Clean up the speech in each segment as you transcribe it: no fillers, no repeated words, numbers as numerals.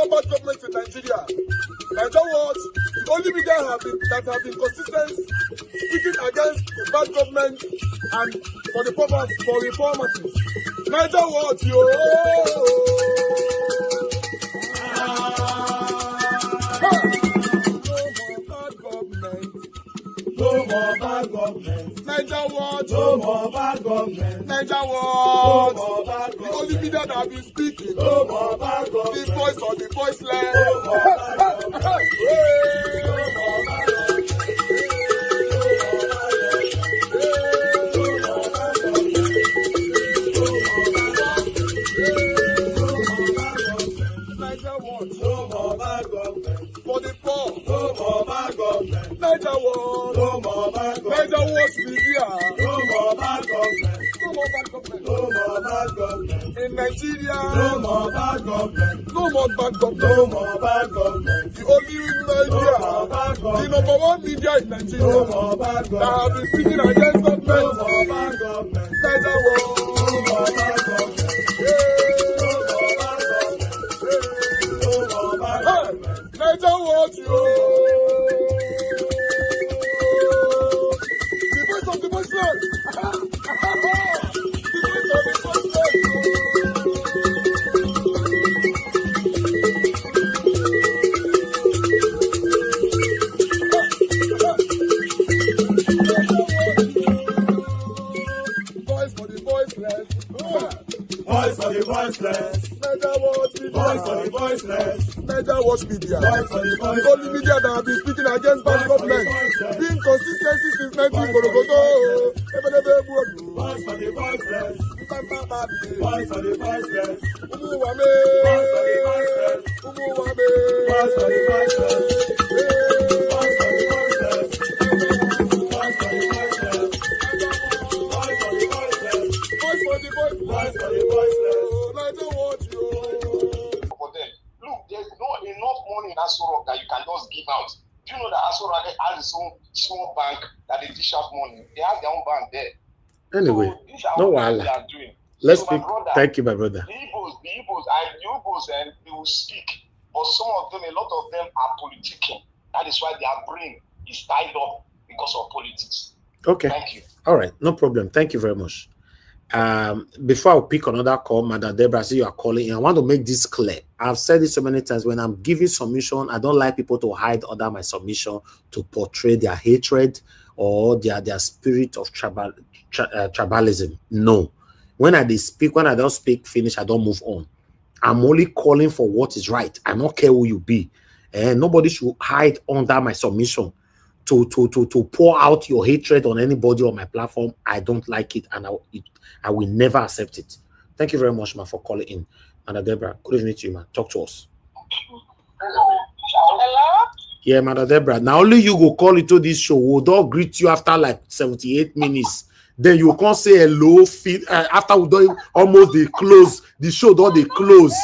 more bad government in Nigeria. Nigeria Watch, the only media that have been consistent speaking against the bad government and for the purpose for reformers. Nigeria Watch, yo. No more bad government. Nigeria Watch. No more bad government. Nigeria Watch. No more bad government. The only media that have been speaking. No more bad government. The voice of the voiceless. No more bad government. No more bad for the poor. No more bad government. Nigeria Watch. No more bad government. Nigeria Watch media. No more bad government. No more bad government. No more bad government. In Nigeria. No more bad government. No more bad government. No more bad government. The only media. No more bad government. The number one media in Nigeria. No more bad government. That have been speaking against government. No more bad government. Nigeria Watch. No more bad government. Nigeria Watch, yo. The voice of the voiceless. The voice of the voiceless. Voice for the voiceless. Voice for the voiceless. Nigeria Watch media. Voice for the voiceless. Nigeria Watch media. The only media that have been speaking against bad government. Being consistency since 1944. Voice for the voiceless. Voice for the voiceless. Umuwame. Voice for the voiceless. Umuwame. Voice for the voiceless. Voice for the voiceless. Voice for the voiceless. Voice for the voiceless. Voice for the voiceless. Voice for the voiceless. Nigeria Watch, yo. Look, there's not enough money in Aso Rock that you can just give out. Do you know that Aso Rock has its own small bank that they dish out money? They have their own bank there. Anyway, so no wahala. Let's speak. Thank you, my brother. The Igbos, and they will speak, but some of them, a lot of them are politicking. That is why their brain is tied up because of politics. Okay. Thank you. All right, no problem. Thank you very much. Before I pick another call, Madam Deborah, I see you are calling. I want to make this clear. I've said this so many times. When I'm giving submission, I don't like people to hide under my submission to portray their hatred or their spirit of tribalism. No. When I speak, when I don't speak, finish, I don't move on. I'm only calling for what is right. I don't care who you be. And nobody should hide under my submission to pour out your hatred on anybody on my platform. I don't like it, and I will never accept it. Thank you very much, ma, for calling in. Madam Deborah, good evening to you, ma. Talk to us. Hello? Yeah, Madam Deborah. Now only you go call into this show. We'll all greet you after like 78 minutes. Then you can't say hello. After we do almost the close, the show don't they close.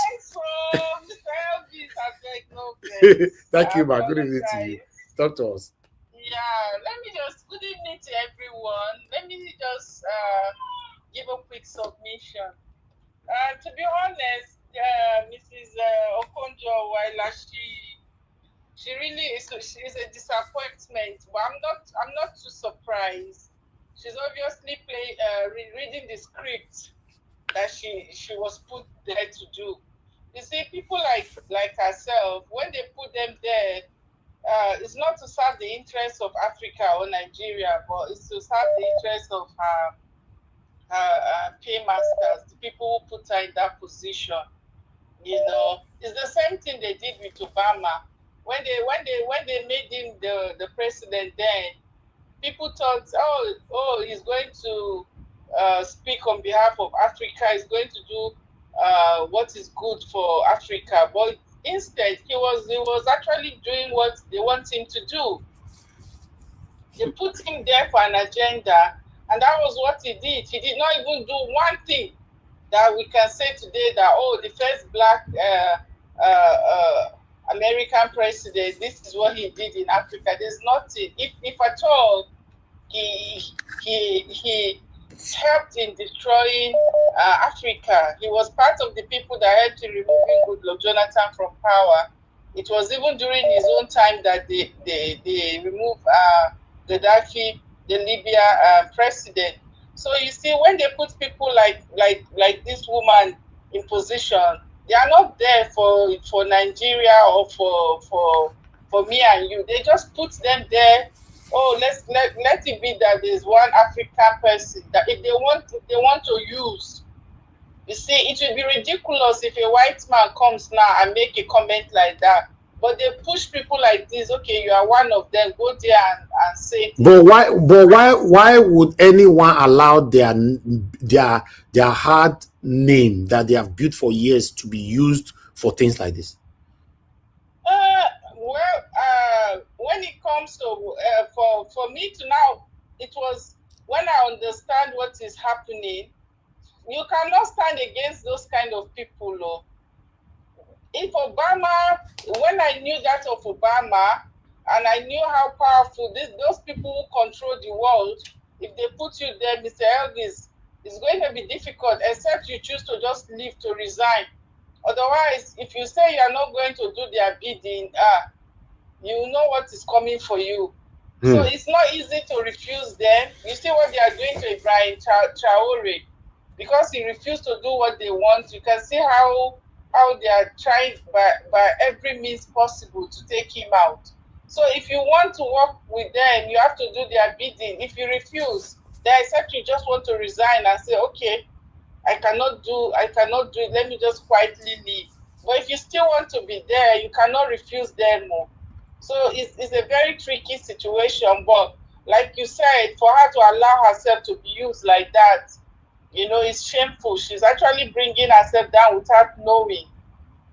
Thank you, ma. Good evening to you. Talk to us. Yeah, good evening to everyone. Let me just give a quick submission. To be honest, Mrs. Okonjo Iweala, she really is a disappointment, but I'm not too surprised. She's obviously reading the script that she was put there to do. You see, people like herself, when they put them there, it's not to serve the interests of Africa or Nigeria, but it's to serve the interests of her paymasters, the people who put her in that position. You know, it's the same thing they did with Obama. When they made him the president, then people thought, oh, he's going to speak on behalf of Africa. He's going to do what is good for Africa, but instead he was actually doing what they want him to do. They put him there for an agenda, and that was what he did. He did not even do one thing that we can say today that, the first black American president, this is what he did in Africa. There's nothing. If at all, he helped in destroying Africa. He was part of the people that helped in removing Goodluck Jonathan from power. It was even during his own time that they removed Gaddafi, the Libya president. So you see, when they put people like this woman in position, they are not there for Nigeria or for me and you. They just put them there. Oh, let it be that there's one African person that if they want to use. You see, it will be ridiculous if a white man comes now and make a comment like that. But they push people like this. Okay, you are one of them. Go there and say. But why would anyone allow their hard name that they have built for years to be used for things like this? When it comes to for me to now, it was when I understand what is happening. You cannot stand against those kind of people, though. If Obama, when I knew that of Obama, and I knew how powerful those people who control the world, if they put you there, Mr. Elvis, it's going to be difficult, except you choose to just leave, to resign. Otherwise, if you say you are not going to do their bidding, you know what is coming for you. So it's not easy to refuse them. You see what they are doing to Ibrahim Traore, because he refused to do what they want. You can see how they are trying by every means possible to take him out. So if you want to work with them, you have to do their bidding. If you refuse, they accept you just want to resign and say, okay, I cannot do it. Let me just quietly leave. But if you still want to be there, you cannot refuse them more. So it's a very tricky situation. But like you said, for her to allow herself to be used like that, you know, it's shameful. She's actually bringing herself down without knowing,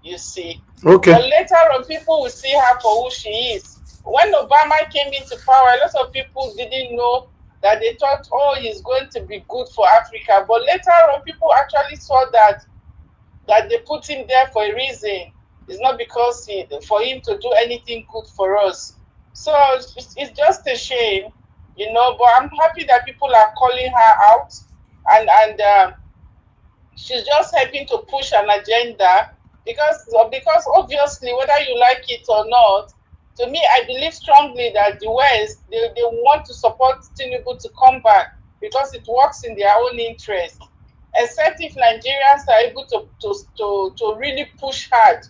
you see. Okay. But later on, people will see her for who she is. When Obama came into power, a lot of people didn't know that. They thought, oh, he's going to be good for Africa. But later on, people actually saw that they put him there for a reason. It's not because for him to do anything good for us. So it's just a shame, you know. But I'm happy that people are calling her out, and she's just helping to push an agenda, because obviously, whether you like it or not, to me, I believe strongly that the West, they want to support Tinubu to come back because it works in their own interest. Except if Nigerians are able to really push hard,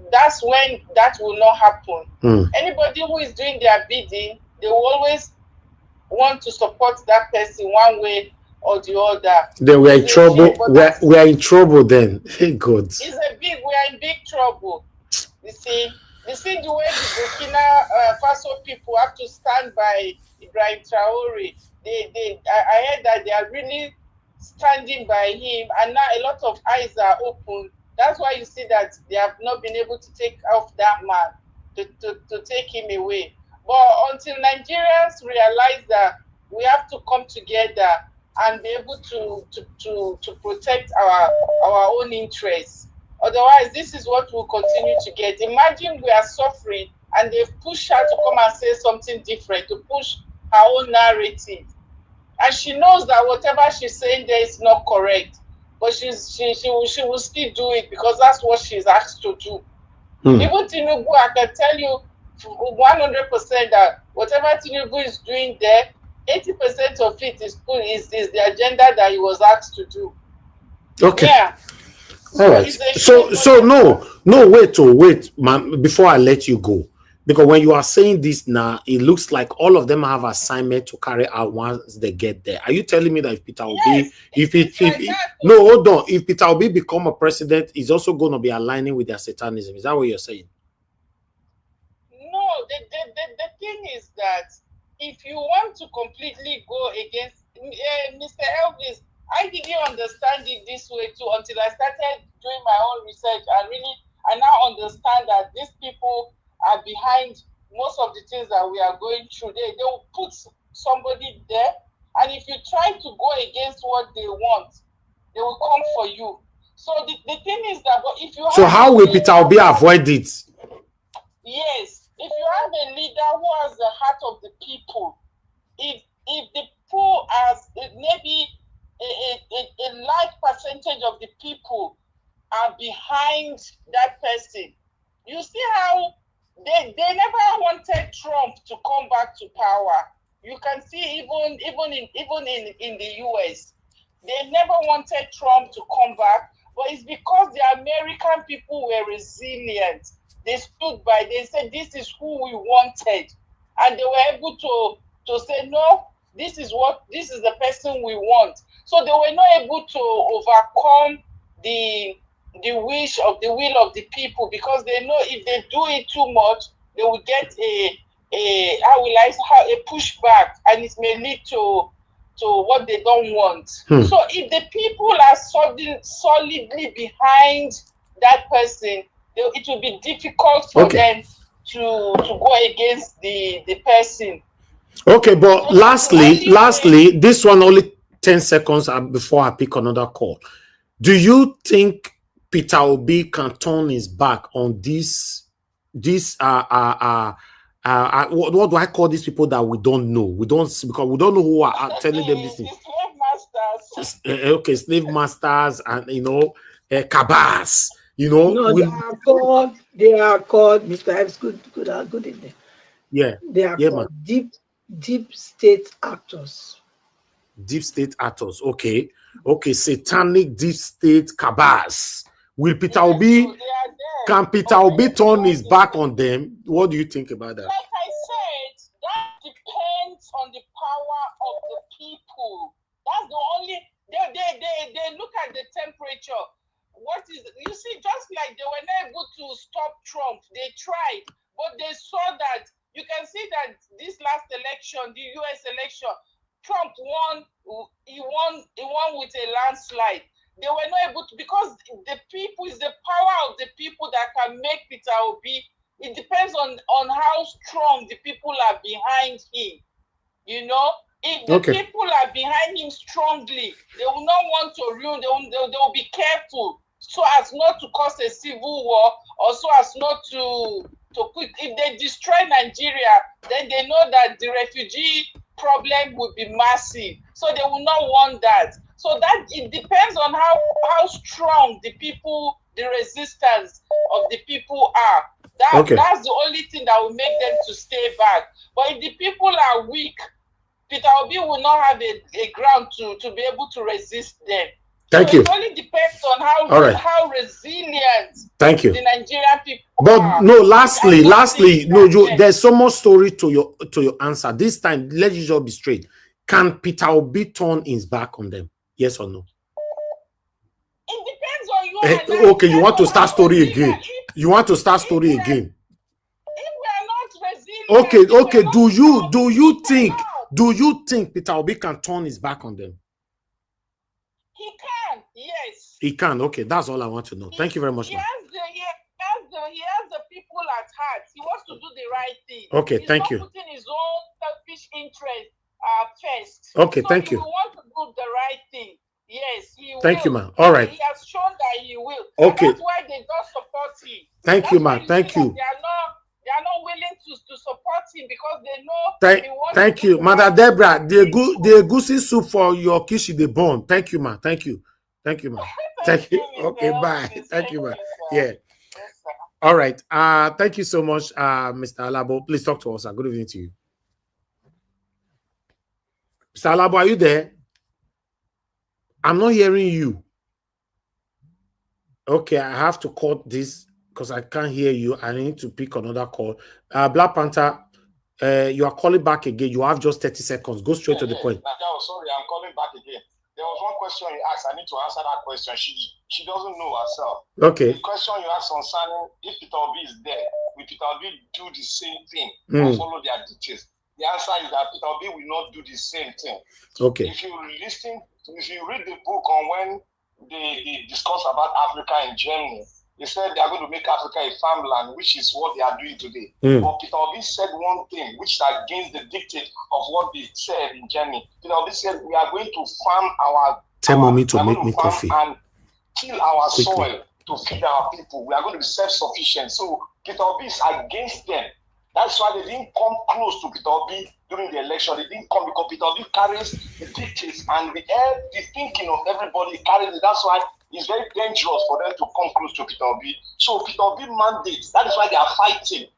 that's when that will not happen. Anybody who is doing their bidding, they will always want to support that person one way or the other. Then we are in trouble. We are in trouble then. Hey God. We are in big trouble. You see the way the Burkina Faso people have to stand by Ibrahim Traore. I heard that they are really standing by him, and now a lot of eyes are open. That's why you see that they have not been able to take off that man, to take him away. But until Nigerians realize that we have to come together and be able to protect our own interests. Otherwise, this is what we'll continue to get. Imagine we are suffering and they've pushed her to come and say something different, to push her own narrative. And she knows that whatever she's saying there is not correct. But she will still do it because that's what she's asked to do. Even Tinubu, I can tell you 100% that whatever Tinubu is doing there, 80% of it is the agenda that he was asked to do. Okay. Yeah. All right. So no, wait, man, before I let you go. Because when you are saying this now, it looks like all of them have assignment to carry out once they get there. Are you telling me that if Peter Obi, hold on, if Peter Obi become a president, he's also going to be aligning with their satanism? Is that what you're saying? No, the thing is that if you want to completely go against Mr. Elvis, I didn't understand it this way too until I started doing my own research, and I now understand that these people are behind most of the things that we are going through. They will put somebody there, and if you try to go against what they want, they will come for you. So the thing is that, but if you have how will Peter Obi avoid it? Yes, if you have a leader who has the heart of the people, if people maybe a large percentage of the people are behind that person. You see how they never wanted Trump to come back to power. You can see even in the US, they never wanted Trump to come back, but it's because the American people were resilient. They stood by. They said this is who we wanted, and they were able to say no. This is the person we want. So they were not able to overcome the will of the people, because they know if they do it too much, they will get a pushback, and it may lead to what they don't want. So if the people are solidly behind that person, it will be difficult for them to go against the person. Okay, but so lastly, this one only 10 seconds before I pick another call. Do you think Peter Obi can turn his back on this what do I call these people that we don't know? Because we don't know who are telling them this thing. Slave masters. Okay, slave masters and cabals. No, they are called Mr. X. Good evening. Yeah. They are called deep state actors. Deep state actors. Okay. Satanic deep state cabals. Will Peter Obi? Can Peter Obi turn his back on them? What do you think about that? Like I said, that depends on the power of the people. That's the only. They look at the temperature. You see, just like they were not able to stop Trump, they tried, but they saw that. You can see that this last election, the US election, Trump won. He won with a landslide. They were not able to, because the people is the power of the people that can make Peter Obi. It depends on how strong the people are behind him. If the people are behind him strongly, they will not want to ruin. They will be careful so as not to cause a civil war, or so as not to put. If they destroy Nigeria, then they know that the refugee problem will be massive. So they will not want that. So that it depends on how strong the people, the resistance of the people are. That's the only thing that will make them to stay back. But if the people are weak, Peter Obi will not have a ground to be able to resist them. Thank you. It only depends on how resilient the Nigerian people are. No, lastly, there's so much story to your answer. This time, let you just be straight. Can Peter Obi turn his back on them? Yes or no? It depends on you. Okay, you want to start story again. You want to start story again. If we are not resilient. Okay. Do you think Peter Obi can turn his back on them? He can, yes. He can. Okay, that's all I want to know. Thank you very much. He has the people at heart. He wants to do the right thing. Okay, thank you. He's not putting his own selfish interest first. Okay, thank you. He wants to do the right thing. Yes, he will. Thank you, man. All right. He has shown that he will. Okay. And that's why they don't support him. Thank you, man. Thank you. They are not willing to support him because they know he wants Thank you, Mother Deborah. The goosey soup for your kishi the bone. Thank you, man. Thank you, man. Thank you. Okay, bye. Thank you, man. Yeah. All right. Thank you so much, Mr. Alabo. Please talk to us. Good evening to you. Mr. Alabo, are you there? I'm not hearing you. Okay, I have to cut this because I can't hear you. I need to pick another call. Black Panther, you are calling back again. You have just 30 seconds. Go straight to the point. Sorry, I'm calling back again. There was one question you asked. I need to answer that question. She doesn't know herself. Okay. The question you asked concerning if Peter Obi is there, will Peter Obi do the same thing or follow their dictates? The answer is that Peter Obi will not do the same thing. Okay. If you read the book on when they discuss about Africa in Germany, they said they are going to make Africa a farmland, which is what they are doing today. But Peter Obi said one thing, which is against the dictate of what they said in Germany. Peter Obi said we are going to farm make me coffee and kill our soil to feed our people. We are going to be self-sufficient. So Peter Obi is against them. That's why they didn't come close to Peter Obi during the election. They didn't come because Peter Obi carries the dictates and the thinking of everybody carries it. That's why it's very dangerous for them to come close to Peter Obi. So Peter Obi mandate, that is why they are fighting.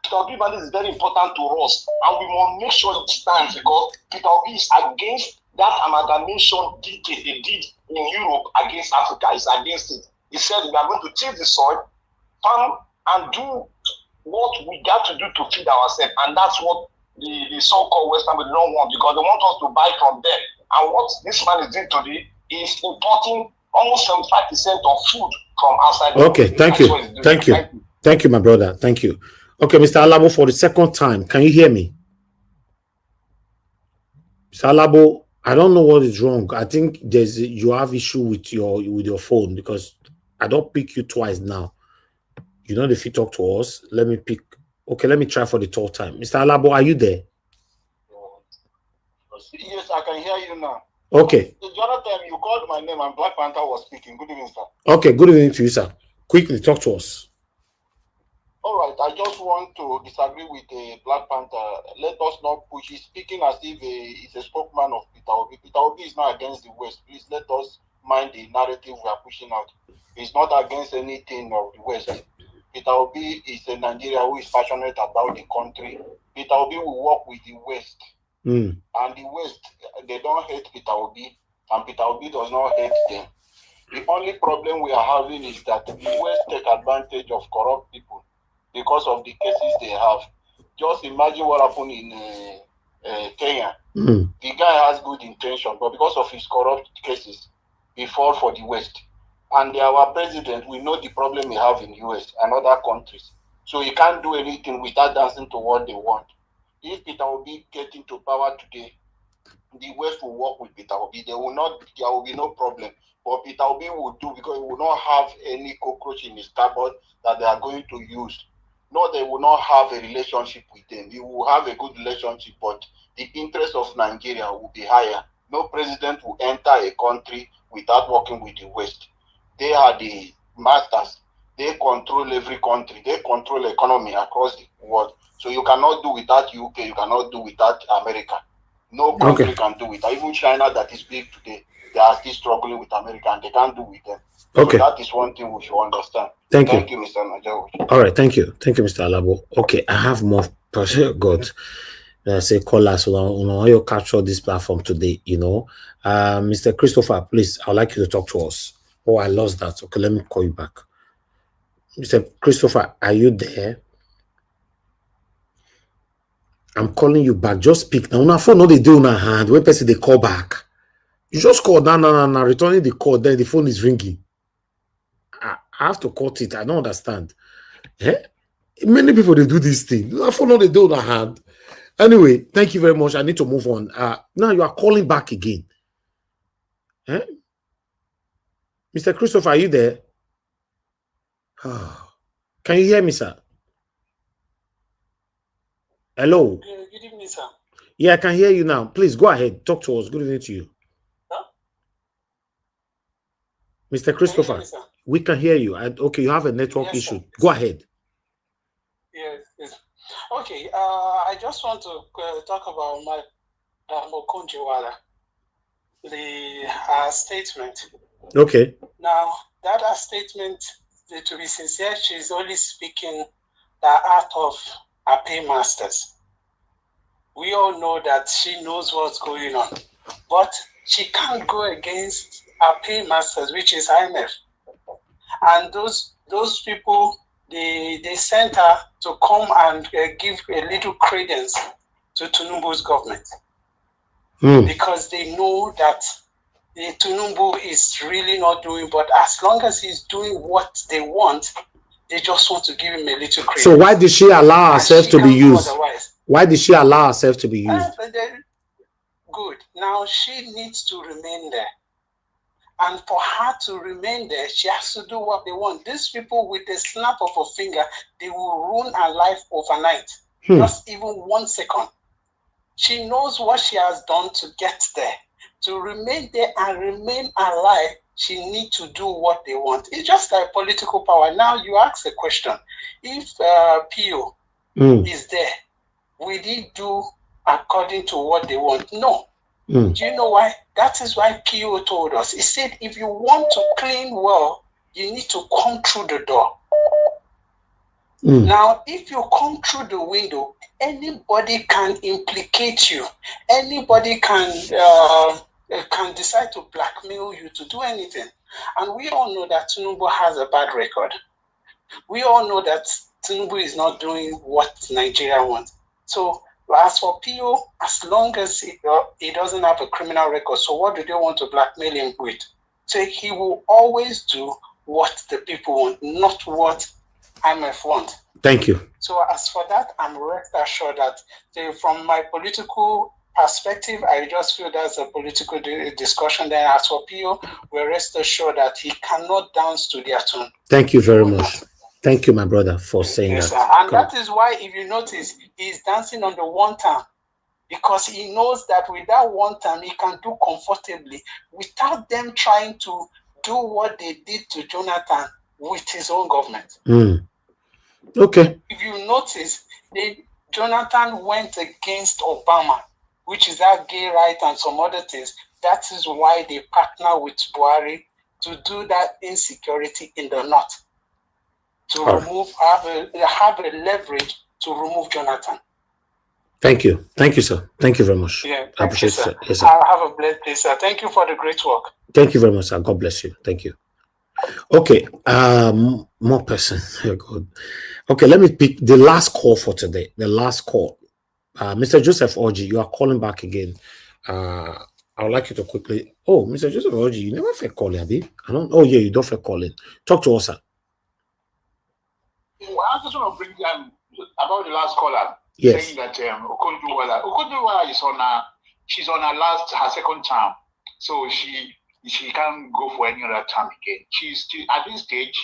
Peter Obi mandate is very important to us, and we must make sure it stands because Peter Obi is against that amalgamation dictate they did in Europe against Africa. It's against it. He said we are going to take the soil, farm, and do what we got to do to feed ourselves, and that's what the so-called Western people don't want because they want us to buy from them. And what this man is doing today is importing almost 75% of food from outside. Okay, thank you. Thank you, my brother. Thank you. Okay, Mr. Alabo, for the second time, can you hear me? Mr. Alabo, I don't know what is wrong. I think you have issue with your phone because I don't pick you twice now. You know, if you talk to us, let me pick. Okay, let me try for the third time. Mr. Alabo, are you there? Yes, I can hear you now. Okay. The other time you called my name and Black Panther was speaking. Good evening, sir. Okay, good evening to you, sir. Quickly, talk to us. All right, I just want to disagree with Black Panther. Let us not push. He's speaking as if he's a spokesman of Peter Obi. Peter Obi is not against the West. Please let us mind the narrative we are pushing out. He's not against anything of the West. Peter Obi is a Nigerian who is passionate about the country. Peter Obi will work with the West. And the West, they don't hate Peter Obi, and Peter Obi does not hate them. The only problem we are having is that the West take advantage of corrupt people because of the cases they have. Just imagine what happened in Kenya. The guy has good intention, but because of his corrupt cases, he fall for the West. And our president, we know the problem we have in US and other countries. So he can't do anything without dancing to what they want. If Peter Obi get into power today, the West will work with Peter Obi. There will be no problem. But Peter Obi will do because he will not have any cockroach in his cupboard that they are going to use. No, they will not have a relationship with them. He will have a good relationship, but the interest of Nigeria will be higher. No president will enter a country without working with the West. They are the masters. They control every country. They control economy across the world. So you cannot do without UK. You cannot do without America. No country can do without. Even China that is big today, they are still struggling with America and they can't do with them. Okay. So that is one thing we should understand. Thank you. Thank you, Mr. Najawi. All right. Thank you. Thank you, Mr. Alabo. Okay. I have more. God. Say callers on you capture this platform today, you know. Mr. Christopher, please, I'd like you to talk to us. Oh, I lost that. Okay, let me call you back. Mr. Christopher, are you there? I'm calling you back. Just speak. Now, on phone, no, they do in a hand. When person they call back, you just call now, returning the call, then the phone is ringing. I have to cut it. I don't understand. Many people, they do this thing. On phone, no, they do in a hand. Anyway, thank you very much. I need to move on. Now you are calling back again. Mr. Christopher, are you there? Can you hear me, sir? Hello. Good evening, sir. Yeah, I can hear you now. Please go ahead. Talk to us. Good evening to you. Huh? Mr. Christopher, me, we can hear you. Okay, you have a network issue. Sir. Go ahead. Yes. Okay. I just want to talk about my Okonjo Iweala, the statement. Okay. Now, that statement, to be sincere, she's only speaking the art of her paymasters. We all know that she knows what's going on, but she can't go against her paymasters, which is IMF. And those people, they sent her to come and give a little credence to Tinubu's government because they know that the Tinubu is really not doing, but as long as he's doing what they want, they just want to give him a little credit. So why did she allow herself to be used? Why did she allow herself to be used? Good. Now she needs to remain there. And for her to remain there, she has to do what they want. These people, with a snap of a finger, they will ruin her life overnight. Just even 1 second. She knows what she has done to get there. To remain there and remain alive, she needs to do what they want. It's just like political power. Now you ask a question. If Pio is there. We did do according to what they want. No. Do you know why? That is why PO told us. He said, if you want to clean well, you need to come through the door. Now, if you come through the window, anybody can implicate you. Anybody can decide to blackmail you to do anything. And we all know that Tinubu has a bad record. We all know that Tinubu is not doing what Nigeria wants. So, as for PO, as long as he doesn't have a criminal record, so what do they want to blackmail him with? So he will always do what the people want, not what IMF want. Thank you. So as for that, I'm rest assured that from my political perspective, I just feel that's a political discussion. Then as for PO, we're rest assured that he cannot dance to their tune. Thank you very much. Thank you, my brother, for saying that. Sir. And that is why, if you notice, he's dancing on the one time, because he knows that with that one time, he can do comfortably without them trying to do what they did to Jonathan with his own government. Okay. If you notice, Jonathan went against Obama, which is that gay right and some other things. That is why they partner with Buhari to do that insecurity in the north. To have a leverage to remove Jonathan. Thank you. Thank you, sir. Thank you very much. Yeah, I appreciate it, sir. Yes, sir. I'll have a blessed day, sir. Thank you for the great work. Thank you very much, sir. God bless you. Thank you. Okay. More person. Oh, God. Okay, let me pick the last call for today. The last call. Mr. Joseph Orji, you are calling back again. I would like you to quickly. Oh, Mr. Joseph Orji, you never felt calling, Abi? I don't. Oh, yeah, you don't feel calling. Talk to us, sir. Well, I just want to bring about the last caller. Yes. Saying that Okonjo Iweala is she's on her second term, so she can't go for any other term again. She's still, at this stage,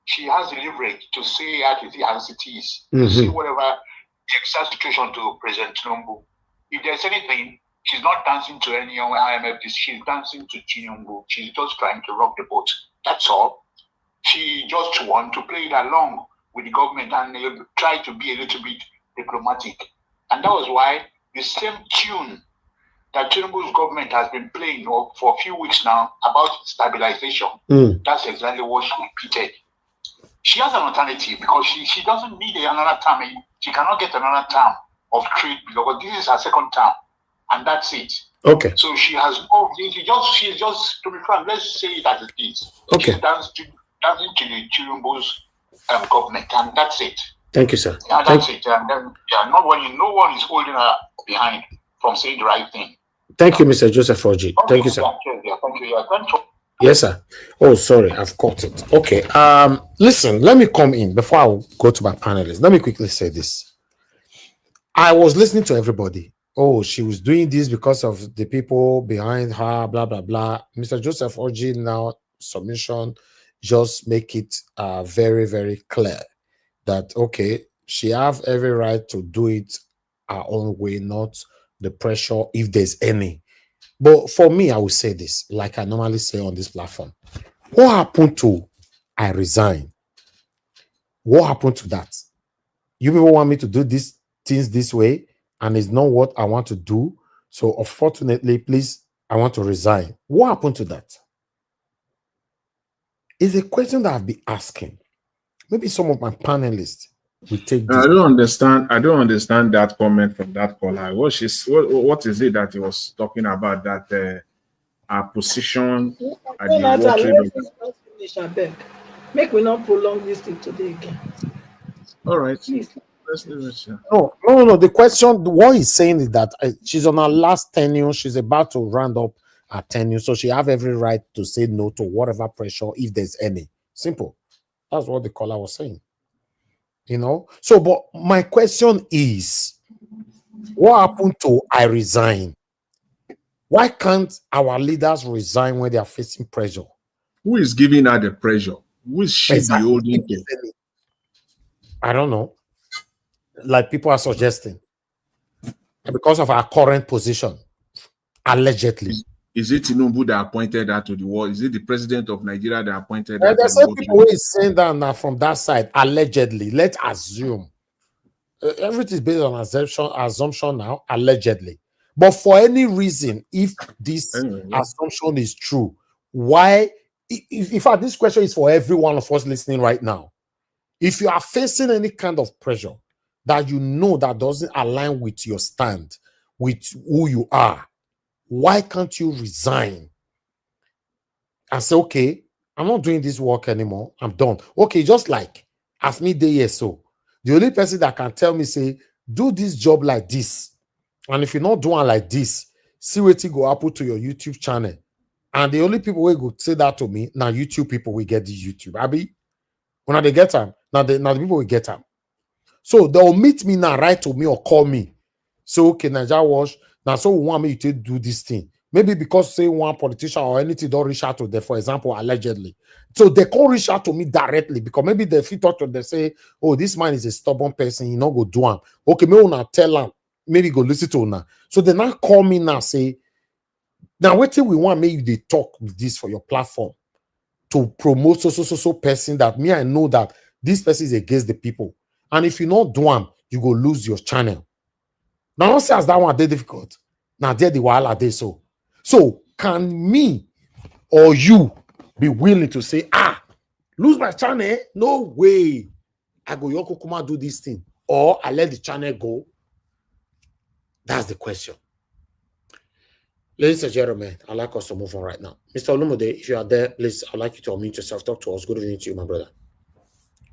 she has the leverage to say as it is, to say whatever the exact situation to President Tinubu. If there's anything, she's not dancing to any IMF. She's dancing to Tinubu. She's just trying to rock the boat. That's all. She just wants to play it along with the government and try to be a little bit diplomatic. And that was why the same tune that Tinubu's government has been playing for a few weeks now about stabilization, that's exactly what she repeated. She has an alternative because she doesn't need another term. She cannot get another term of trade because this is her second term, and that's it. Okay. So she has she's just to be frank, let's say it as it is. Okay. She's dancing to the Tinubu's government, and that's it. Thank you, sir. Yeah, that's it. And then, no one is holding her behind from saying the right thing. Thank you, Mr. Joseph Orji. Thank you, sir. Thank you. Thank you. Yes, sir. Oh, sorry, I've caught it. Okay. Listen, let me come in before I go to my panelists. Let me quickly say this. I was listening to everybody. Oh, she was doing this because of the people behind her, blah, blah, blah. Mr. Joseph Orji now submission just make it very, very clear that, okay, she have every right to do it her own way, not the pressure, if there's any. But for me, I will say this, like I normally say on this platform. What happened to I resign? What happened to that? You people want me to do these things this way, and it's not what I want to do. So unfortunately, please, I want to resign. What happened to that? It's a question that I've been asking. Maybe some of my panelists will take this. I don't understand that comment from that caller. What is it that he was talking about? That our position at the work. Make we not prolong this thing today again. All right. Please. No. The question, what he's saying is that she's on her last tenure. She's about to round up her tenure, so she have every right to say no to whatever pressure, if there's any. Simple. That's what the caller was saying. You know? So, but my question is, what happened to I resign? Why can't our leaders resign when they are facing pressure? Who is giving her the pressure? Who is she Exactly. holding to? I don't know. Like people are suggesting. Because of our current position, allegedly. Is it Tinubu that appointed her to the wall? Is it the president of Nigeria that appointed her? There's some people who is saying that now from that side, allegedly. Let's assume. everything is based on assumption now, allegedly. But for any reason, if this assumption is true, why? In fact, this question is for every one of us listening right now. If you are facing any kind of pressure that you know that doesn't align with your stand, with who you are, why can't you resign and say, okay, I'm not doing this work anymore, I'm done? Okay, just like as me day here, so the only person that can tell me, say, do this job like this, and if you're not doing like this, see what you go happen to your YouTube channel. And the only people who go say that to me, now YouTube people will get the YouTube. Abi, when they get them, now the people will get them. So they'll meet me now, write to me or call me. So okay, Naija Wash, now so we want me to do this thing. Maybe because say one politician or anything don't reach out to them, for example, allegedly. So they can't reach out to me directly because maybe they fit out to them, say, oh, this man is a stubborn person, you know, go do him. Okay, maybe una tell him, maybe go listen to una. So they now call me now, say, now wait till we want maybe they talk with this for your platform to promote so person that me, I know that this person is against the people. And if you not do them, you go lose your channel. Now, not say as that one they difficult. Now, there the while are they so. So, can me or you be willing to say, lose my channel? No way. I go Yoko Kuma do this thing. Or I let the channel go. That's the question. Ladies and gentlemen, I'd like us to move on right now. Mr. Olumode, if you are there, please, I'd like you to unmute yourself. Talk to us. Good evening to you, my brother.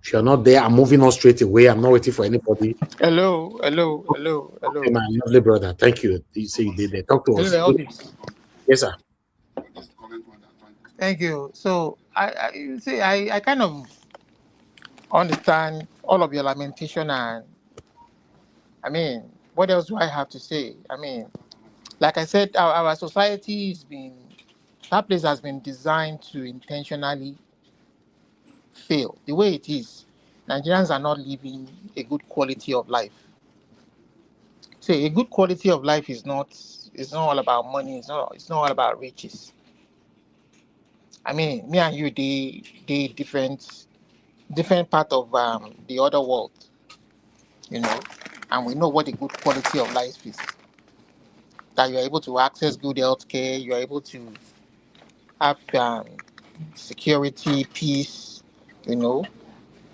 If you're not there, I'm moving on straight away. I'm not waiting for anybody. Hello. Okay, my lovely brother. Thank you. You say you did that. Talk to us. Yes, sir. Thank you. So I kind of understand all of your lamentation, and I mean, what else do I have to say? I mean, like I said, our society that place has been designed to intentionally fail. The way it is, Nigerians are not living a good quality of life. So a good quality of life is not all about money. It's not all about riches. I mean, me and you, they different part of the other world, you know, and we know what a good quality of life is. That you're able to access good healthcare, you're able to have security, peace, you know,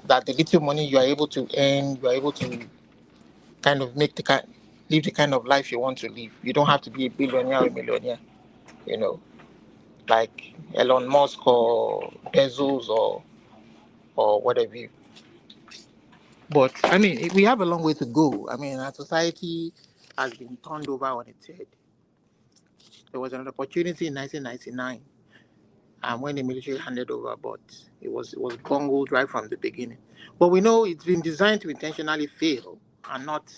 that the little money you are able to earn, you are able to kind of live the kind of life you want to live. You don't have to be a billionaire or a millionaire, you know, like Elon Musk or Bezos or whatever. But I mean, we have a long way to go. I mean, our society has been turned over on its head. There was an opportunity in 1999, when the military handed over, but it was bungled right from the beginning. But we know it's been designed to intentionally fail and not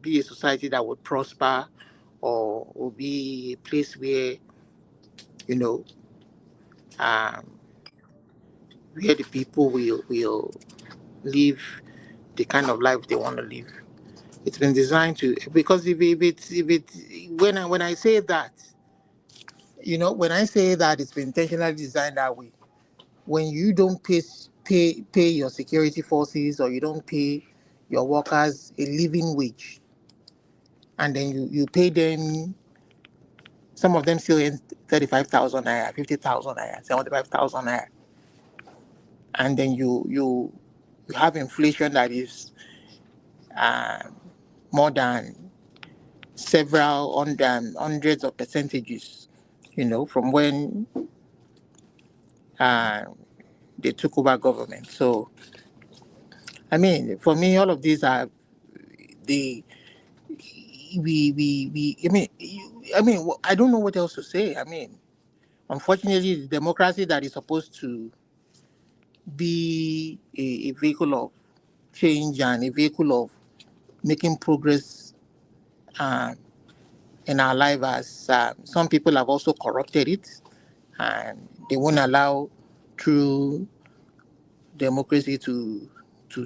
be a society that would prosper or be a place where, you know, where the people will live the kind of life they want to live. It's been designed to, because if when I say that, you know, when I say that it's been intentionally designed that way, when you don't pay your security forces, or you don't pay your workers a living wage, and then you pay them, some of them still in 35,000 naira, 50,000 naira, 75,000 naira, and then you have inflation that is more than several hundreds of percentages, you know, from when they took over government. So, I mean, for me, all of these are I mean, I don't know what else to say. I mean, unfortunately, the democracy that is supposed to be a vehicle of change and a vehicle of making progress in our life, as some people have also corrupted it, and they won't allow true democracy to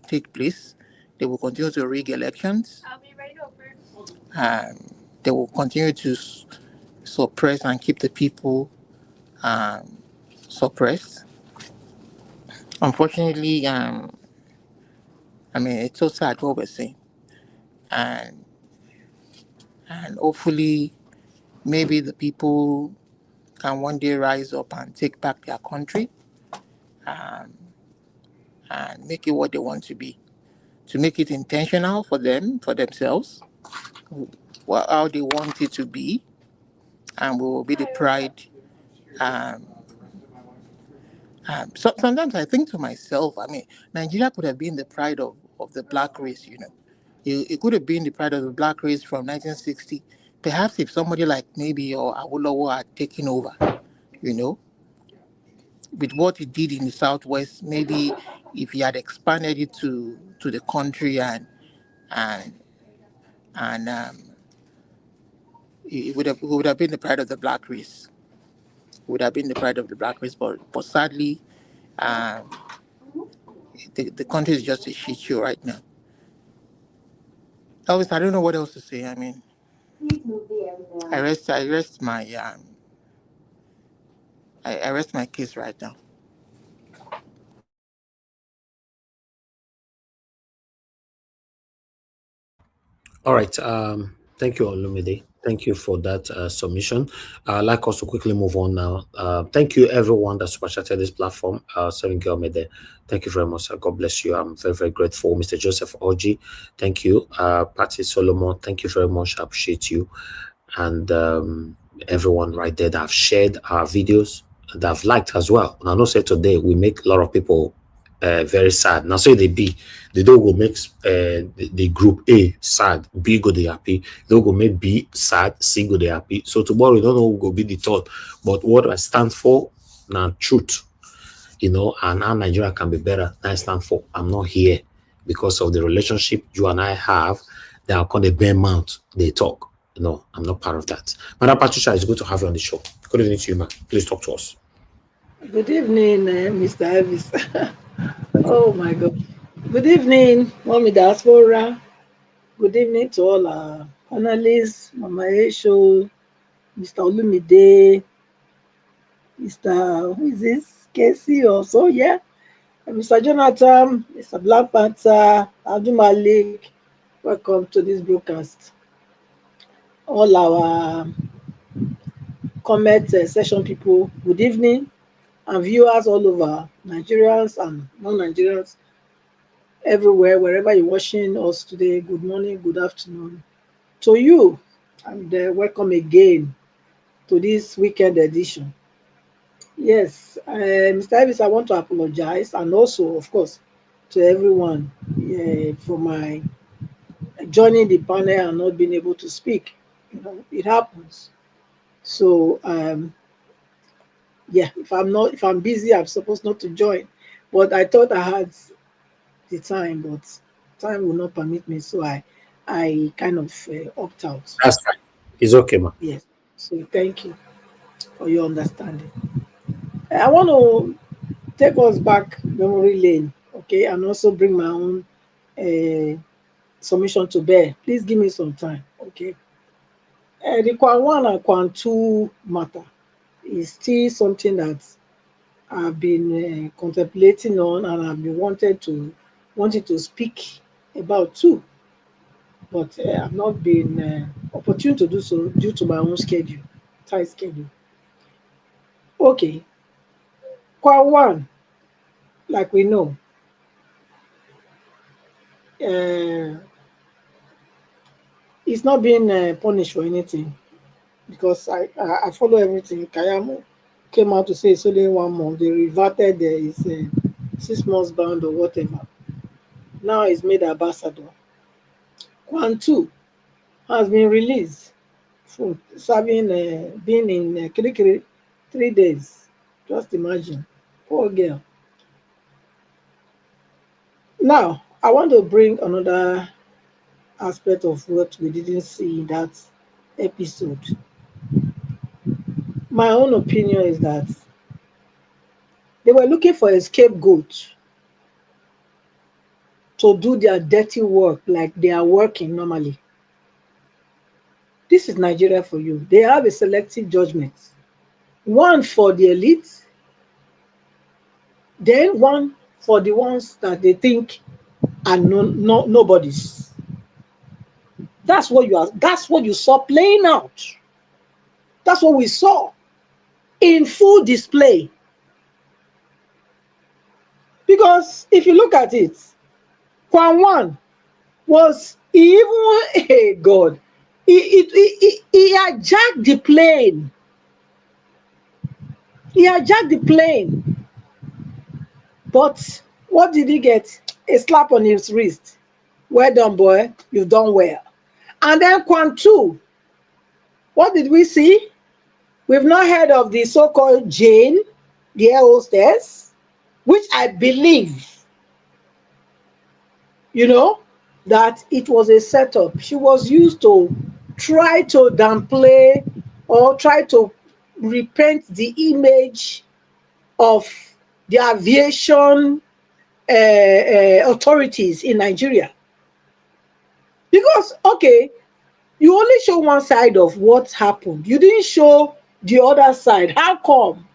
take place. They will continue to rig elections. They will continue to suppress and keep the people suppressed. Unfortunately, I mean, it's so sad what we're seeing, and hopefully, maybe the people can one day rise up and take back their country, um, and make it what they want to be, to make it intentional for them, for themselves, how they want it to be, and we will be the pride. Um, so sometimes I think to myself, I mean, Nigeria could have been the pride of the black race, you know. It could have been the pride of the black race from 1960. Perhaps if somebody like maybe or Awolowo had taken over, you know, with what he did in the Southwest, maybe if he had expanded it to the country and it would have been the pride of the black race. It would have been the pride of the black race, but sadly, um, the country is just a shit show right now. Elvis, I don't know what else to say. I mean, I rest my I rest my case right now. All right. Thank you, Olumide. Thank you for that submission. I'd like us to quickly move on now. Thank you, everyone that super chatted this platform. Seven Girl Mede. Thank you very much. God bless you. I'm very, very grateful. Mr. Joseph Oji, thank you. Patty Solomon, thank you very much. I appreciate you. And everyone right there that have shared our videos, that have liked as well. And I know say today we make a lot of people very sad. Now say they be, they don't go make the group A sad, B go they happy. They don't go make B sad, C go they happy. So tomorrow we don't know who go be the third. But what I stand for, now truth, you know, and how Nigeria can be better. I stand for. I'm not here because of the relationship you and I have. They are called a bare mouth. They talk. No, I'm not part of that. Madam Patricia, it's good to have you on the show. Good evening to you, man. Please talk to us. Good evening, Mr. Elvis. Oh my God. Good evening, Mommy Diaspora. Good evening to all our panelists, Mama Esho, Mr. Olumide, Mr. Who is this? Casey or so, yeah. And Mr. Jonathan, Mr. Black Panther, Abdul Malik. Welcome to this broadcast. All our comment session people, good evening. And viewers all over, Nigerians and non-Nigerians, everywhere, wherever you're watching us today, good morning, good afternoon to you, and welcome again to this weekend edition. Yes, Mr. Elvis, I want to apologize, and also, of course, to everyone for my joining the panel and not being able to speak. You know, it happens. So, yeah, if I'm busy, I'm supposed not to join, but I thought I had the time, but time will not permit me, so I kind of opt out. That's fine. It's okay, man. Yes. So thank you for your understanding. I want to take us back memory lane, okay, and also bring my own uh, submission to bear. Please give me some time, okay. The Kwan 1 and Kwan 2 matter is still something that I've been contemplating on, and I've been wanting to speak about too, but I've not been opportune to do so due to my own schedule, tight schedule. Okay, Kwan 1, like we know, uh, is not being punished for anything, because I follow everything. Kayamo came out to say it's only 1 month. They reverted his 6 months ban or whatever. Now he's made ambassador. Kwan 2 has been released for serving, being in Kirikiri 3 days. Just imagine. Poor girl. Now, I want to bring another aspect of what we didn't see in that episode. My own opinion is that they were looking for a scapegoat to do their dirty work like they are working normally. This is Nigeria for you. They have a selective judgment. One for the elite, then one for the ones that they think and nobody's. That's what you saw playing out. That's what we saw in full display. Because if you look at it, Kwan One was even a god. He hijacked the plane. He hijacked the plane. But what did he get? A slap on his wrist. Well done, boy. You've done well. And then Kwan Two. What did we see? We've not heard of the so-called Jane, the air hostess, which I believe, that it was a setup. She was used to try to downplay or try to repaint the image of the aviation authorities in Nigeria. Because, okay, you only show one side of what happened. You didn't show the other side. How come?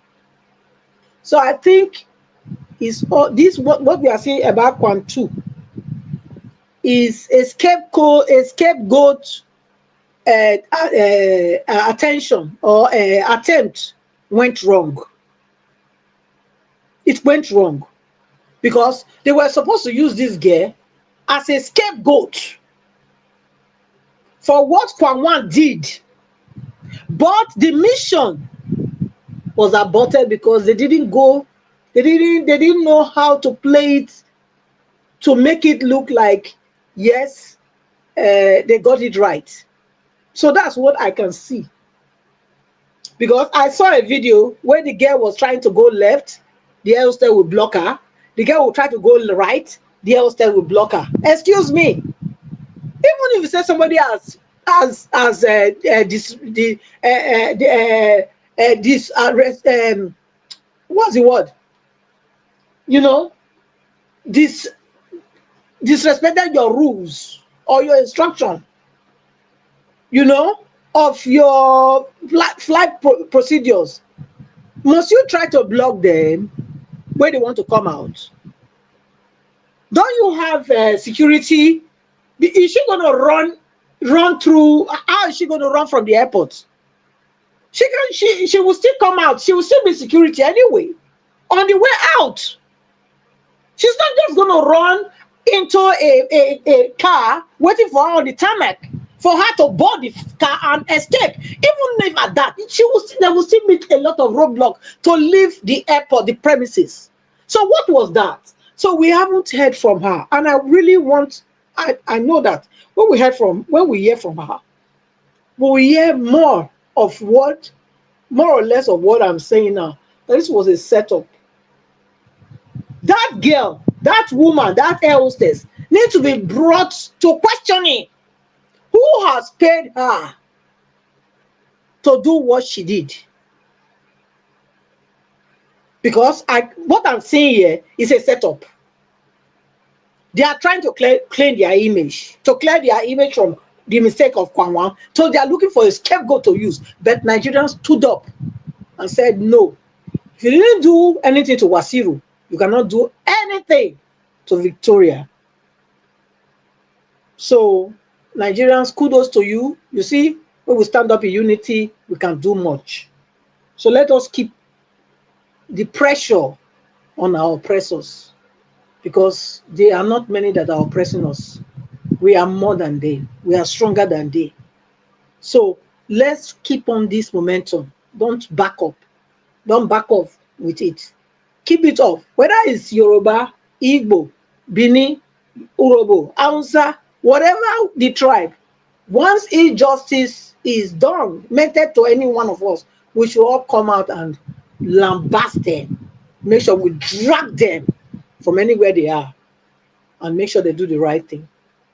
So I think what we are saying about Kwan Two is a scapegoat attention or attempt went wrong. It went wrong because they were supposed to use this girl as a scapegoat for what Kwan One did, but the mission was aborted because they didn't know how to play it to make it look like, yes, they got it right. So that's what I can see. Because I saw a video where the girl was trying to go left, the air hostess will block her. The girl will try to go right, the air hostess will block her. Excuse me. Even if you say somebody has what's the word? Disrespected your rules or your instruction, of your flight procedures. Must you try to block them when they want to come out? Don't you have security? Is she going to run through? How is she going to run from the airport? She will still come out. She will still be security anyway. On the way out, she's not just going to run into a car waiting for her on the tarmac for her to board the car and escape. Even if at that, they will still meet a lot of roadblocks to leave the airport, the premises. So what was that? So we haven't heard from her, and I really want. I know that when we hear from her, we will hear more or less of what I'm saying now. This was a setup. That girl, that woman, that air hostess needs to be brought to questioning. Who has paid her to do what she did? Because what I'm seeing here is a setup. They are trying to clean their image, from the mistake of Kwan One. So they are looking for a scapegoat to use. But Nigerians stood up and said, no. If you didn't do anything to Wasiru, you cannot do anything to Victoria. So Nigerians, kudos to you. You see, when we stand up in unity, we can do much. So let us keep the pressure on our oppressors, because there are not many that are oppressing us. We are more than they. We are stronger than they. So let's keep on this momentum. Don't back up. Don't back off with it. Keep it up. Whether it's Yoruba, Igbo, Bini, Urobo, Hausa, whatever the tribe, once injustice is done, meted to any one of us, we should all come out and lambast them. Make sure we drag them from anywhere they are and make sure they do the right thing.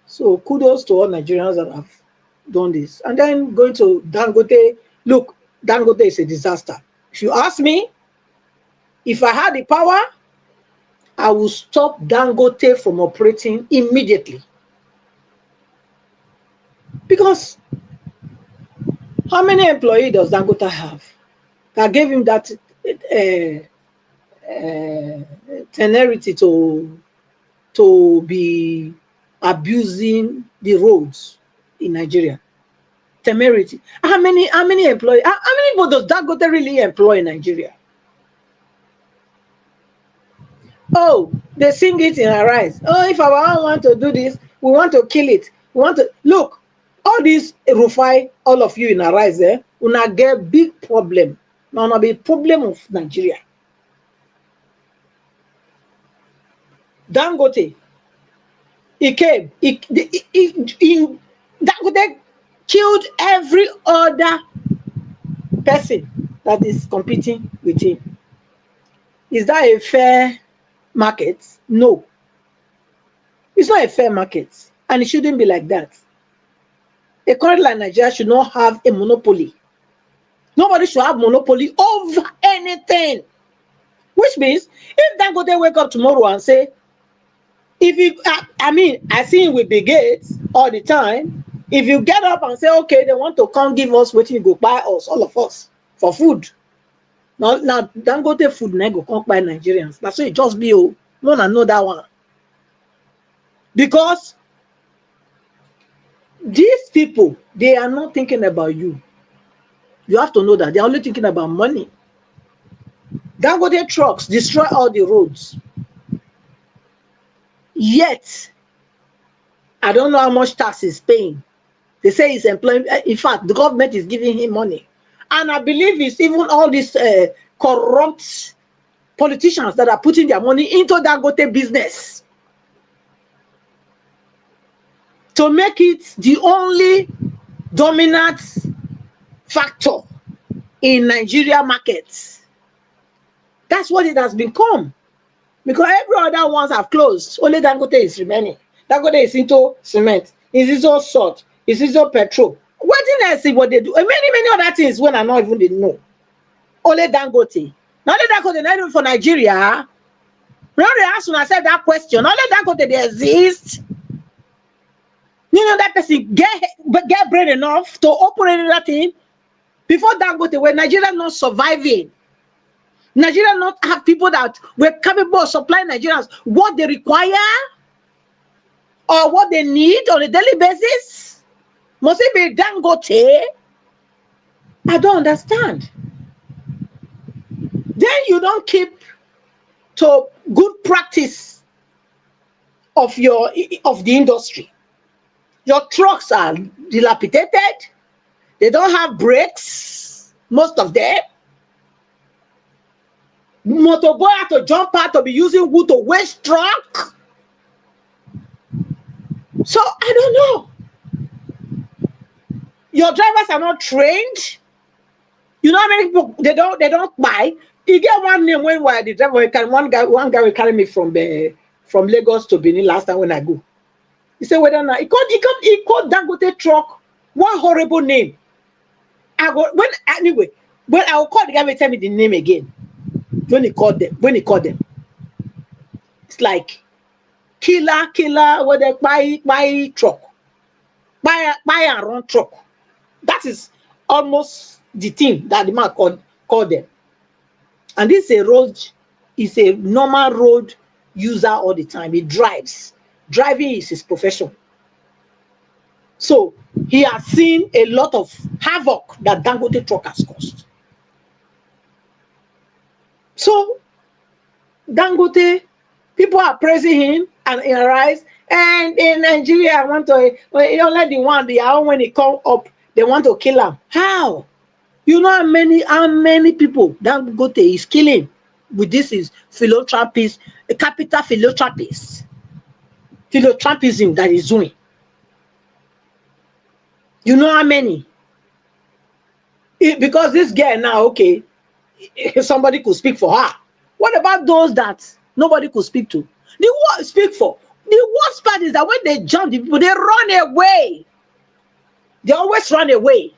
So kudos to all Nigerians that have done this. And then going to Dangote, look, Dangote is a disaster. If you ask me, if I had the power, I will stop Dangote from operating immediately. Because how many employees does Dangote have that gave him that temerity to to be abusing the roads in Nigeria. Temerity. How many employees? How many people does Dangote really employ in Nigeria? Oh, they sing it in Arise. Oh, if our want to do this, we want to kill it. We want to look. All these Rufai, all of you in Arise, una get big problem. Now, not be problem of Nigeria. Dangote, he came. Dangote killed every other person that is competing with him. Is that a fair market? No. It's not a fair market, and it shouldn't be like that. A country like Nigeria should not have a monopoly. Nobody should have monopoly over anything. Which means, if Dangote wake up tomorrow and say, if you, I see him with Big Gates all the time. If you get up and say, okay, they want to come give us what you go buy us, all of us, for food. Now Dangote food now go come by Nigerians. That's why it just be one and know that one. Because these people, they are not thinking about you. You have to know that they are only thinking about money. Dangote trucks destroy all the roads. Yet, I don't know how much tax he's paying. They say he's employing. In fact, the government is giving him money. And I believe it's even all these corrupt politicians that are putting their money into Dangote business to make it the only dominant factor in Nigeria markets. That's what it has become. Because every other ones have closed. Only Dangote is remaining. Dangote is into cement. Is into salt. Is into petrol. What did I see what they do? Many other things when I not even didn't know. Only Dangote. Now only Dangote not even for Nigeria. When they ask when I said that question, only Dangote they exist. You know that person get brain enough to operate that thing before Dangote when Nigeria not surviving. Nigeria not have people that were capable of supplying Nigerians what they require or what they need on a daily basis. Must it be Dangote? I don't understand. Then you don't keep to good practice of the industry. Your trucks are dilapidated. They don't have brakes, most of them. Motorboy have to jump out to be using wood to waste truck. So I don't know. Your drivers are not trained. You know how many people they don't buy. You get one name when the driver one guy will carry me from Lagos to Benin last time when I go. He said whether or not he called Dangote truck one horrible name. I will call the guy will tell me the name again. When he called them, it's like killer, what they buy truck, buy Arrant truck. That is almost the thing that the man called them. And this is a normal road user all the time. He drives. Driving is his profession. So he has seen a lot of havoc that Dangote truck has caused. So Dangote, people are praising him and in Arise. And in Nigeria, I want to let the one when he come up, they want to kill him. How? You know how many people Dangote is killing with this is philanthropist, a capital philanthropist. Philanthropism that is doing. You know how many? Because this girl now, okay, somebody could speak for her. What about those that nobody could speak to? Speak for. The worst part is that when they jump, the people, they run away. They always run away.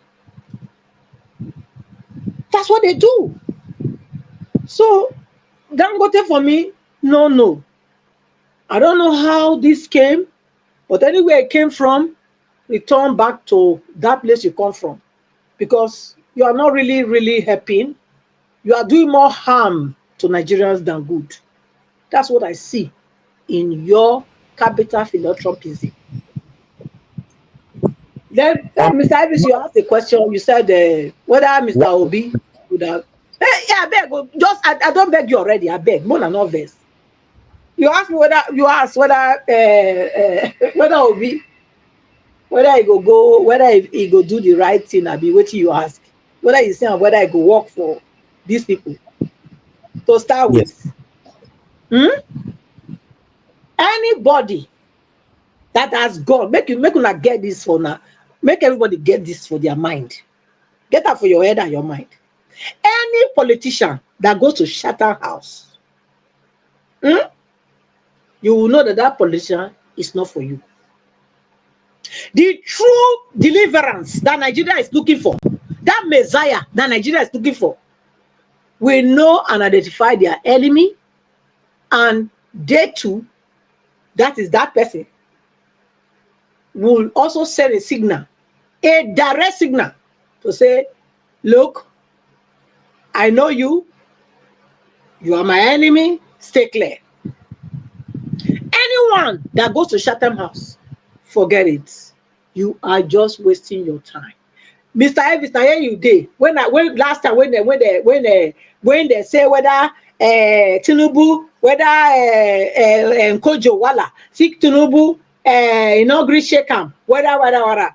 That's what they do. So, Dangote for me, no. I don't know how this came, but anywhere it came from, return back to that place you come from. Because you are not really helping. You are doing more harm to Nigerians than good. That's what I see in your capital philanthropism. Then, Mr. Ivis, you asked the question. You said whether Mr. Obi would have. Yeah, I beg. I don't beg you already. I beg. More than obvious. You asked me whether whether Obi, whether he go, whether he go do the right thing. I be waiting. You ask whether you say whether I go work for these people. To start with, anybody that has gone, make una get this for now. Make everybody get this for their mind. Get that for your head and your mind. Any politician that goes to Chatham House, you will know that that politician is not for you. The true deliverance that Nigeria is looking for, that Messiah that Nigeria is looking for, will know and identify their enemy, and they too, that is that person, will also send a signal, a direct signal, to say, look, I know you, you are my enemy, stay clear. Anyone that goes to Chatham House, forget it. You are just wasting your time. Mr. Evans, I hear you did. When last time when they say whether Tinubu, whether Okonjo Iweala, see Tinubu inaugurate Shekam, whether.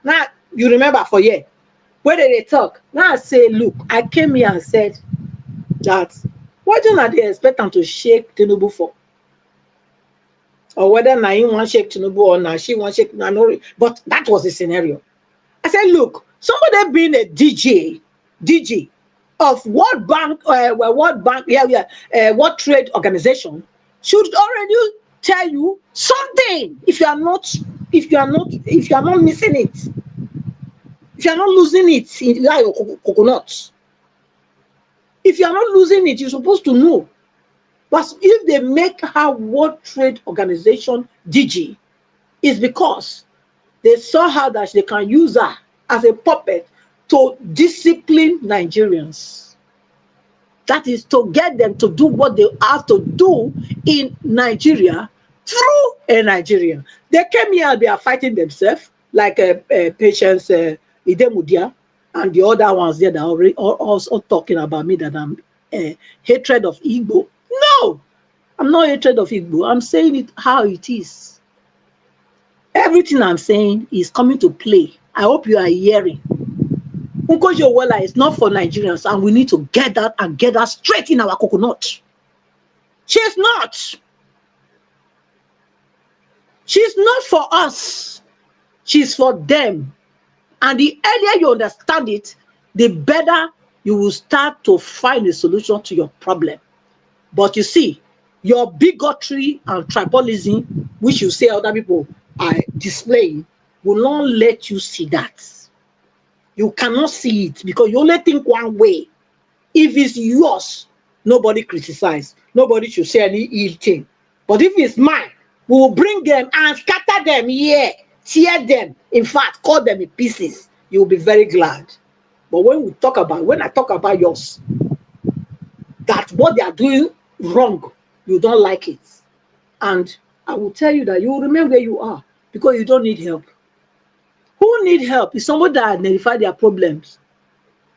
Now you remember for year. Where did they talk? Now I say, look, I came here and said that what do they expect them to shake Tinubu for? Or whether na him want shake Tinubu or na she want shake, but that was the scenario. I said, look, somebody being a DG of World Bank, World Trade Organization should already tell you something. If you are not missing it, if you are not losing it in your coconut, if you are not losing it, you're supposed to know. But if they make her World Trade Organization DG, it's because they saw how that they can use her as a puppet to discipline Nigerians. That is to get them to do what they have to do in Nigeria through a Nigerian. They came here and they are fighting themselves, like Patience Idemudia and the other ones there that are also talking about me that I'm hatred of Igbo. No, I'm not hatred of Igbo. I'm saying it how it is. Everything I'm saying is coming to play. I hope you are hearing. Okonjo Iweala is not for Nigerians, and we need to get that and get that straight in our coconut. She's not. She's not for us. She's for them. And the earlier you understand it, the better you will start to find a solution to your problem. But you see, your bigotry and tribalism, which you say other people are displaying, will not let you see that. You cannot see it because you only think one way. If it's yours, nobody criticize. Nobody should say any ill thing. But if it's mine, we will bring them and scatter them here, tear them. In fact, cut them in pieces. You will be very glad. But when I talk about yours, that what they are doing wrong, you don't like it. And I will tell you that you will remain where you are because you don't need help. Who need help is somebody that identify their problems,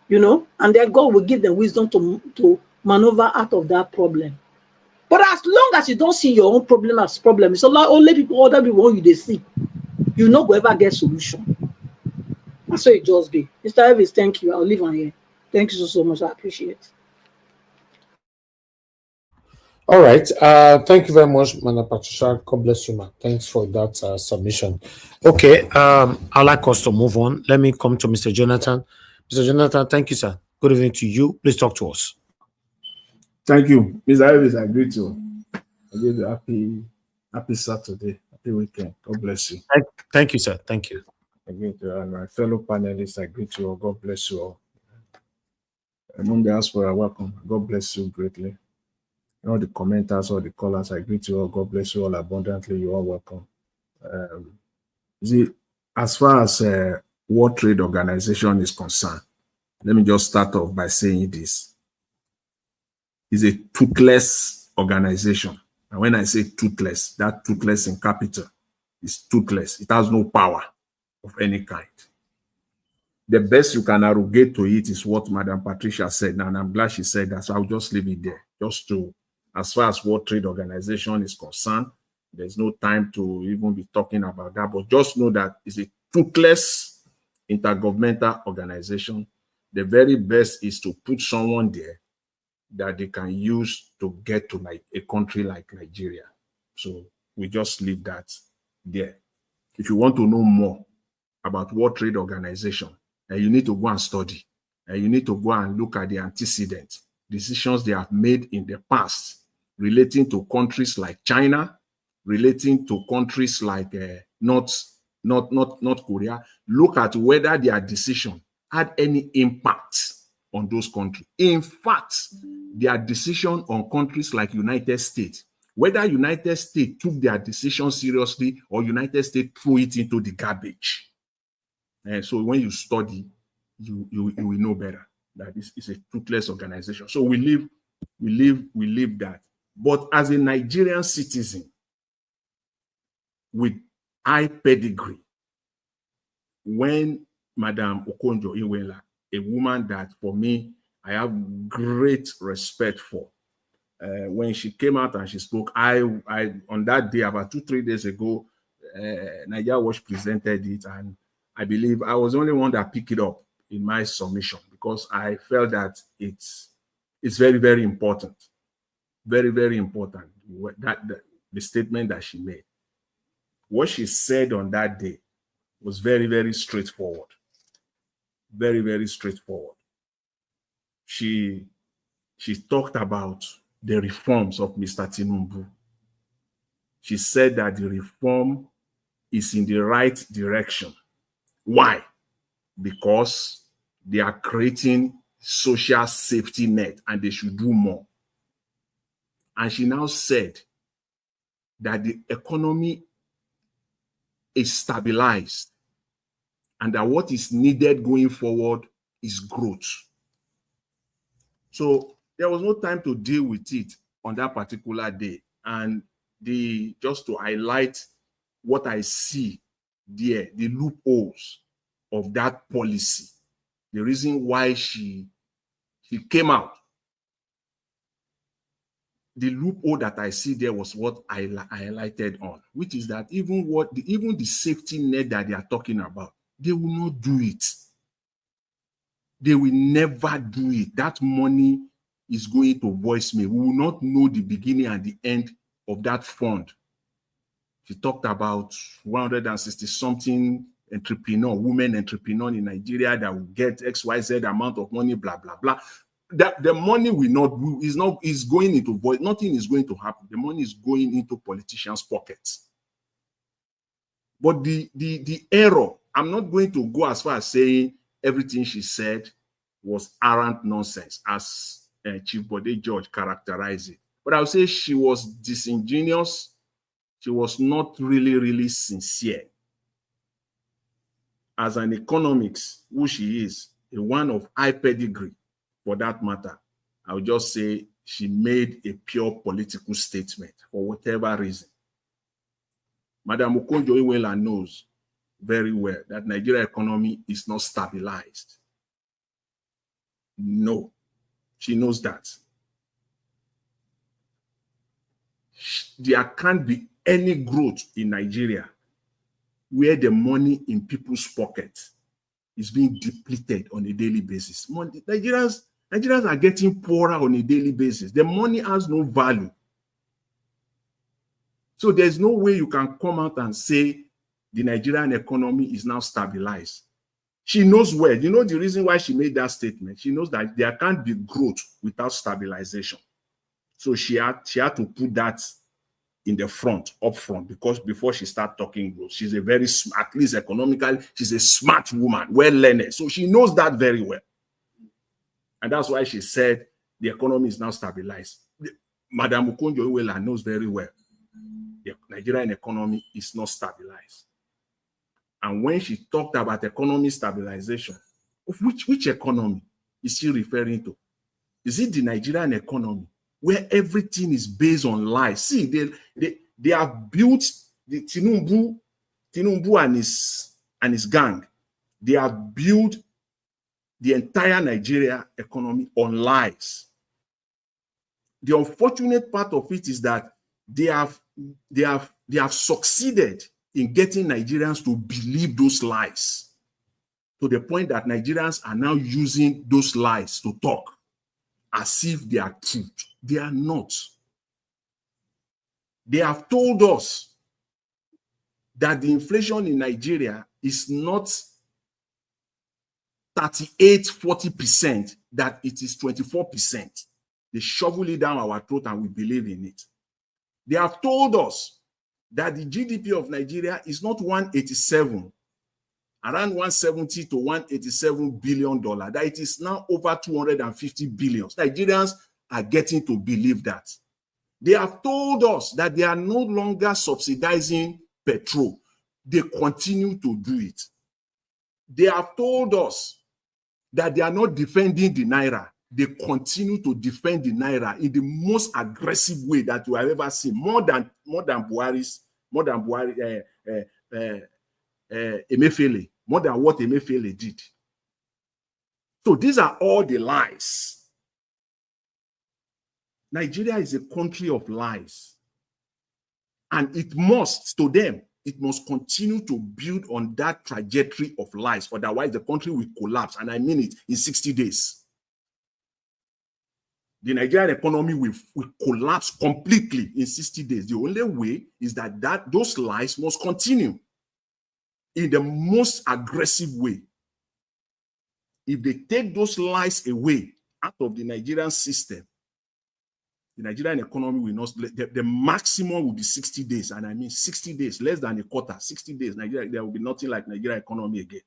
and then God will give them wisdom to maneuver out of that problem. But as long as you don't see your own problem as problem, it's only people, other people want you to see. You not go ever get solution. That's what it just be. Mr. Elvis, thank you. I'll leave on here. Thank you so much. I appreciate it. All right. Thank you very much, Mana Patricia. God bless you, man. Thanks for that submission. Okay. I'd like us to move on. Let me come to Mr. Jonathan. Mr. Jonathan, thank you, sir. Good evening to you. Please talk to us. Thank you. Mr. Elvis, I agree to. I give you happy Saturday, happy weekend. God bless you. Thank you, sir. Thank you. I agree to, and my fellow panelists, I agree to you. God bless you all. Among the diaspora, welcome. God bless you greatly. All the commenters, all the callers, I greet you all. God bless you all abundantly. You are welcome. As far as World Trade Organization is concerned, let me just start off by saying this. It's a toothless organization. And when I say toothless, that toothless in capital is toothless. It has no power of any kind. The best you can arrogate to it is what Madam Patricia said, and I'm glad she said that, so I'll just leave it there. Just to, as far as World Trade Organization is concerned, there's no time to even be talking about that, but just know that it's a toothless intergovernmental organization. The very best is to put someone there that they can use to get to like a country like Nigeria. So we just leave that there. If you want to know more about World Trade Organization, and you need to go and study, and you need to go and look at the antecedents, decisions they have made in the past relating to countries like China, relating to countries like North Korea. Look at whether their decision had any impact on those countries. In fact, their decision on countries like United States, whether United States took their decision seriously or United States threw it into the garbage. And so when you study, you will know better that this is a toothless organization. So we leave that. But as a Nigerian citizen with high pedigree, when Madam Okonjo Iweala, a woman that for me, I have great respect for, when she came out and she spoke, I on that day, about 2-3 days ago, Nigeria Watch presented it, and I believe I was the only one that picked it up in my submission because I felt that it's very, very important. Very, very important. The statement that she made. What she said on that day was very, very straightforward. Very, very straightforward. She talked about the reforms of Mr. Tinubu. She said that the reform is in the right direction. Why? Because they are creating social safety net and they should do more. And she now said that the economy is stabilized and that what is needed going forward is growth. So there was no time to deal with it on that particular day. And just to highlight what I see there, the loopholes of that policy, the reason why she came out, the loophole that I see there was what I highlighted on, which is that even the safety net that they are talking about, they will not do it. They will never do it. That money is going to voicemail. We will not know the beginning and the end of that fund. She talked about 160-something women entrepreneur in Nigeria that will get XYZ amount of money, blah, blah, blah. That the money is going into voice. Nothing is going to happen. The money is going into politicians' pockets. But the error, I'm not going to go as far as saying everything she said was arrant nonsense, as Chief Bode George characterized it. But I would say she was disingenuous. She was not really, really sincere. As an economist, who she is, a one of high pedigree for that matter, I would just say she made a pure political statement for whatever reason. Madam Okonjo Iweala knows very well that Nigeria economy is not stabilized. No, she knows that. There can't be any growth in Nigeria where the money in people's pockets is being depleted on a daily basis. Nigerians are getting poorer on a daily basis. The money has no value. So there's no way you can come out and say the Nigerian economy is now stabilized. She knows well. You know the reason why she made that statement? She knows that there can't be growth without stabilization. So she had to put that in the up front, because before she start talking growth, she's a very smart, at least economically, she's a smart woman, well-learned. So she knows that very well. And that's why she said the economy is now stabilized. Madam Okonjo Iweala knows very well the Nigerian economy is not stabilized. And when she talked about economy stabilization, of which economy is she referring to? Is it the Nigerian economy, where everything is based on lies. See, they have built the Tinubu and his gang. They have built the entire Nigeria economy on lies. The unfortunate part of it is that they have succeeded in getting Nigerians to believe those lies, to the point that Nigerians are now using those lies to talk as if they are truth. They are not. They have told us that the inflation in Nigeria is not 38-40%, that it is 24%. They shovel it down our throat and we believe in it. They have told us that the GDP of Nigeria is not 187, around 170 to 187 billion dollars, that it is now over 250 billion. Nigerians are getting to believe that. They have told us that they are no longer subsidizing petrol. They continue to do it. They have told us that they are not defending the Naira. They continue to defend the Naira in the most aggressive way that we have ever seen, more than Emefiele, more than what Emefiele did. So these are all the lies. Nigeria is a country of lies. And it must, to them, it must continue to build on that trajectory of lies. Otherwise, the country will collapse. And I mean it, in 60 days. The Nigerian economy will collapse completely in 60 days. The only way is that those lies must continue in the most aggressive way. If they take those lies away out of the Nigerian system, the Nigerian economy will not, the maximum will be 60 days. And I mean 60 days, less than a quarter, 60 days, Nigeria, there will be nothing like Nigerian economy again.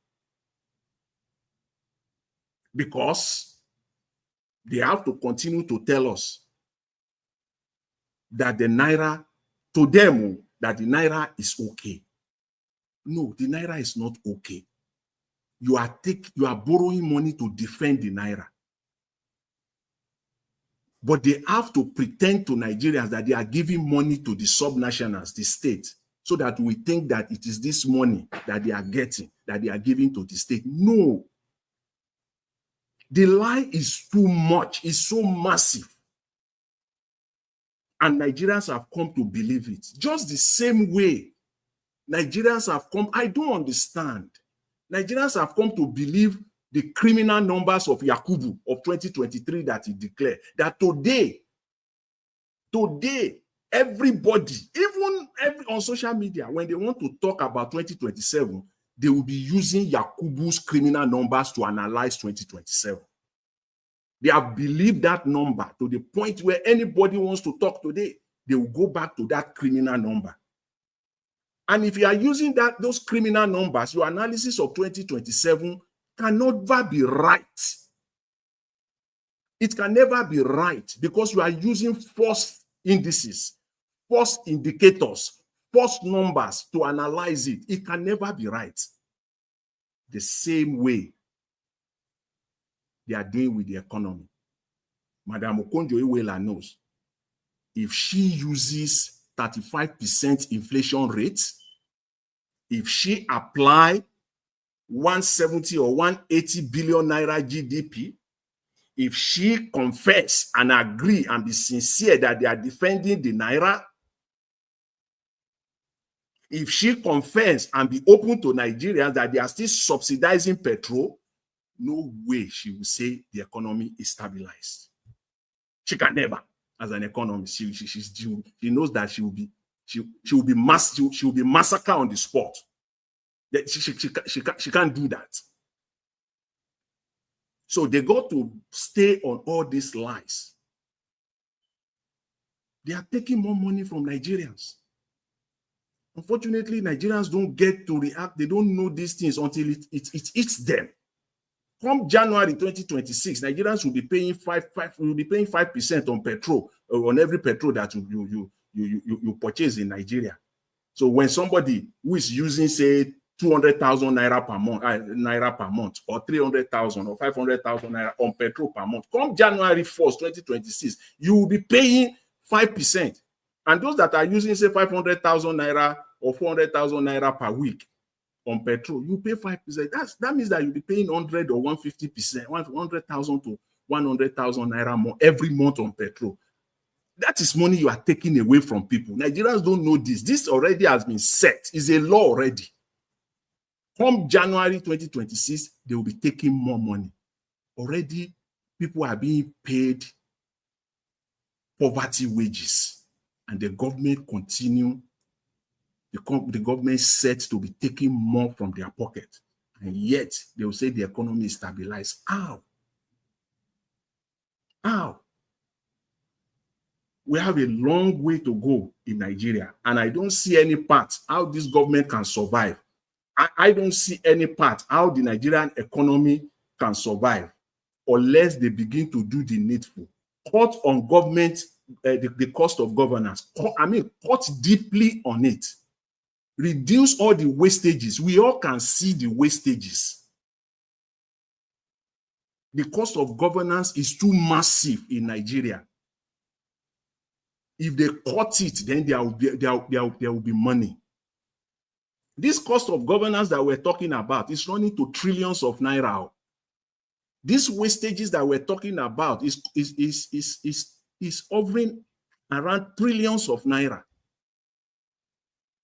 Because they have to continue to tell us that the Naira, to them, that the Naira is okay. No, the Naira is not okay. You are borrowing money to defend the Naira. But they have to pretend to Nigerians that they are giving money to the subnationals, the state, so that we think that it is this money that they are getting, that they are giving to the state. No. The lie is too much, it's so massive. And Nigerians have come to believe it. Just the same way Nigerians have come, I don't understand. Nigerians have come to believe the criminal numbers of Yakubu of 2023 that he declared. That today, everybody, even on social media, when they want to talk about 2027, they will be using Yakubu's criminal numbers to analyze 2027. They have believed that number to the point where anybody wants to talk today, they will go back to that criminal number. And if you are using those criminal numbers, your analysis of 2027 can never be right. It can never be right because you are using false indices, false indicators, false numbers to analyze it. It can never be right. The same way they are doing with the economy. Madam Okonjo Iweala knows if she uses 35% inflation rate, if she apply 170 or 180 billion naira GDP, if she confess and agree and be sincere that they are defending the naira, if she confess and be open to Nigerians that they are still subsidizing petrol, no way she will say the economy is stabilized. She can never, as an economist. She knows that she will be massacred on the spot. She can't do that. So they got to stay on all these lies. They are taking more money from Nigerians. Unfortunately, Nigerians don't get to react. They don't know these things until it hits them. Come January 2026, Nigerians will be paying 5% on petrol, on every petrol that you purchase in Nigeria. So when somebody who is using, say, 200,000 naira per month, or 300,000 or 500,000 naira on petrol per month. Come January 1st, 2026, you will be paying 5%. And those that are using, say, 500,000 naira or 400,000 naira per week on petrol, you pay 5%. That means that you'll be paying 100 or 150%, 100,000 to 100,000 naira more every month on petrol. That is money you are taking away from people. Nigerians don't know this. This already has been set. It's a law already. Come January 2026, they will be taking more money. Already, people are being paid poverty wages, and the government continue. The government set to be taking more from their pocket, and yet they will say the economy is stabilized. How? How? We have a long way to go in Nigeria, and I don't see any part how this government can survive. I don't see any part how the Nigerian economy can survive unless they begin to do the needful. Cut on government, the cost of governance. Cut deeply on it. Reduce all the wastages. We all can see the wastages. The cost of governance is too massive in Nigeria. If they cut it, then there will be money. This cost of governance that we're talking about is running to trillions of naira. These wastages that we're talking about is hovering around trillions of naira.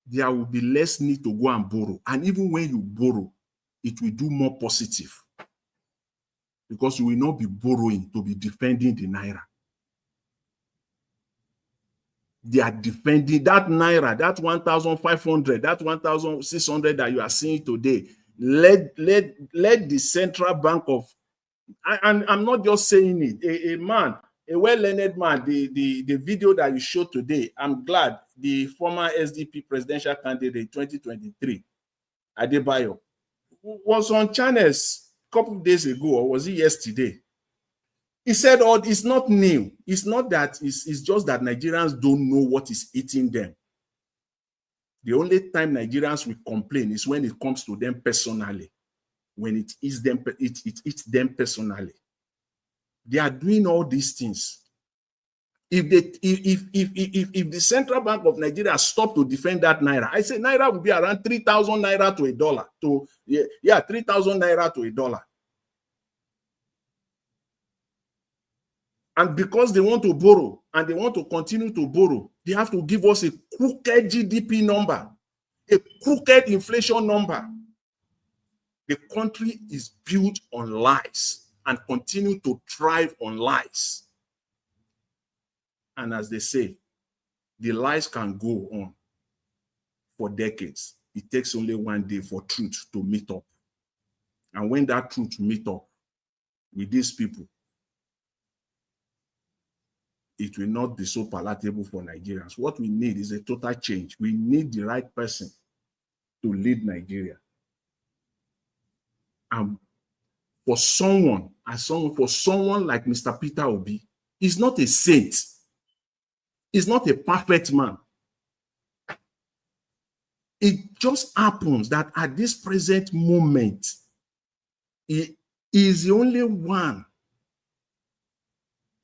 There will be less need to go and borrow. And even when you borrow, it will do more positive. Because you will not be borrowing to be defending the naira. They are defending that naira, that 1,500, that 1,600 that you are seeing today. Let the central bank of, and I'm not just saying it, a man, a well-learned man, the video that you showed today, I'm glad the former SDP presidential candidate 2023, Adebayo, was on channels a couple of days ago, or was it yesterday? He said, "Oh, it's not new. It's not that. It's just that Nigerians don't know what is eating them. The only time Nigerians will complain is when it comes to them personally. When it eats them, it eats them personally. They are doing all these things. If the Central Bank of Nigeria stopped to defend that naira, I say naira will be around 3,000 naira to a dollar. 3,000 naira to a dollar. And because they want to borrow and they want to continue to borrow, they have to give us a crooked GDP number, a crooked inflation number. The country is built on lies and continue to thrive on lies. And as they say, the lies can go on for decades. It takes only one day for truth to meet up. And when that truth meets up with these people, it will not be so palatable for Nigerians. What we need is a total change. We need the right person to lead Nigeria. And for someone like Mr. Peter Obi, he's not a saint. He's not a perfect man. It just happens that at this present moment, he is the only one.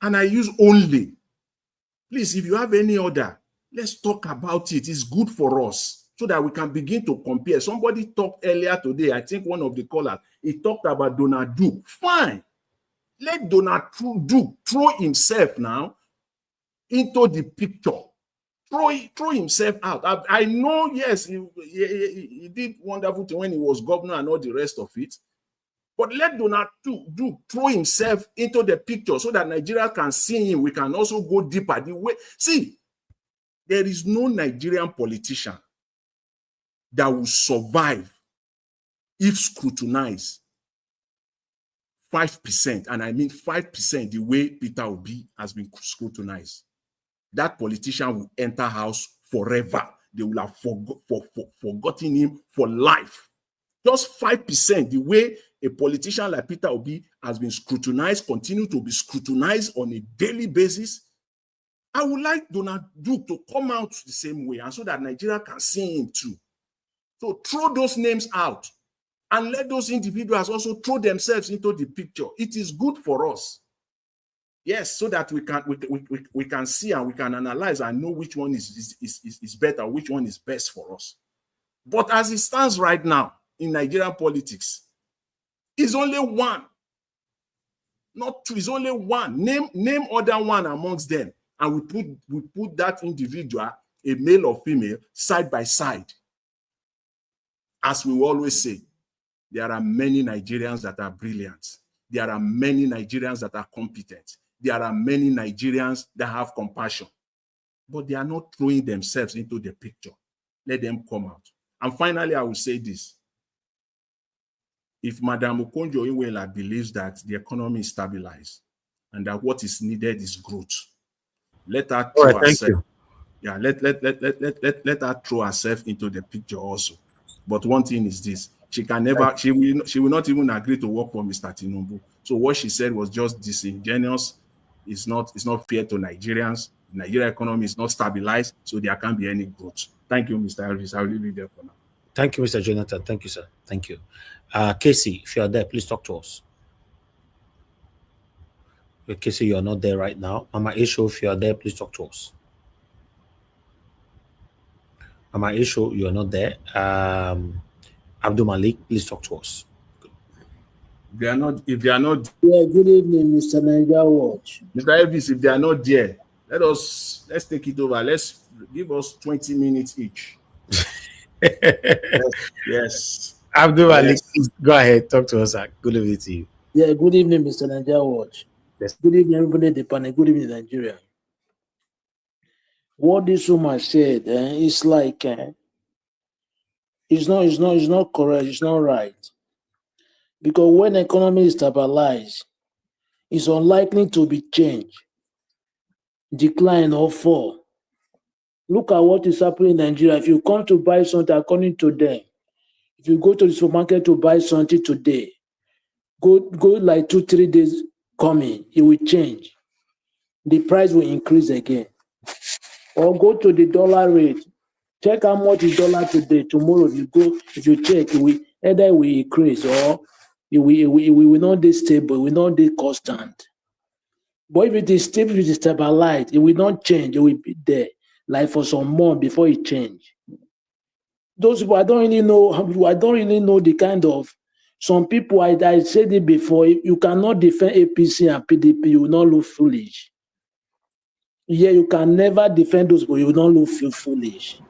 And I use only. Please, if you have any other, let's talk about it. It's good for us so that we can begin to compare. Somebody talked earlier today, I think one of the callers, he talked about Donald Duke. Fine. Let Donald Duke throw himself now into the picture. Throw himself out. I know, yes, he did wonderful thing when he was governor and all the rest of it. But let Donald Duke throw himself into the picture so that Nigeria can see him. We can also go deeper. See, there is no Nigerian politician that will survive if scrutinized 5%, and I mean 5% the way Peter Obi has been scrutinized. That politician will enter house forever. They will have forgotten him for life. Just 5%, the way a politician like Peter Obi has been scrutinized, continue to be scrutinized on a daily basis. I would like Donald Duke to come out the same way, and so that Nigeria can see him too. So throw those names out and let those individuals also throw themselves into the picture. It is good for us. Yes, so that we can see and we can analyze and know which one is better, which one is best for us. But as it stands right now in Nigerian politics, it's only one, not two. It's only one. Name other one amongst them, and we put that individual, a male or female, side by side. As we always say, there are many Nigerians that are brilliant. There are many Nigerians that are competent. There are many Nigerians that have compassion, but they are not throwing themselves into the picture. Let them come out. And finally, I will say this. If Madam Okonjo Iweala believes that the economy is stabilized and that what is needed is growth, let her throw herself. Yeah, let her throw herself into the picture also. But one thing is this: she will not even agree to work for Mr. Tinubu. So what she said was just disingenuous. It's not fair to Nigerians. The Nigerian economy is not stabilized, so there can't be any growth. Thank you, Mr. Elvis. I'll leave it there for now. Thank you, Mr. Jonathan. Thank you, sir. Thank you. Casey, if you are there, please talk to us. Casey, you are not there right now. Mama Isho, if you are there, please talk to us. Mama Isho, you are not there. Abdul Malik, please talk to us. If they are not. Yeah, good evening, Mr. Niger Watch. Mr. Elvis, if they are not there, let's take it over. Let's give us 20 minutes each. Yes. Abdul Malik, go ahead. Talk to us. Good evening to you. Yeah, good evening, Mr. Niger Watch. Yes. Good evening, everybody at the panel. Good evening, Nigeria. What this woman said, it's like it's not correct. It's not right. Because when the economy is stabilized, it's unlikely to be changed, decline or fall. Look at what is happening in Nigeria. If you come to buy something, according to them, if you go to the supermarket to buy something today, go like 2-3 days coming, it will change. The price will increase again. Or go to the dollar rate. Check how much is dollar today. Tomorrow, if you check, either it will increase or it will not be stable, it will not be constant. But if it is stable, if it is stabilized, it will not change, it will be there, like for some months before it change. Those people, I don't really know the kind of, some people, I said it before, you cannot defend APC and PDP, you will not look foolish. Yeah, you can never defend those, but you will not look foolish.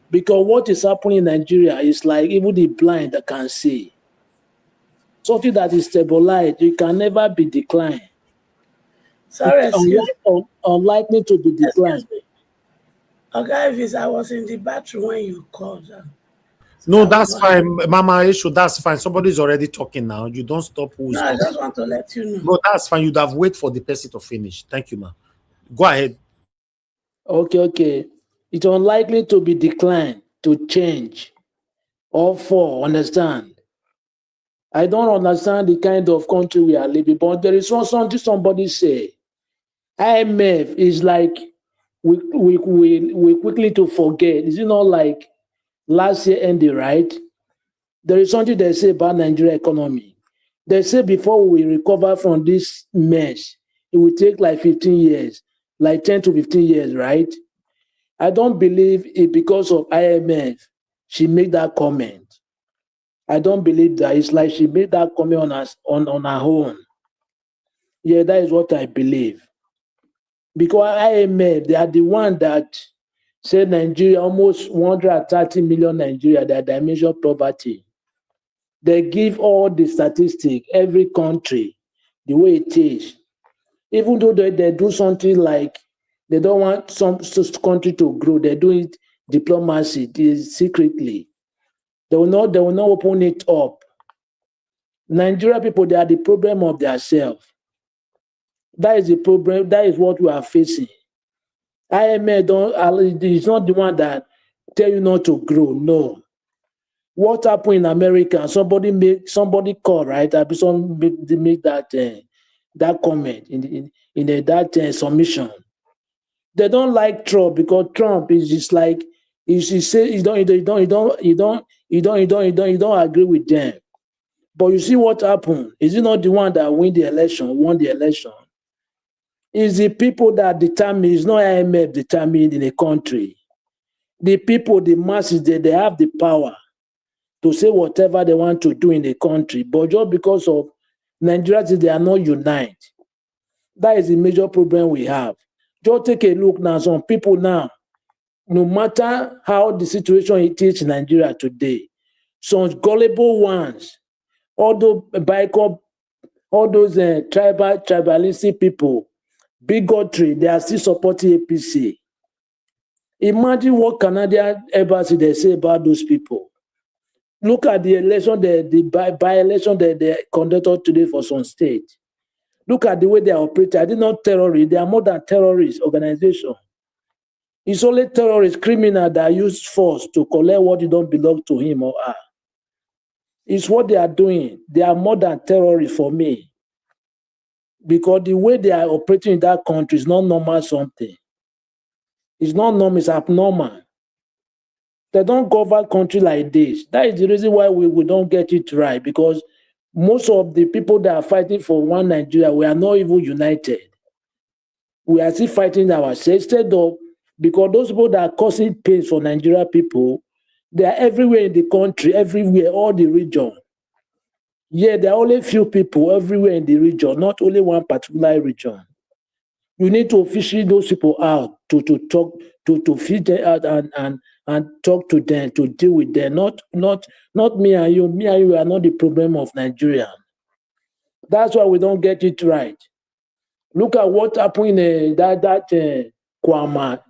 Because what is happening in Nigeria is like even the blind that can see. Something that is stabilized, you can never be declined. Sorry, excuse me. Unlikely to be declined. Okay, if I was in the bathroom when you called. No, that's fine, Mama Isho. That's fine. Somebody's already talking now. You don't stop. No, I just want to let you know. No, that's fine. You'd have waited for the person to finish. Thank you, ma. Go ahead. Okay. It's unlikely to be declined, to change, or fall. Understand? I don't understand the kind of country we are living, but there is something somebody say. IMF is like we quickly to forget. Is it not like last year ended, right? There is something they say about Nigeria economy. They say before we recover from this mess, it will take like 15 years, like 10 to 15 years, right? I don't believe it because of IMF. She made that comment. I don't believe that. It's like she made that comment on her own. Yeah, that is what I believe. Because IMF, they are the one that said Nigeria, almost 130 million Nigeria, they are dimension poverty. They give all the statistics, every country, the way it is. Even though they do something like they don't want some country to grow, they do it diplomacy secretly. They will not open it up. Nigeria people, they are the problem of themselves. That is the problem. That is what we are facing. IMF is not the one that tell you not to grow. No. What happened in America? Somebody call, right? Somebody make that comment in that submission. They don't like Trump because Trump is just like He say you don't agree with them. But you see what happened? Is it not the one that won the election? It's the people that determine, it's not IMF determined in a country. The people, the masses, they have the power to say whatever they want to do in the country. But just because of Nigerians, they are not united. That is the major problem we have. Just take a look now. Some people now, no matter how the situation it is in Nigeria today, some gullible ones, all those tribalistic people, bigotry, they are still supporting APC. Imagine what Canadian embassy they say about those people. Look at the election, the by-election that they conducted today for some state. Look at the way they are operating. They are not terrorists. They are more than terrorist organization. It's only terrorist criminal that use force to collect what don't belong to him or her. It's what they are doing. They are more than terrorists for me. Because the way they are operating in that country is not normal something. It's not normal, it's abnormal. They don't govern country like this. That is the reason why we don't get it right, because most of the people that are fighting for one Nigeria, we are not even united. We are still fighting ourselves instead of, because those people that are causing pain for Nigeria people, they are everywhere in the country, everywhere, all the region. Yeah, there are only few people everywhere in the region, not only one particular region. You need to officially those people out to talk, to feed them out and talk to them, to deal with them. Not me and you. Me and you are not the problem of Nigeria. That's why we don't get it right. Look at what happened in Kwama.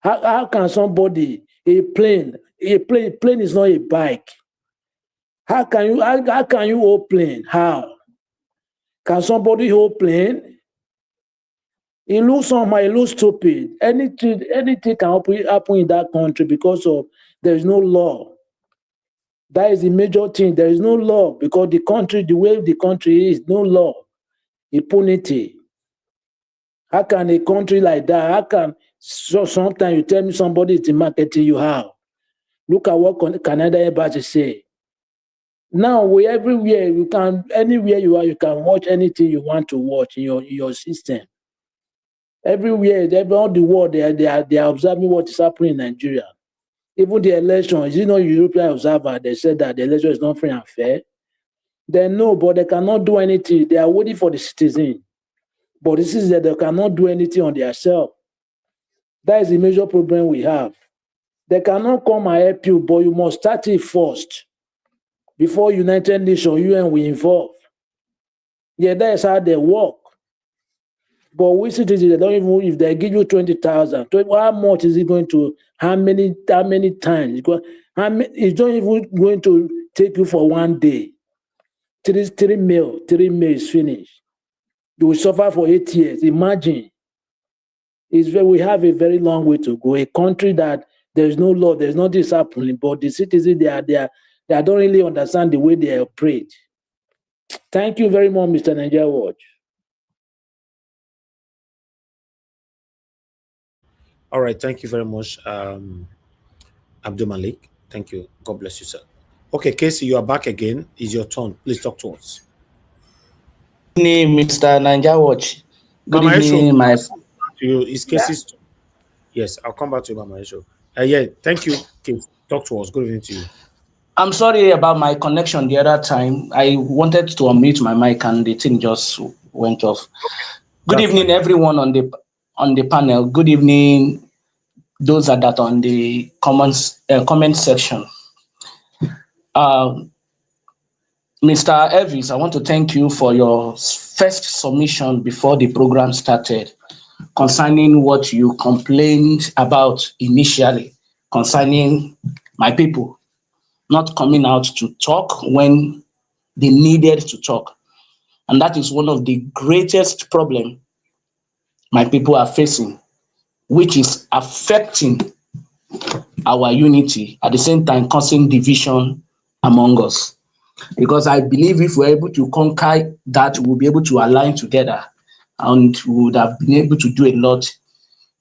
How can somebody, a plane is not a bike. How can you hold plane? How? Can somebody hold plane? It looks somehow, it looks stupid. Anything can happen in that country because of there is no law. That is the major thing. There is no law because the country, the way the country is, no law. Impunity. How can a country like that, how can sometimes you tell me somebody is the marketing you have? Look at what Canada embassy say. Now everywhere you can, anywhere you are, you can watch anything you want to watch in your system. Everywhere, all the world, they are observing what is happening in Nigeria. Even the election, is it not European observer? They said that the election is not free and fair. They know, but they cannot do anything. They are waiting for the citizen. But this is that they cannot do anything on themselves. That is the major problem we have. They cannot come and help you, but you must start it first before United Nations, UN will involve. Yeah, that is how they work. But we citizens, they don't even, if they give you 20,000, how much is it going to, how many times? It's not even going to take you for one day. 3 mil is finished. You will suffer for 8 years. Imagine. We have a very long way to go. A country that there's no law, there's not this happening, but the citizens, they don't really understand the way they operate. Thank you very much, Mr. Nigeria Watch. All right, thank you very much, Abdul Malik. Thank you. God bless you, sir. Okay, Casey, you are back again. It's your turn. Please talk to us. Good evening, Mr. Nigeria Watch. Good Mama evening, Esho, my. to you. It's Casey's turn. Yes, I'll come back to you, Mama Esho. Yeah, thank you, Casey. Talk to us. Good evening to you. I'm sorry about my connection the other time. I wanted to unmute my mic and the thing just went off. Good evening, everyone on the panel. Good evening, those that are on the comment section. Mr. Elvis, I want to thank you for your first submission before the program started concerning what you complained about initially concerning my people not coming out to talk when they needed to talk. And that is one of the greatest problems my people are facing, which is affecting our unity, at the same time causing division among us. Because I believe if we're able to conquer that, we'll be able to align together and we would have been able to do a lot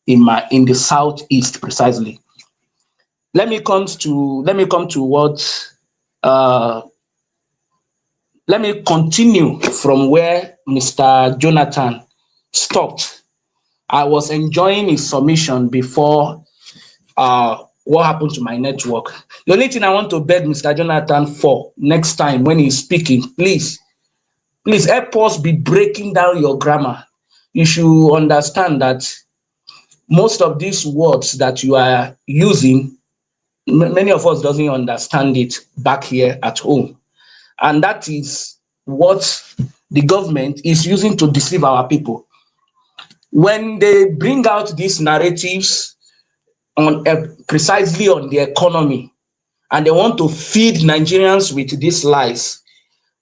in the Southeast precisely. let me come to what let me continue from where Mr. Jonathan stopped. I was enjoying his submission before what happened to my network. The only thing I want to beg Mr. Jonathan for next time when he's speaking, please help us be breaking down your grammar. You should understand that most of these words that you are using, many of us doesn't understand it back here at home. And that is what the government is using to deceive our people. When they bring out these narratives on precisely on the economy, and they want to feed Nigerians with these lies,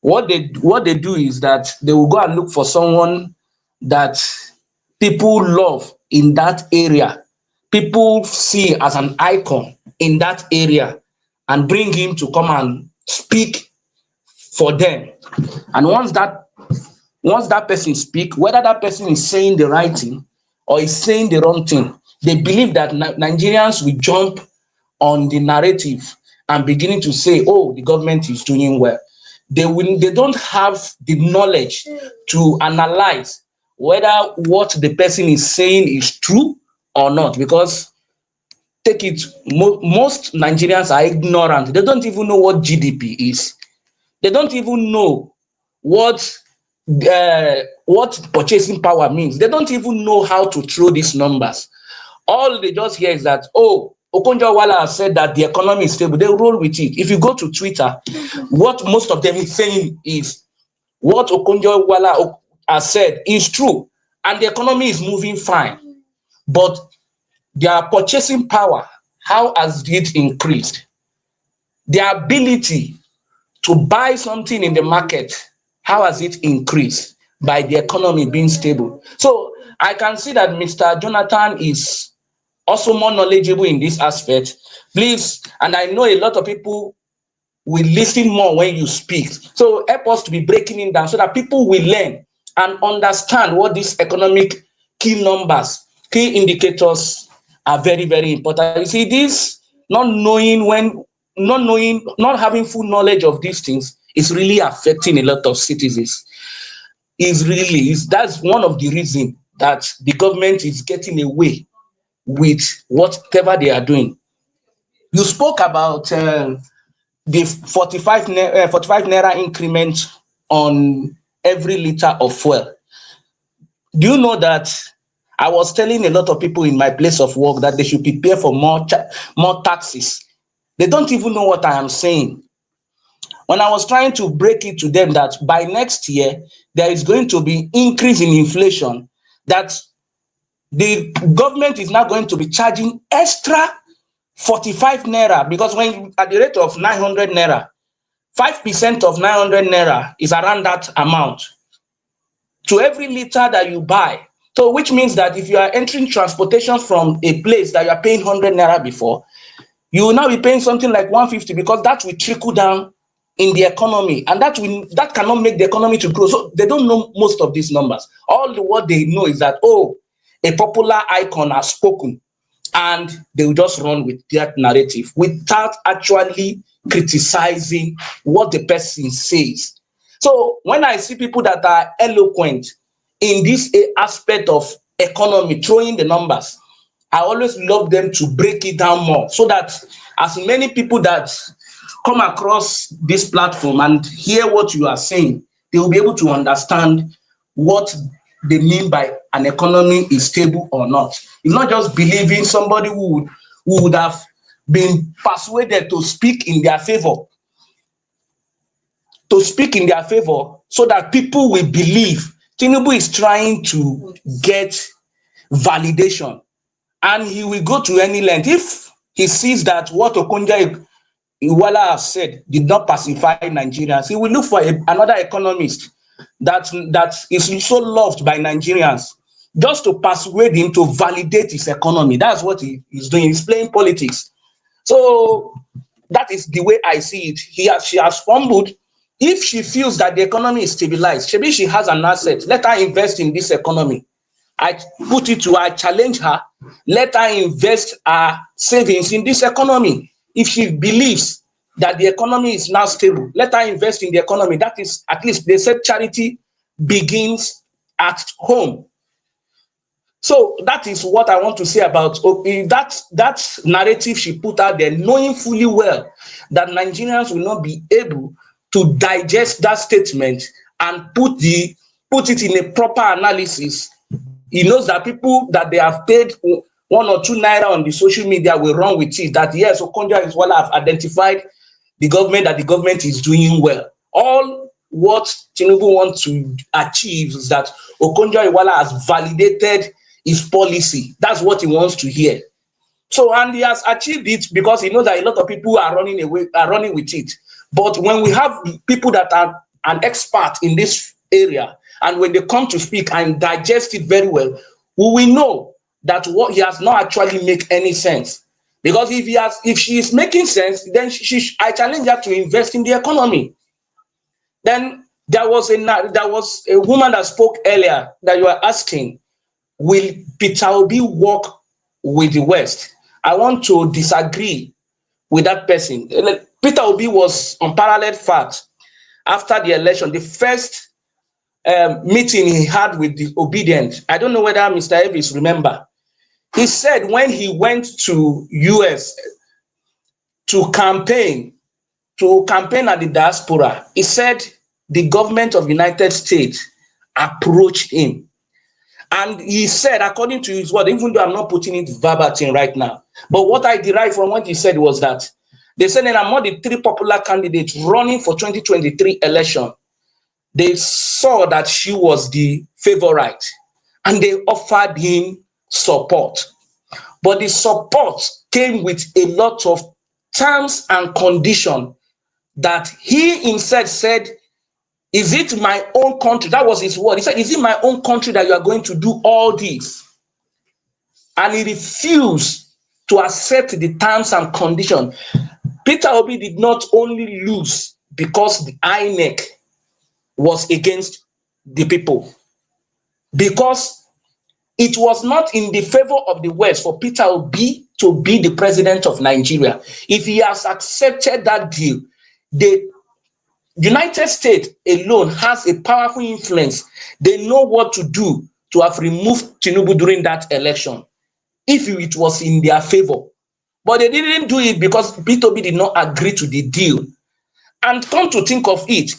what they do is that they will go and look for someone that people love in that area, people see as an icon in that area, and bring him to come and speak for them. And once that person speak, whether that person is saying the right thing or is saying the wrong thing, they believe that Nigerians will jump on the narrative and beginning to say, oh, the government is doing well. They don't have the knowledge to analyze whether what the person is saying is true or not, because take it, most Nigerians are ignorant. They don't even know what GDP is. They don't even know what purchasing power means. They don't even know how to throw these numbers. All they just hear is that, oh, Okonjo Iweala has said that the economy is stable. They roll with it. If you go to Twitter, what most of them is saying is what Okonjo Iweala has said is true, and the economy is moving fine. But their purchasing power, how has it increased? Their ability to buy something in the market, how has it increased by the economy being stable? So I can see that Mr. Jonathan is also more knowledgeable in this aspect. Please, and I know a lot of people will listen more when you speak. So help us to be breaking it down so that people will learn and understand what these economic key numbers, key indicators are very, very important. You see, this not having full knowledge of these things is really affecting a lot of citizens. That's one of the reasons that the government is getting away with whatever they are doing. You spoke about the 45 naira increment on every liter of fuel. Do you know that I was telling a lot of people in my place of work that they should prepare for more taxes? They don't even know what I am saying. When I was trying to break it to them that by next year, there is going to be increase in inflation, that the government is now going to be charging extra 45 naira, because when at the rate of 900 naira, 5% of 900 naira is around that amount to every liter that you buy. So which means that if you are entering transportation from a place that you are paying 100 naira before, you will now be paying something like 150, because that will trickle down in the economy, and that cannot make the economy to grow. So they don't know most of these numbers. What they know is that, oh, a popular icon has spoken, and they will just run with that narrative without actually criticizing what the person says. So when I see people that are eloquent in this aspect of economy, throwing the numbers, I always love them to break it down more, so that as many people that come across this platform and hear what you are saying, they will be able to understand what they mean by an economy is stable or not. It's not just believing somebody who would have been persuaded to speak in their favor, so that people will believe. Tinubu is trying to get validation, and he will go to any length. If he sees that what Okonjo Iweala has said did not pacify Nigerians, he will look for another economist that is so loved by Nigerians, just to persuade him to validate his economy. That's what he's doing. He's playing politics. So that is the way I see it. She has fumbled. If she feels that the economy is stabilized, maybe she has an asset, let her invest in this economy. I challenge her, let her invest her savings in this economy. If she believes that the economy is now stable, let her invest in the economy. That is, at least they said charity begins at home. So that is what I want to say about that narrative she put out there, knowing fully well that Nigerians will not be able to digest that statement and put it in a proper analysis. He knows that people that they have paid 1 or 2 naira on the social media will run with it, that yes, Okonjo Iweala have identified the government, that the government is doing well. All what Tinubu wants to achieve is that Okonjo Iweala has validated his policy. That's what he wants to hear. So, and he has achieved it because he knows that a lot of people are running with it. But when we have people that are an expert in this area, and when they come to speak and digest it very well, we will know that what he has not actually make any sense. Because if she is making sense, then I challenge her to invest in the economy. Then there was a woman that spoke earlier that you were asking, will Peter Obi work with the West? I want to disagree with that person. Peter Obi was on parallel facts after the election. The first meeting he had with the obedient, I don't know whether Mr. Evis remember. He said when he went to US to campaign at the diaspora, he said the government of the United States approached him. And he said, according to his word, even though I'm not putting it verbatim right now, but what I derived from what he said was that they said that among the 3 popular candidates running for 2023 election, they saw that she was the favorite and they offered him support. But the support came with a lot of terms and conditions that he himself said, is it my own country? That was his word. He said, is it my own country that you are going to do all this? And he refused to accept the terms and conditions. Peter Obi did not only lose because the INEC was against the people, because it was not in the favor of the West for Peter Obi to be the president of Nigeria. If he has accepted that deal, the United States alone has a powerful influence. They know what to do to have removed Tinubu during that election, if it was in their favor. But they didn't do it because Peter Obi did not agree to the deal. And come to think of it,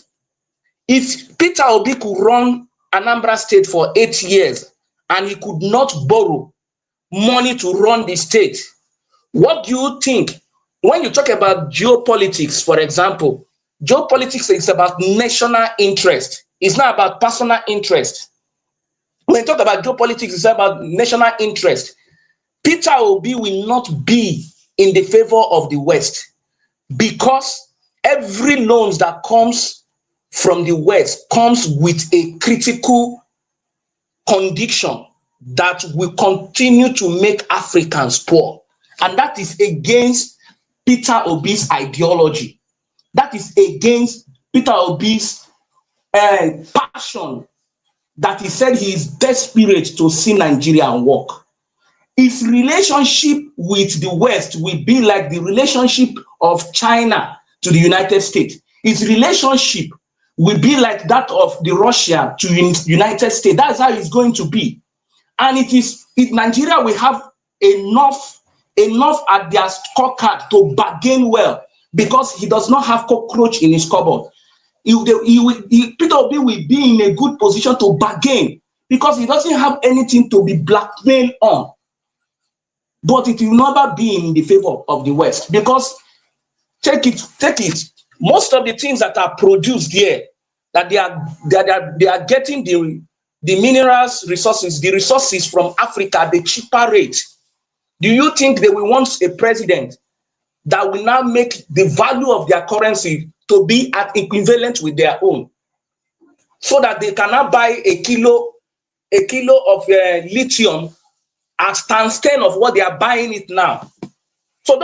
if Peter Obi could run Anambra State for 8 years and he could not borrow money to run the state, what do you think? When you talk about geopolitics, for example, geopolitics is about national interest. It's not about personal interest. When you talk about geopolitics, it's about national interest. Peter Obi will not be in the favor of the West because every loans that comes from the West comes with a critical condition that will continue to make Africans poor. And that is against Peter Obi's ideology. That is against Peter Obi's passion, that he said he is desperate to see Nigeria work. His relationship with the West will be like the relationship of China to the United States. His relationship will be like that of the Russia to the United States. That's how it's going to be. And Nigeria will have enough at their scorecard to bargain well, because he does not have cockroach in his cupboard. Peter Obi will be in a good position to bargain because he doesn't have anything to be blackmailed on. But it will never be in the favor of the West, because take it. Most of the things that are produced here, that they are getting the minerals, resources, the resources from Africa at the cheaper rate. Do you think they will want a president that will now make the value of their currency to be at equivalent with their own, so that they cannot buy a kilo of lithium at times 10 of what they are buying it now? So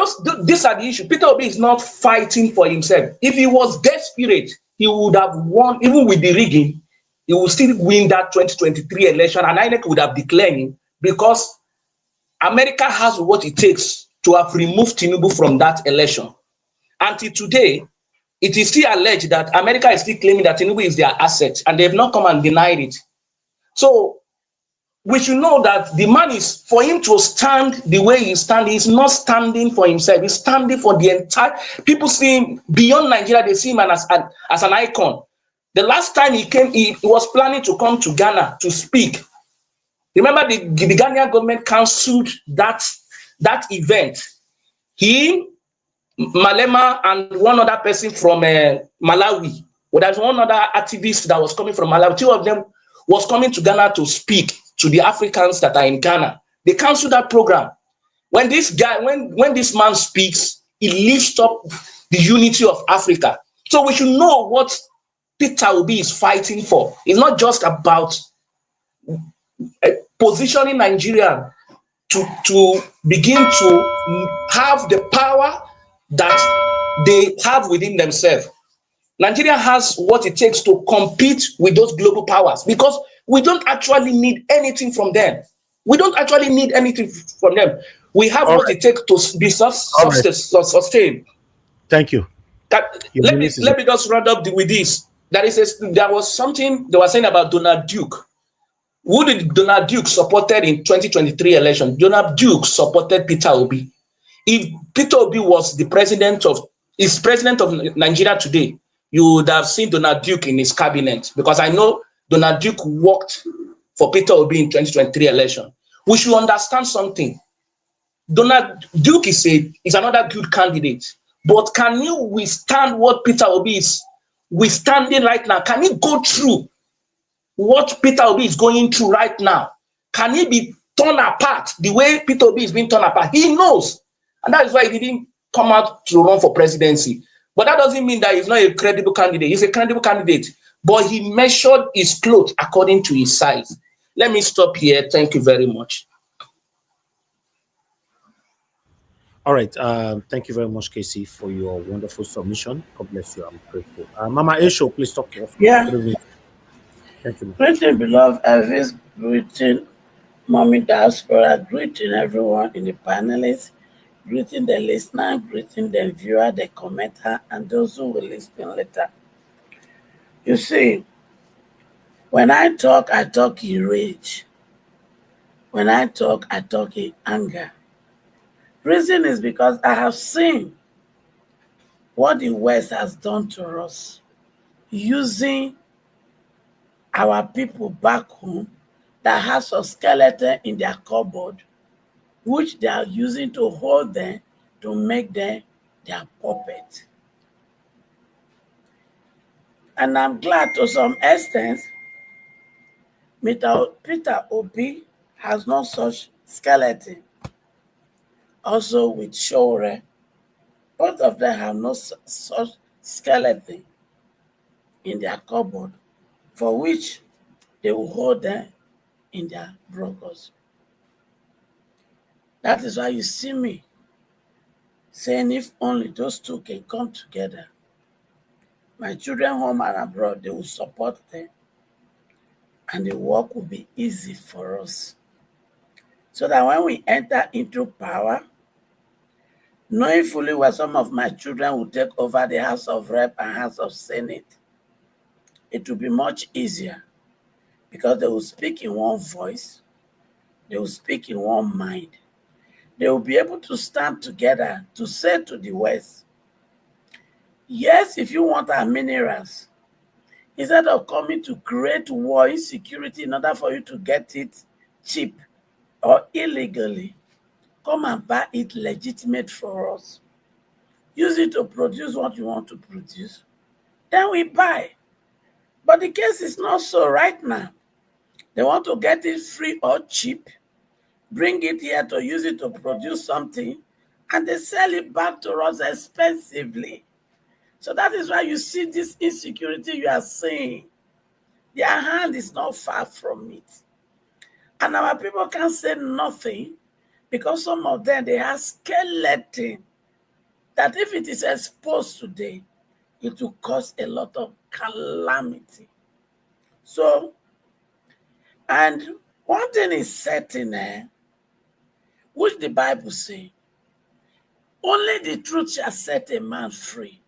these are the issues. Peter Obi is not fighting for himself. If he was desperate, he would have won, even with the rigging. he will still win that 2023 election, and INEC would have declared him, because America has what it takes to have removed Tinubu from that election. Until today, it is still alleged that America is still claiming that Tinubu is their asset, and they have not come and denied it. So we should know that the man is, for him to stand the way he stands, he's not standing for himself, he's standing for the entire, people see him beyond Nigeria, they see him as an icon. The last time he came, he was planning to come to Ghana to speak. Remember, the Ghanaian government cancelled that event. He, Malema, and one other person from Malawi. Well, there's one other activist that was coming from Malawi. Two of them was coming to Ghana to speak to the Africans that are in Ghana. They cancelled that program. When this guy, when this man speaks, he lifts up the unity of Africa. So we should know what Peter Obi is fighting for. It's not just about positioning Nigeria to begin to have the power that they have within themselves. Nigeria has what it takes to compete with those global powers, because we don't actually need anything from them. We don't actually need anything from them. We have what it takes to be sustained. Thank you. Let me just round up with this. There was something they were saying about Donald Duke. Who did Donald Duke supported in 2023 election? Donald Duke supported Peter Obi. If Peter Obi was president of Nigeria today, you would have seen Donald Duke in his cabinet, because I know Donald Duke worked for Peter Obi in 2023 election. We should understand something. Donald Duke is another good candidate, but can you withstand what Peter Obi is withstanding right now? Can he go through what Peter Obi is going through right now? Can he be torn apart the way Peter Obi is being torn apart? He knows, and that is why he didn't come out to run for presidency. But that doesn't mean that he's not a credible candidate. He's a credible candidate, but he measured his clothes according to his size. Let me stop here. Thank you very much. All right. Thank you very much, Casey, for your wonderful submission. God bless you. I'm grateful. Mama Esho, please talk to us. Yeah. Thank you. Greeting, beloved Elvis. Greeting, Mommy Diaspora. Greeting everyone in the panelists. Greeting the listener. Greeting the viewer, the commenter, and those who will listen later. You see, when I talk in rage. When I talk in anger. Reason is because I have seen what the West has done to us, using our people back home that has a skeleton in their cupboard, which they are using to hold them, to make them their puppet. And I'm glad to some extent, Peter Obi has no such skeleton. Also with Shore, both of them have no such skeleton in their cupboard, for which they will hold them in their brokers. That is why you see me saying, if only those two can come together, my children home and abroad, they will support them, and the work will be easy for us. So that when we enter into power, knowing fully well some of my children will take over the House of Rep and House of Senate, it will be much easier, because they will speak in one voice, they will speak in one mind. They will be able to stand together to say to the West, yes, if you want our minerals, instead of coming to create war insecurity in order for you to get it cheap or illegally, come and buy it legitimate for us. Use it to produce what you want to produce. Then we buy. But the case is not so right now. They want to get it free or cheap, bring it here to use it to produce something, and they sell it back to us expensively. So that is why you see this insecurity you are seeing. Their hand is not far from it. And our people can't say nothing, because some of them, they have skeleton that if it is exposed today, it will cause a lot of calamity. So, and one thing is certain, which the Bible says, only the truth shall set a man free.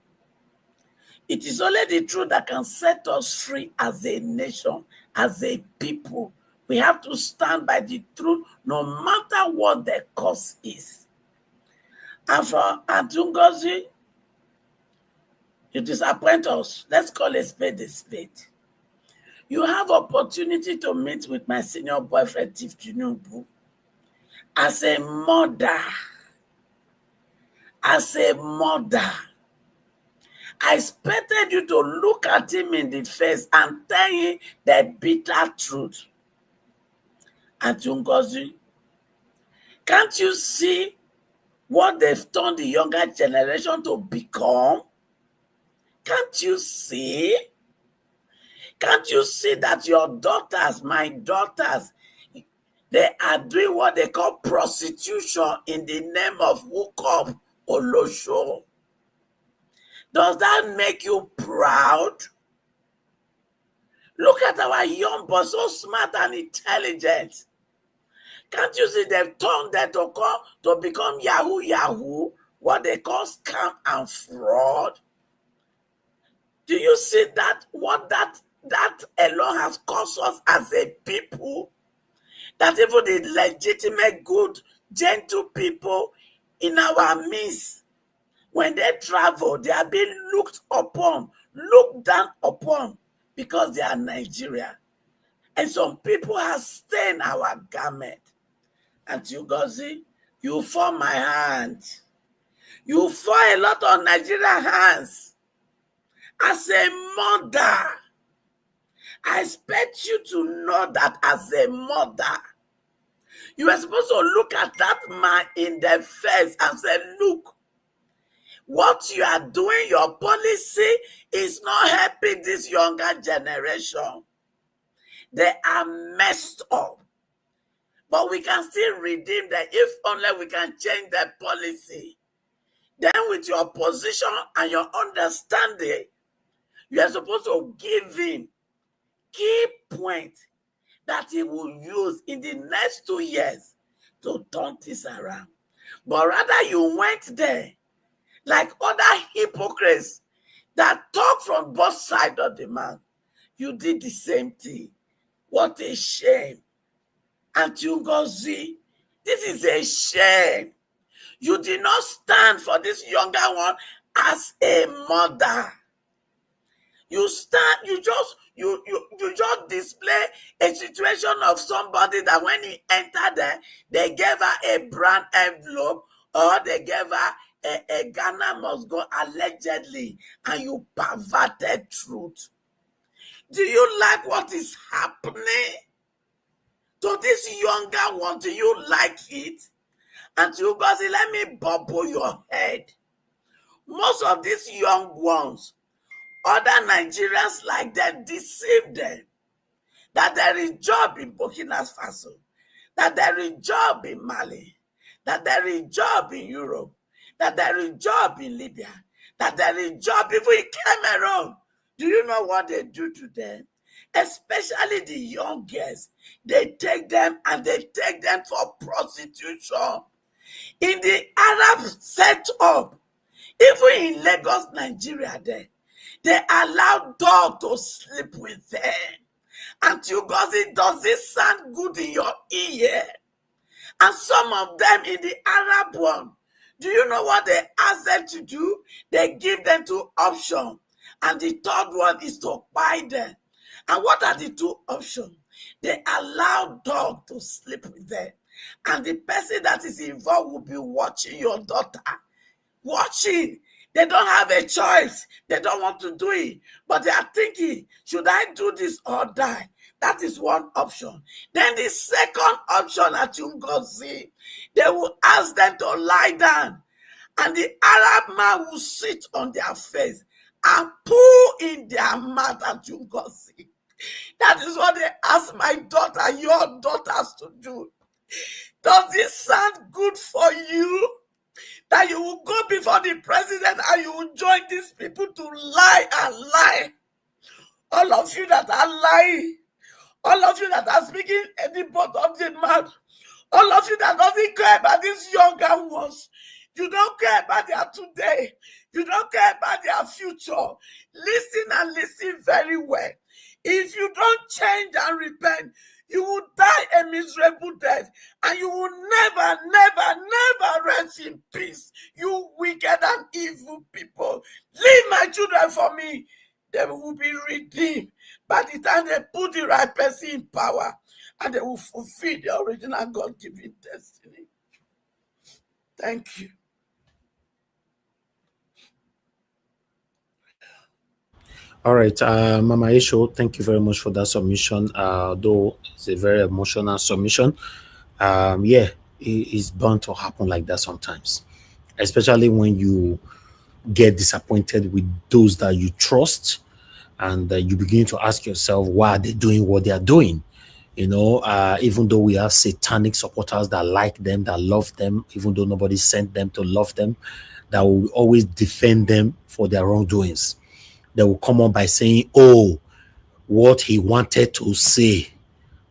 It is only the truth that can set us free as a nation, as a people. We have to stand by the truth no matter what the cost is. And for Atungozi, you disappoint us. Let's call a spade a spade. You have opportunity to meet with my senior boyfriend, Chief Tinubu, as a mother. As a mother, I expected you to look at him in the face and tell him the bitter truth. Atungozi, can't you see what they've turned the younger generation to become? Can't you see? Can't you see that your daughters, my daughters, they are doing what they call prostitution in the name of hookup or Olosho? Does that make you proud? Look at our young boys, so smart and intelligent. Can't you see they've turned that to become Yahoo, what they call scam and fraud? Do you see that what that alone has cost us as a people? That even the legitimate, good, gentle people in our midst, when they travel, they are being looked down upon because they are Nigeria. And some people have stained our garment. And Atungozi, you form my hand. You form a lot of Nigerian hands. As a mother, I expect you to know that as a mother, you are supposed to look at that man in the face and say, look, what you are doing, your policy is not helping this younger generation. They are messed up. But we can still redeem them if only we can change the policy. Then with your position and your understanding, you are supposed to give him key points that he will use in the next 2 years to turn this around. But rather you went there like other hypocrites that talk from both sides of the man. You did the same thing. What a shame. Atungozi, this is a shame. You did not stand for this younger one as a mother. You stand, you just display a situation of somebody that when he entered there, they gave her a brand envelope or they gave her a Ghana must go allegedly, and you perverted truth. Do you like what is happening to this younger one? Do you like it? And you guys, let me bubble your head. Most of these young ones, other Nigerians like them, deceive them that there is job in Burkina Faso, that there is job in Mali, that there is job in Europe, that there is job in Libya, that there is job even in Cameroon. Do you know what they do to them? Especially the young girls. They take them and they take them for prostitution. In the Arab setup, even in Lagos, Nigeria, they allow dogs to sleep with them. And you guys, does it sound good in your ear? And some of them in the Arab one, do you know what they ask them to do? They give them two options. And the third one is to buy them. And what are the two options? They allow dog to sleep with them. And the person that is involved will be watching your daughter. Watching. They don't have a choice. They don't want to do it. But they are thinking, should I do this or die? That is one option. Then the second option that you go see, they will ask them to lie down. And the Arab man will sit on their face and pull in their mouth that you go see. That is what they ask my daughter, your daughters to do. Does this sound good for you? That you will go before the president and you will join these people to lie and lie all of you that are lying, all of you that are speaking at the bottom of the mouth, all of you that doesn't care about these younger ones, you don't care about their today, you don't care about their future. Listen and listen very well. If you don't change and repent, you will die a miserable death, and you will never, never, never rest in peace. You wicked and evil people, leave my children for me. They will be redeemed by the time they put the right person in power, and they will fulfill the original God-given destiny. Thank you. All right, Mama Isho, thank you very much for that submission. Though it's a very emotional submission. Yeah, it's bound to happen like that sometimes, especially when you get disappointed with those that you trust, and you begin to ask yourself, why are they doing what they are doing? You know, even though we have satanic supporters that like them, that love them, even though nobody sent them to love them, that will always defend them for their wrongdoings. They will come on by saying, oh, what he wanted to say.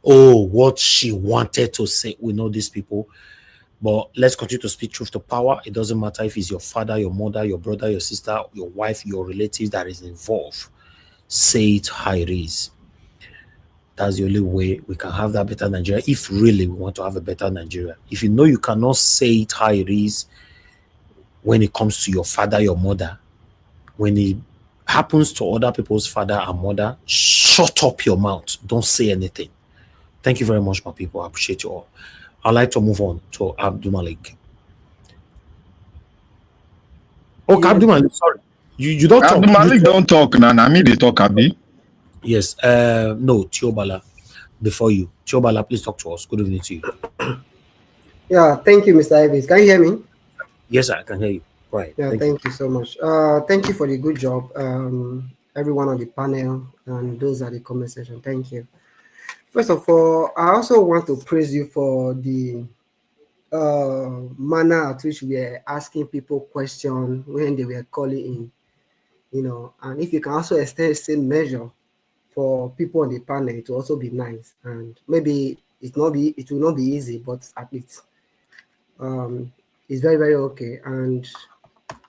Oh, what she wanted to say. We know these people. But let's continue to speak truth to power. It doesn't matter if it's your father, your mother, your brother, your sister, your wife, your relatives that is involved. Say it how it is. That's the only way we can have that better Nigeria, if really we want to have a better Nigeria. If you know you cannot say it how it is when it comes to your father, your mother, when it happens to other people's father and mother, shut up your mouth. Don't say anything. Thank you very much, my people. I appreciate you all. I'd like to move on to Abdul Malik. Oh, Yeah. Abdul Malik, sorry. You don't talk. Abdul Malik don't talk now. I mean, they talk, Abi. Yes. No, Tiobala. Before you. Tiobala, please talk to us. Good evening to you. Yeah, thank you, Mr. Ives. Can you hear me? Yes, I can hear you. Right. Yeah, thank you so much. Thank you for the good job. Everyone on the panel and those at the comment section. Thank you. First of all, I also want to praise you for the manner at which we are asking people questions when they were calling in, you know, and if you can also extend the same measure for people on the panel, it will also be nice. And maybe it will not be easy, but at least it's very, very okay. And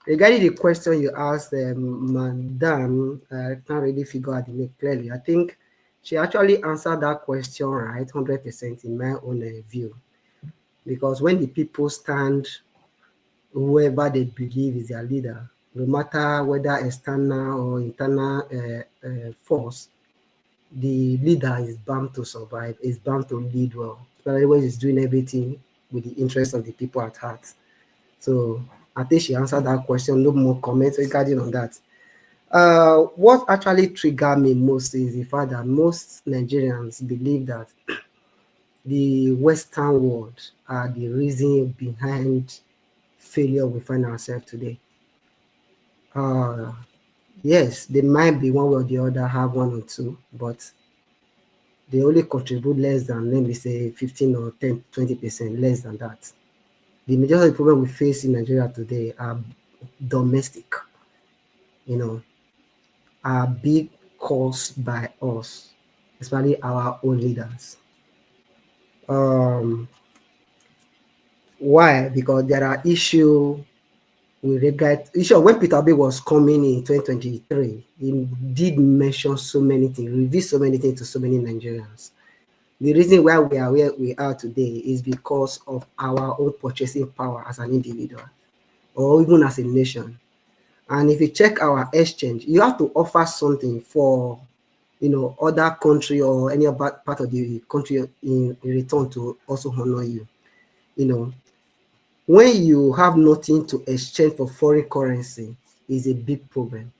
regarding the question you asked, Madam, I can't really figure out the name clearly. I think she actually answered that question right, 100% in my own view. Because when the people stand, whoever they believe is their leader, no matter whether external or internal force, the leader is bound to survive, is bound to lead well, especially when he's doing everything with the interest of the people at heart. So I think she answered that question. No more comments regarding on that. What actually triggered me most is the fact that most Nigerians believe that the Western world are the reason behind failure we find ourselves today. Yes, they might be one way or the other, have one or two, but they only contribute less than, let me say, 15 or 10, 20%, less than that. The majority of the problem we face in Nigeria today are domestic, you know, are big caused by us, especially our own leaders. Why? Because there are issues with regard when Peter Obi was coming in 2023, he did mention so many things, revealed so many things to so many Nigerians. The reason why we are where we are today is because of our own purchasing power as an individual or even as a nation. And if you check our exchange, you have to offer something for, you know, other country or any other part of the country in return to also honor you. You know, when you have nothing to exchange for foreign currency, is a big problem.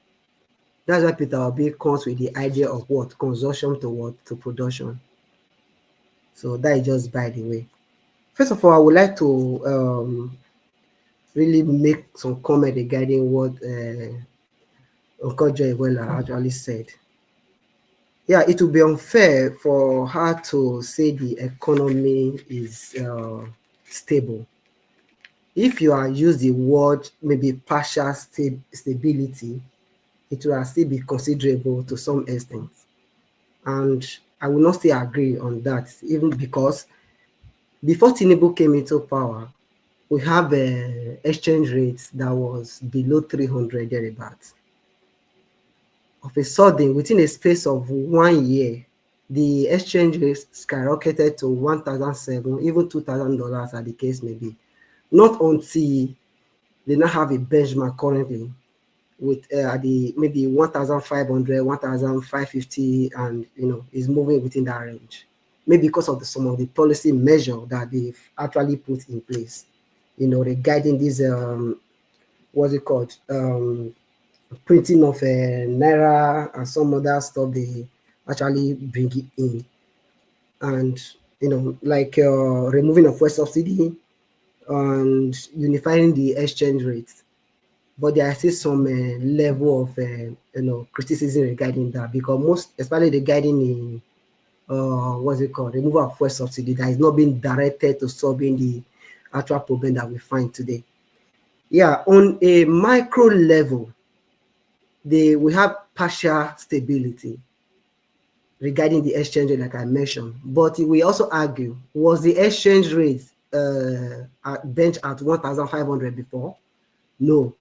That's why Peter Obi comes with the idea of what? Consumption to what? To production. So that is just by the way. First of all, I would like to really make some comment regarding what Okonjo Iweala actually said. Yeah, it would be unfair for her to say the economy is stable. If you are use the word maybe partial stability, it will still be considerable to some extent. And I will not say agree on that, even because before Tinubu came into power, we have exchange rates that was below 300 thereabouts. Of a sudden, within a space of 1 year, the exchange rate skyrocketed to 1,007, even $2,000 as the case may be. Not until they now have a benchmark currently with the maybe 1,500, 1,550, and is moving within that range. Maybe because of some of the policy measure that they've actually put in place, regarding this what's it called, printing of naira and some other stuff they actually bring it in, and like removing of fuel subsidy and unifying the exchange rates. But there is still some level of criticism regarding that, because most, especially regarding the what's it called, removal of fuel subsidy, that is not being directed to solving the actual problem that we find today. Yeah, on a micro level, we have partial stability regarding the exchange rate, like I mentioned. But we also argue, was the exchange rate bench at 1,500 before? No.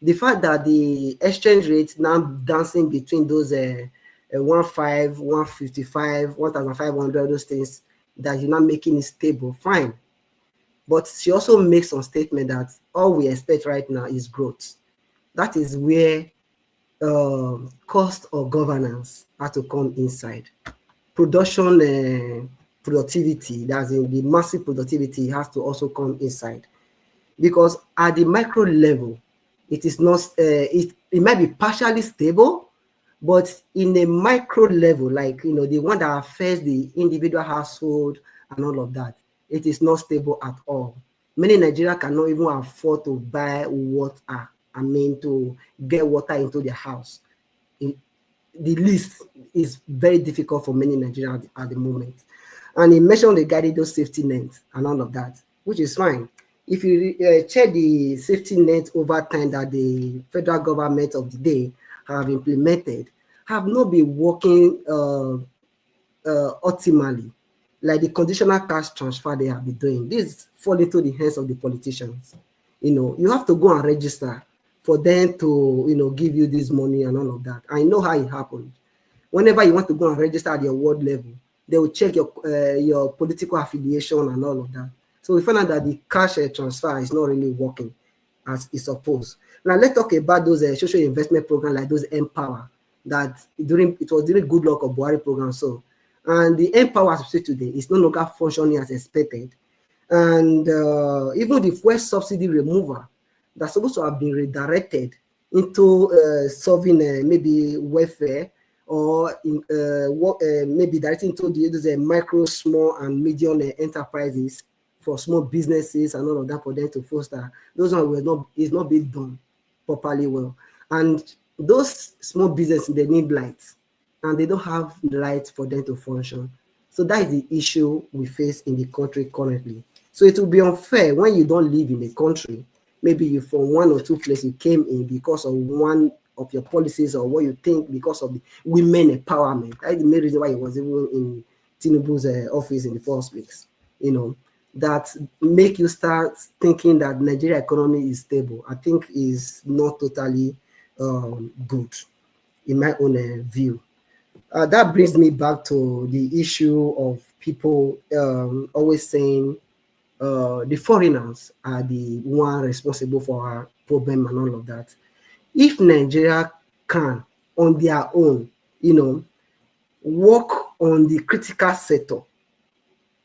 The fact that the exchange rate now dancing between those 1,500, 155, 1,500, those things, that you're not making it stable, fine. But she also makes some statement that all we expect right now is growth. That is where cost of governance has to come inside. Production productivity, that's in the massive productivity, has to also come inside. Because at the micro level, it is not, it might be partially stable, but in a micro level, like, the one that affects the individual household and all of that, it is not stable at all. Many Nigerians cannot even afford to buy water, to get water into their house. The list is very difficult for many Nigerians at the moment. And he mentioned regarding those safety nets and all of that, which is fine. If you check the safety net over time that the federal government of the day have implemented, have not been working optimally, like the conditional cash transfer they have been doing. This fall into the hands of the politicians. You have to go and register for them to give you this money and all of that. I know how it happened. Whenever you want to go and register at your ward level, they will check your political affiliation and all of that. So we found out that the cash transfer is not really working as it's supposed. Now let's talk about those social investment programs, like those Empower, that it was during good luck of Buhari program. So, and the Empower as we see today is no longer functioning as expected. And even the fuel subsidy removal that's supposed to have been redirected into solving maybe welfare, or maybe directing into those micro, small, and medium enterprises for small businesses and all of that, for them to foster. Those ones is not being done properly well. And those small businesses, they need lights, and they don't have lights for them to function. So that is the issue we face in the country currently. So it will be unfair when you don't live in the country. Maybe you from one or two places you came in because of one of your policies, or what you think because of the women empowerment. That's the main reason why it was even in Tinubu's office in the first place. That make you start thinking that Nigeria economy is stable. I think is not totally good in my own view. That brings me back to the issue of people always saying the foreigners are the one responsible for our problem and all of that. If Nigeria can, on their own, work on the critical sector,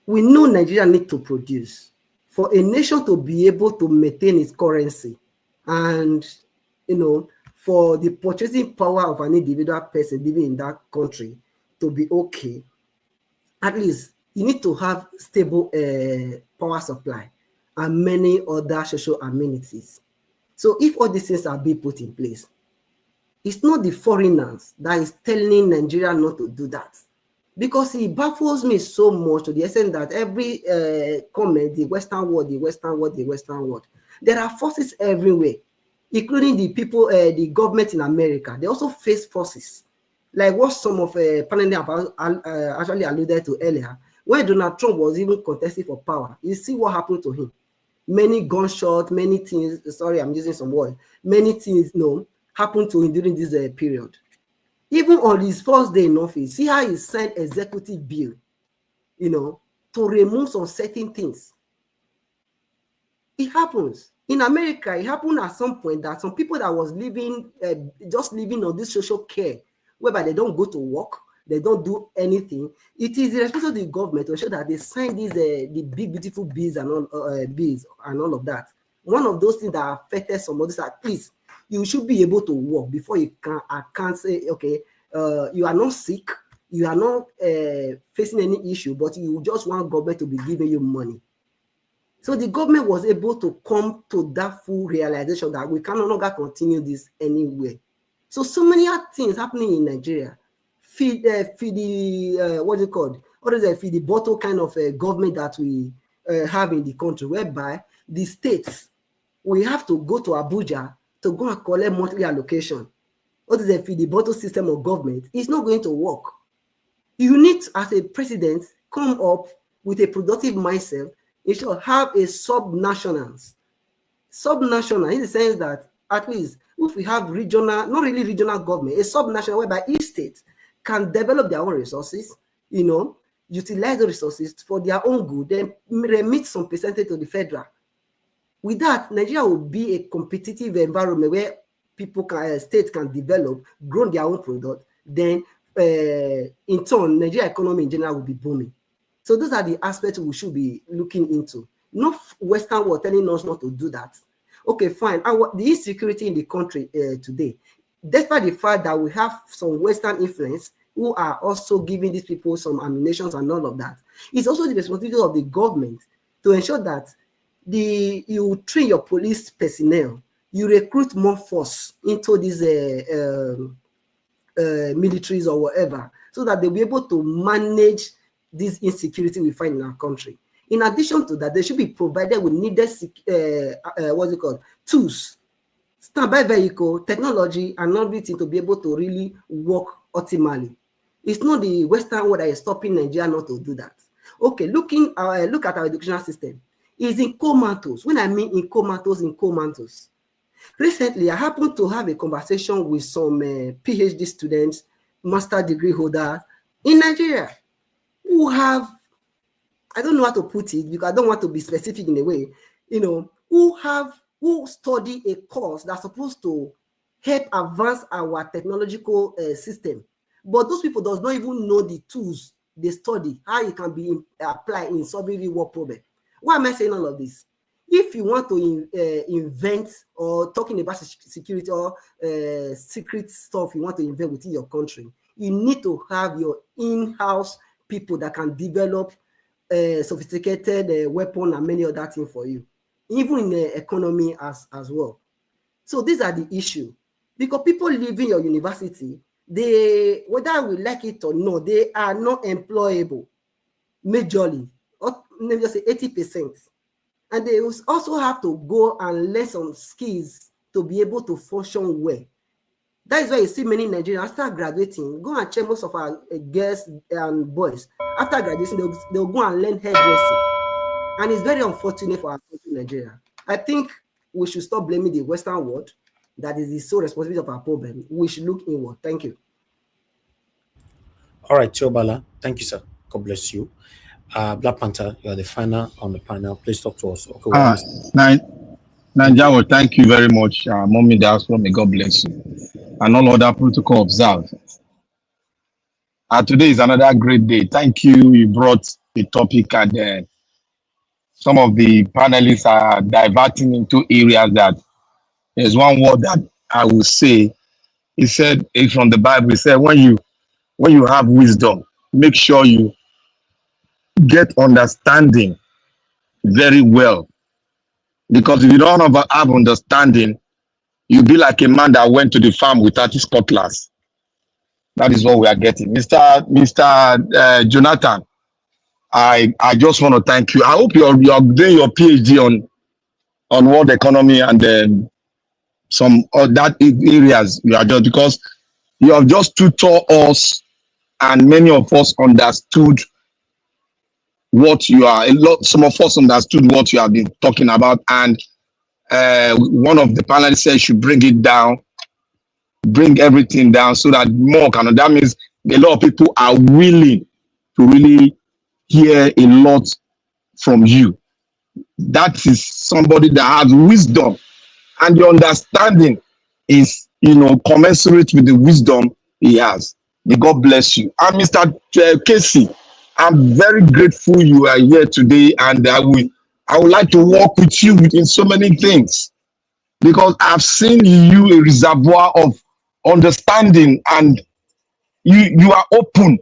we know Nigeria need to produce. For a nation to be able to maintain its currency, and for the purchasing power of an individual person living in that country to be okay, at least you need to have stable power supply and many other social amenities. So if all these things are being put in place, it's not the foreigners that is telling Nigeria not to do that. Because it baffles me so much, to the extent that every comment, the Western world, the Western world, the Western world, there are forces everywhere, including the people, the government in America. They also face forces. like what some of panelists actually alluded to earlier, when Donald Trump was even contesting for power, you see what happened to him. Many gunshots, many things, sorry, I'm using some words, many things, happened to him during this period. Even on his first day in office, see how he signed executive bill, to remove some certain things. It happens. In America, it happened at some point that some people that was living, just living on this social care, whereby they don't go to work, they don't do anything. It is the responsibility of the government to ensure that they sign these the big beautiful bills and all of that. One of those things that affected some others, at least you should be able to work before you can't say, okay, you are not sick, you are not facing any issue, but you just want government to be giving you money. So the government was able to come to that full realization that we can no longer continue this anyway. So many things happening in Nigeria. Feed the what's it called? What is it? Feed the bottle kind of government that we have in the country, whereby the states we have to go to Abuja to go and collect monthly allocation. What is a feed the bottle system of government? It's not going to work. You need, as a president, come up with a productive mindset. You should have a subnational in the sense that at least if we have regional, not really regional government, a subnational whereby each state can develop their own resources, utilize the resources for their own good, then remit some percentage to the federal. With that, Nigeria will be a competitive environment where states can develop, grow their own product. Then, in turn, Nigeria economy in general will be booming. So those are the aspects we should be looking into. Not Western world telling us not to do that. Okay, fine. The insecurity in the country today, despite the fact that we have some Western influence who are also giving these people some ammunition and all of that, it's also the responsibility of the government to ensure that you train your police personnel, you recruit more force into these militaries or whatever, so that they'll be able to manage this insecurity we find in our country. In addition to that, they should be provided with needed tools, standby vehicle, technology, and everything to be able to really work optimally. It's not the Western world that is stopping Nigeria not to do that. Okay, look at our educational system. It's in comatose. When I mean in comatose. Recently, I happened to have a conversation with some PhD students, master degree holders in Nigeria, who have, I don't know how to put it because I don't want to be specific in a way, who study a course that's supposed to help advance our technological system. But those people does not even know the tools they study, how it can be applied in solving real world problem. Why am I saying all of this? If you want to invent or talking about security or secret stuff you want to invent within your country, you need to have your in-house people that can develop sophisticated weapon and many other things for you, even in the economy as well. So these are the issue, because people leaving your university, whether we like it or not, they are not employable majorly, or maybe just say 80%. And they also have to go and learn some skills to be able to function well. That is why you see many Nigerians after graduating, go and check most of our girls and boys. After graduation, they'll go and learn hairdressing. And it's very unfortunate for our country, Nigeria. I think we should stop blaming the Western world. That is the sole responsibility of our problem. We should look inward. Thank you. All right, Tiobala. Thank you, sir. God bless you. Black Panther, you are the final on the panel. Please talk to us. Okay, Nanjawo, thank you very much. Mommy Diaspora, may God bless you. And all other protocol observed. Today is another great day. Thank you. You brought the topic, and some of the panelists are diverting into areas that there's one word that I will say. He said, it's from the Bible. He said, when you have wisdom, make sure you get understanding very well. Because if you don't have understanding, you'll be like a man that went to the farm without his cutlass. That is what we are getting. Mr. Jonathan, I just want to thank you. I hope you're doing your PhD on world economy and some other areas you are just, because You have just tutored us, and many of us understood what you are. Some of us understood what you have been talking about, and one of the panelists said you should bring it down, bring everything down, so that more can. That means a lot of people are willing to really hear a lot from you. That is somebody that has wisdom, and the understanding is, commensurate with the wisdom he has. May God bless you. And Mr. Casey, I'm very grateful you are here today, and I would like to work with you in so many things, because I've seen you a reservoir of understanding, and you are open.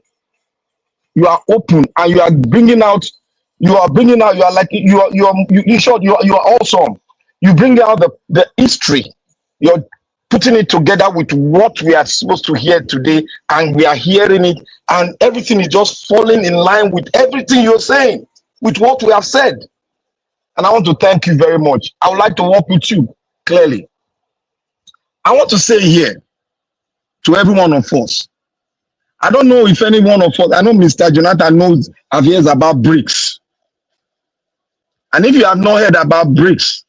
You are open, and you are bringing out. You are like in short, you are awesome. You bring out the history. You're putting it together with what we are supposed to hear today, and we are hearing it, and everything is just falling in line with everything you're saying, with what we have said. And I want to thank you very much. I would like to work with you clearly. I want to say here to every one of us, I don't know if any one of us, I know Mr. Jonathan knows, have heard about BRICS. And if you have not heard about BRICS,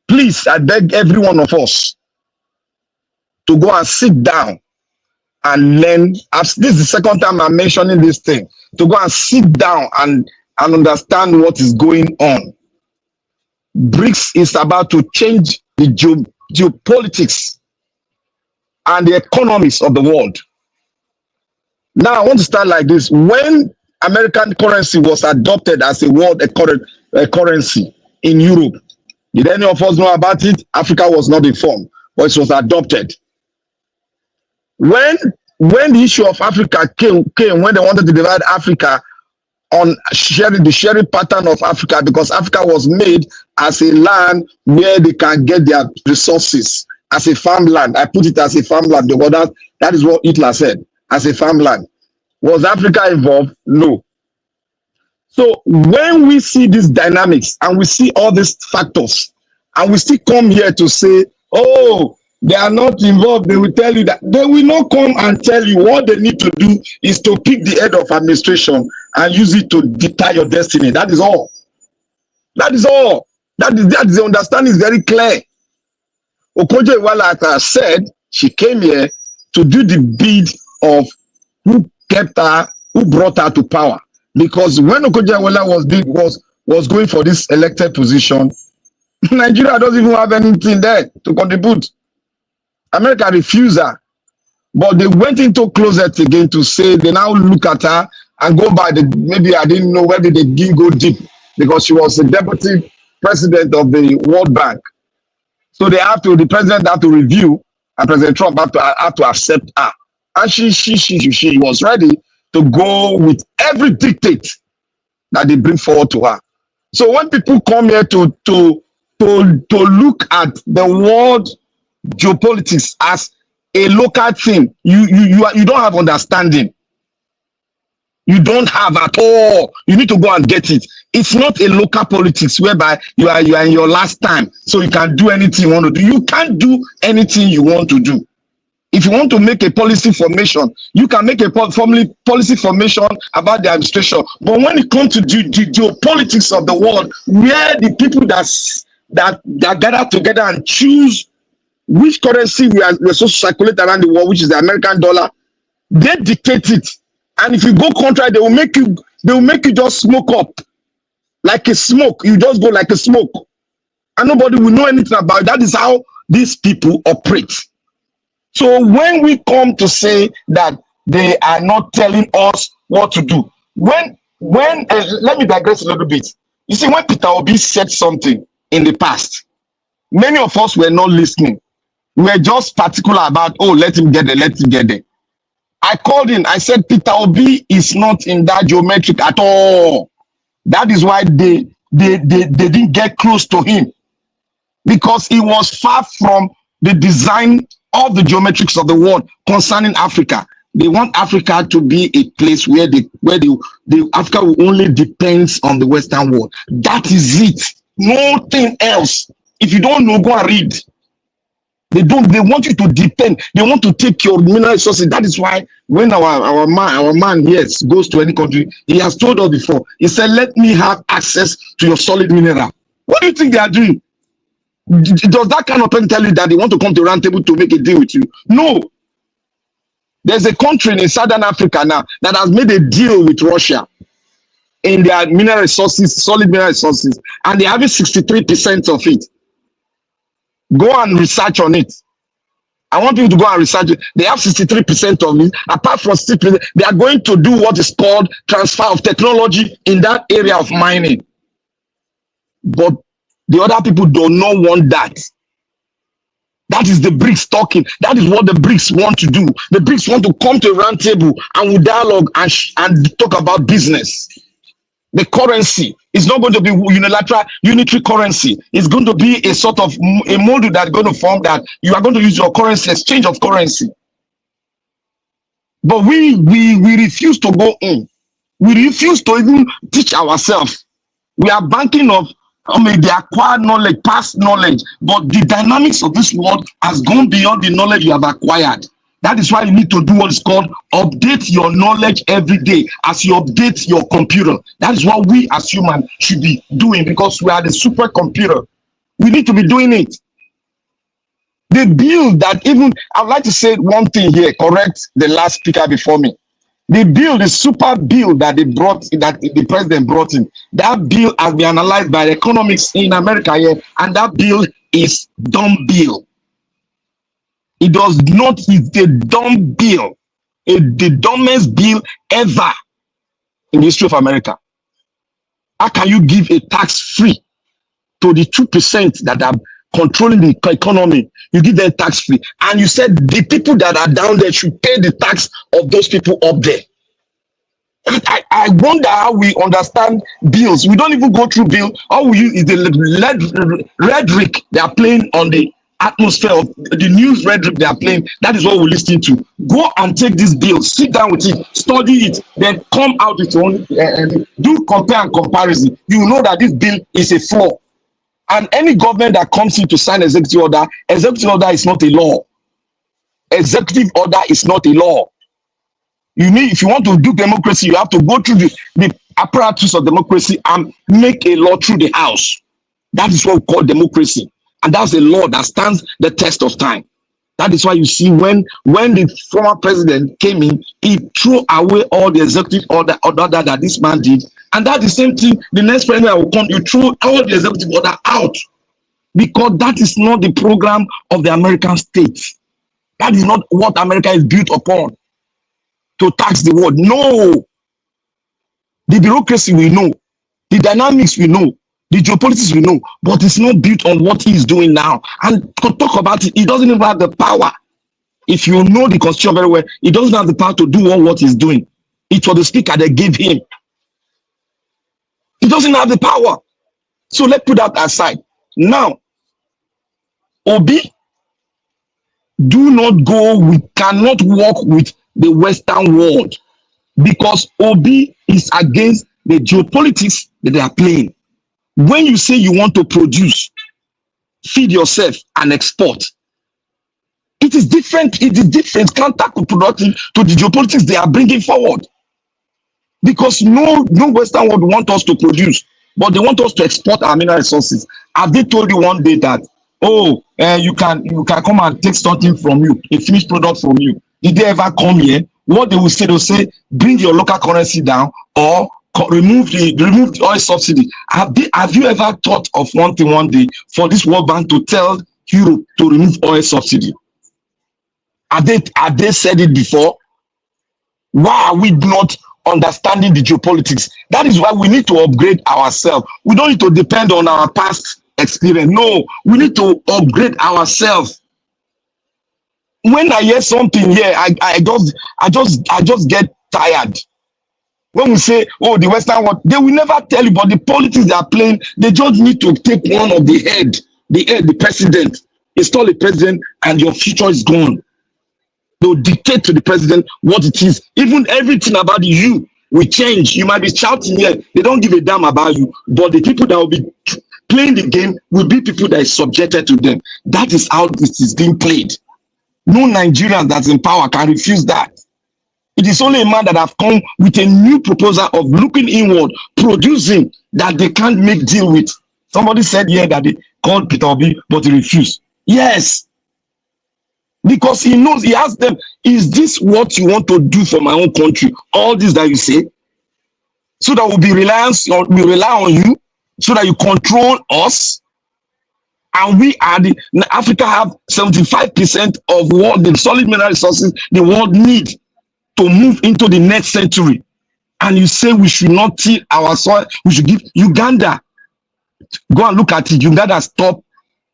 please, I beg every one of us to go and sit down and learn. This is the second time I'm mentioning this thing. To go and sit down and understand what is going on. BRICS is about to change the geopolitics and the economies of the world. Now, I want to start like this. When American currency was adopted as a world currency in Europe, did any of us know about it? Africa was not informed, but it was adopted. When the issue of Africa came when they wanted to divide Africa on the sharing pattern of Africa, because Africa was made as a land where they can get their resources, as a farmland. I put it as a farmland because that is what Hitler said, as a farmland. Was Africa involved? No. So when we see these dynamics and we see all these factors, and we still come here to say, oh, they are not involved, they will tell you that. They will not come and tell you. What they need to do is to pick the head of administration and use it to deter your destiny. That is all. That is all. That is the understanding is very clear. Okonjo Iweala, as I said, she came here to do the bid of who kept her, who brought her to power. Because when Okonjo Iweala was going for this elected position, Nigeria doesn't even have anything there to contribute. America refused her, but they went into closet again to say they now look at her and go by maybe I didn't know whether they didn't go deep, because she was the deputy president of the World Bank. So the president had to review, and President Trump had to accept her. And she was ready to go with every dictate that they bring forward to her. So when people come here to look at the world geopolitics as a local thing, you don't have understanding. You don't have at all. You need to go and get it. It's not a local politics whereby you are in your last time, so you can do anything you want to do. You can't do anything you want to do. If you want to make a policy formation, you can make a policy formation about the administration. But when it comes to the geopolitics of the world, where the people that gather together and choose which currency we're supposed to circulate around the world, which is the American dollar, they dictate it. And if you go contrary, they will make you just smoke up like a smoke. You just go like a smoke, and nobody will know anything about it. That is how these people operate. So when we come to say that they are not telling us what to do, when let me digress a little bit. You see, when Peter Obi said something in the past, many of us were not listening. We were just particular about, oh, let him get there. I called him. I said, Peter Obi is not in that geometric at all. That is why they didn't get close to him, because he was far from the design of the geometrics of the world concerning Africa. They want Africa to be a place where the Africa will only depends on the Western world. That is it. Nothing else. If you don't know, go and read. They want you to depend. They want to take your mineral resources. That is why when our man here goes to any country, he has told us before. He said, "Let me have access to your solid mineral." What do you think they are doing? Does that kind of person tell you that they want to come to a round table to make a deal with you? No. There's a country in Southern Africa now that has made a deal with Russia in their mineral resources, solid mineral resources, and they're having 63% of it. Go and research on it. I want you to go and research it. They have 63% of it. Apart from 60%, they are going to do what is called transfer of technology in that area of mining. But the other people do not want that. That is the BRICS talking. That is what the BRICS want to do. The BRICS want to come to a round table and we dialogue and talk about business. The currency is not going to be unilateral, unitary currency. It's going to be a sort of a model that's going to form that you are going to use your currency, exchange of currency. But we refuse to go in. We refuse to even teach ourselves. We are banking on the acquired knowledge, past knowledge, but the dynamics of this world has gone beyond the knowledge you have acquired. That is why you need to do what is called update your knowledge every day as you update your computer. That is what we as humans should be doing because we are the supercomputer. We need to be doing it. The bill that even, I'd like to say one thing here, correct the last speaker before me. The bill, the super bill that they brought, that the president brought in, that bill has been analyzed by the economics in America here, and that bill is dumb bill. It does not, it's a dumb bill. The dumbest bill ever in the history of America. How can you give a tax free to the 2% that are controlling the economy? You give them tax free. And you said the people that are down there should pay the tax of those people up there. I wonder how we understand bills. We don't even go through bill. All we use is the rhetoric they are playing on the atmosphere of the news rhetoric they are playing. That is what we're listening to. Go and take this bill, sit down with it, study it, then come out with your own do compare and comparison. You know that this bill is a flaw. And any government that comes in to sign executive order is not a law. Executive order is not a law. You need, if you want to do democracy, you have to go through the apparatus of democracy and make a law through the house. That is what we call democracy. And that's a law that stands the test of time. That is why you see when the former president came in, he threw away all the executive order that this man did. And that's the same thing, the next president will come, you throw all the executive order out. Because that is not the program of the American state. That is not what America is built upon. To tax the world. No. The bureaucracy we know. The dynamics we know. The geopolitics we know. But it's not built on what he is doing now. And to talk about it, he doesn't even have the power. If you know the constitution very well, he doesn't have the power to do what he's doing. It was the speaker they gave him. He doesn't have the power. So let's put that aside. Now, Obi, do not go, we cannot work with the Western world because Obi is against the geopolitics that they are playing. When you say you want to produce, feed yourself and export, it is different. It is different, counterproductive to the geopolitics they are bringing forward. Because no Western world want us to produce, but they want us to export our mineral resources. Have they told you one day that, oh, you can come and take something from you, a finished product from you? Did they ever come here? What they will say, they'll say, bring your local currency down or remove the oil subsidy. Have you ever thought of one thing one day for this World Bank to tell Europe to remove oil subsidy? Have they said it before? Why are we not understanding the geopolitics? That is why we need to upgrade ourselves. We don't need to depend on our past experience. No, we need to upgrade ourselves. When I hear something here, I just get tired. When we say, oh, the Western world, they will never tell you, but the politics they are playing, they just need to take one of the president, install a president, and your future is gone. They'll dictate to the president what it is. Even everything about you will change. You might be shouting here, they don't give a damn about you, but the people that will be playing the game will be people that is subjected to them. That is how this is being played. No Nigerian that's in power can refuse that. It is only a man that have come with a new proposal of looking inward, producing that they can't make deal with. Somebody said here that they called Peter Obi, but he refused. Yes. Because he knows, he asked them, is this what you want to do for my own country? All this that you say, so that we rely on you, so that you control us. And we are Africa have 75% of what the solid mineral resources the world need to move into the next century. And you say we should not till our soil, we should give Uganda. Go and look at it. Uganda stopped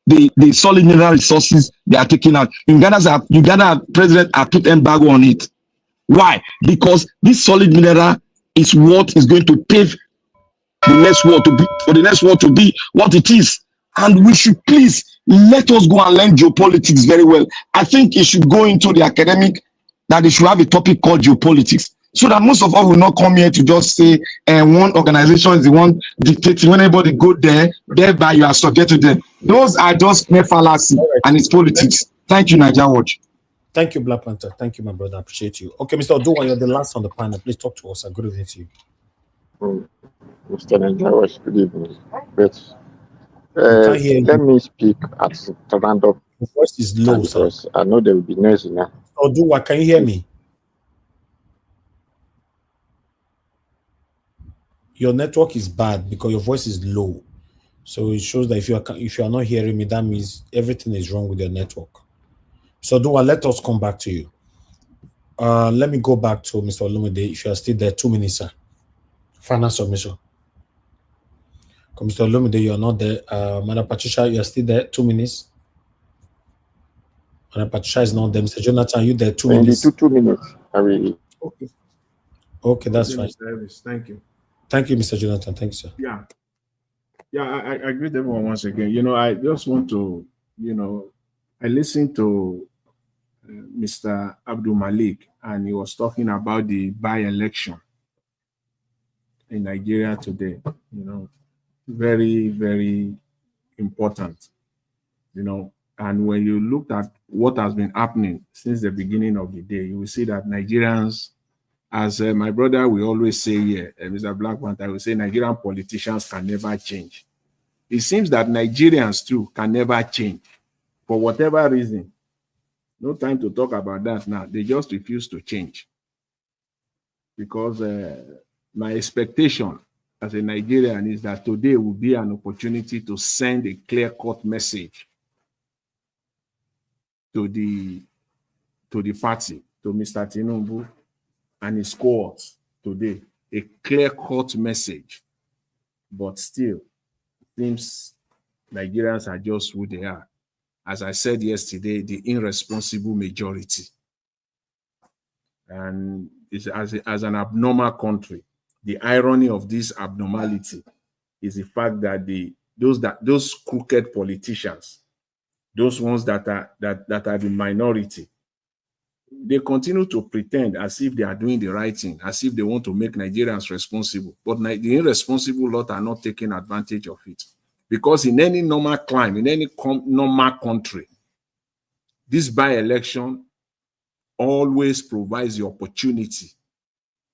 the solid mineral resources they are taking out. Uganda president have put embargo on it. Why? Because this solid mineral is what is going to pave the next world to be, for the next world to be what it is. And we should please let us go and learn geopolitics very well. I think it should go into the academic, that they should have a topic called geopolitics, so that most of us will not come here to just say one organization is the one dictating. When anybody go there, thereby you are subject to them. Those are just mere fallacy, and it's politics. Thank you, Nigeria Watch. Thank you, Black Panther. Thank you, my brother. I appreciate you. Okay, Mr. Oduwa, you're the last on the panel. Please talk to us. Good evening to you. Mr. Nigeria Watch, good evening. But let me speak at the random. The voice is low, sir. I know there will be noise now. Oduwa, can you hear me? Your network is bad because your voice is low. So it shows that if you are not hearing me, that means everything is wrong with your network. So Oduwa, let us come back to you. Let me go back to Mr. Olumide. If you are still there, 2 minutes, sir. Final submission. Mr. Olumide, you are not there. Madam Patricia, you are still there. 2 minutes. Madam Patricia is not there. Mr. Jonathan, you there? 2 minutes. 2 minutes. I will. Okay, that's fine. Mr. Elvis, thank you. Thank you, Mr. Jonathan. Thanks, sir. I greet everyone once again. I just want to, I listened to Mr. Abdul Malik, and he was talking about the by-election in Nigeria today. Very, very important. And when you look at what has been happening since the beginning of the day, you will see that Nigerians, as my brother will always say here, Mr. Black Panther will say, Nigerian politicians can never change. It seems that Nigerians too can never change for whatever reason. No time to talk about that now. They just refuse to change. Because my expectation as a Nigerian is that today will be an opportunity to send a clear-cut message to the party, to Mr. Tinubu and his cohorts today, a clear-cut message. But still, it seems Nigerians are just who they are. As I said yesterday, the irresponsible majority. And as an abnormal country, the irony of this abnormality is the fact that those crooked politicians, those ones that are the minority, they continue to pretend as if they are doing the right thing, as if they want to make Nigerians responsible. But the irresponsible lot are not taking advantage of it. Because in any normal climate, in any normal country, this by-election always provides the opportunity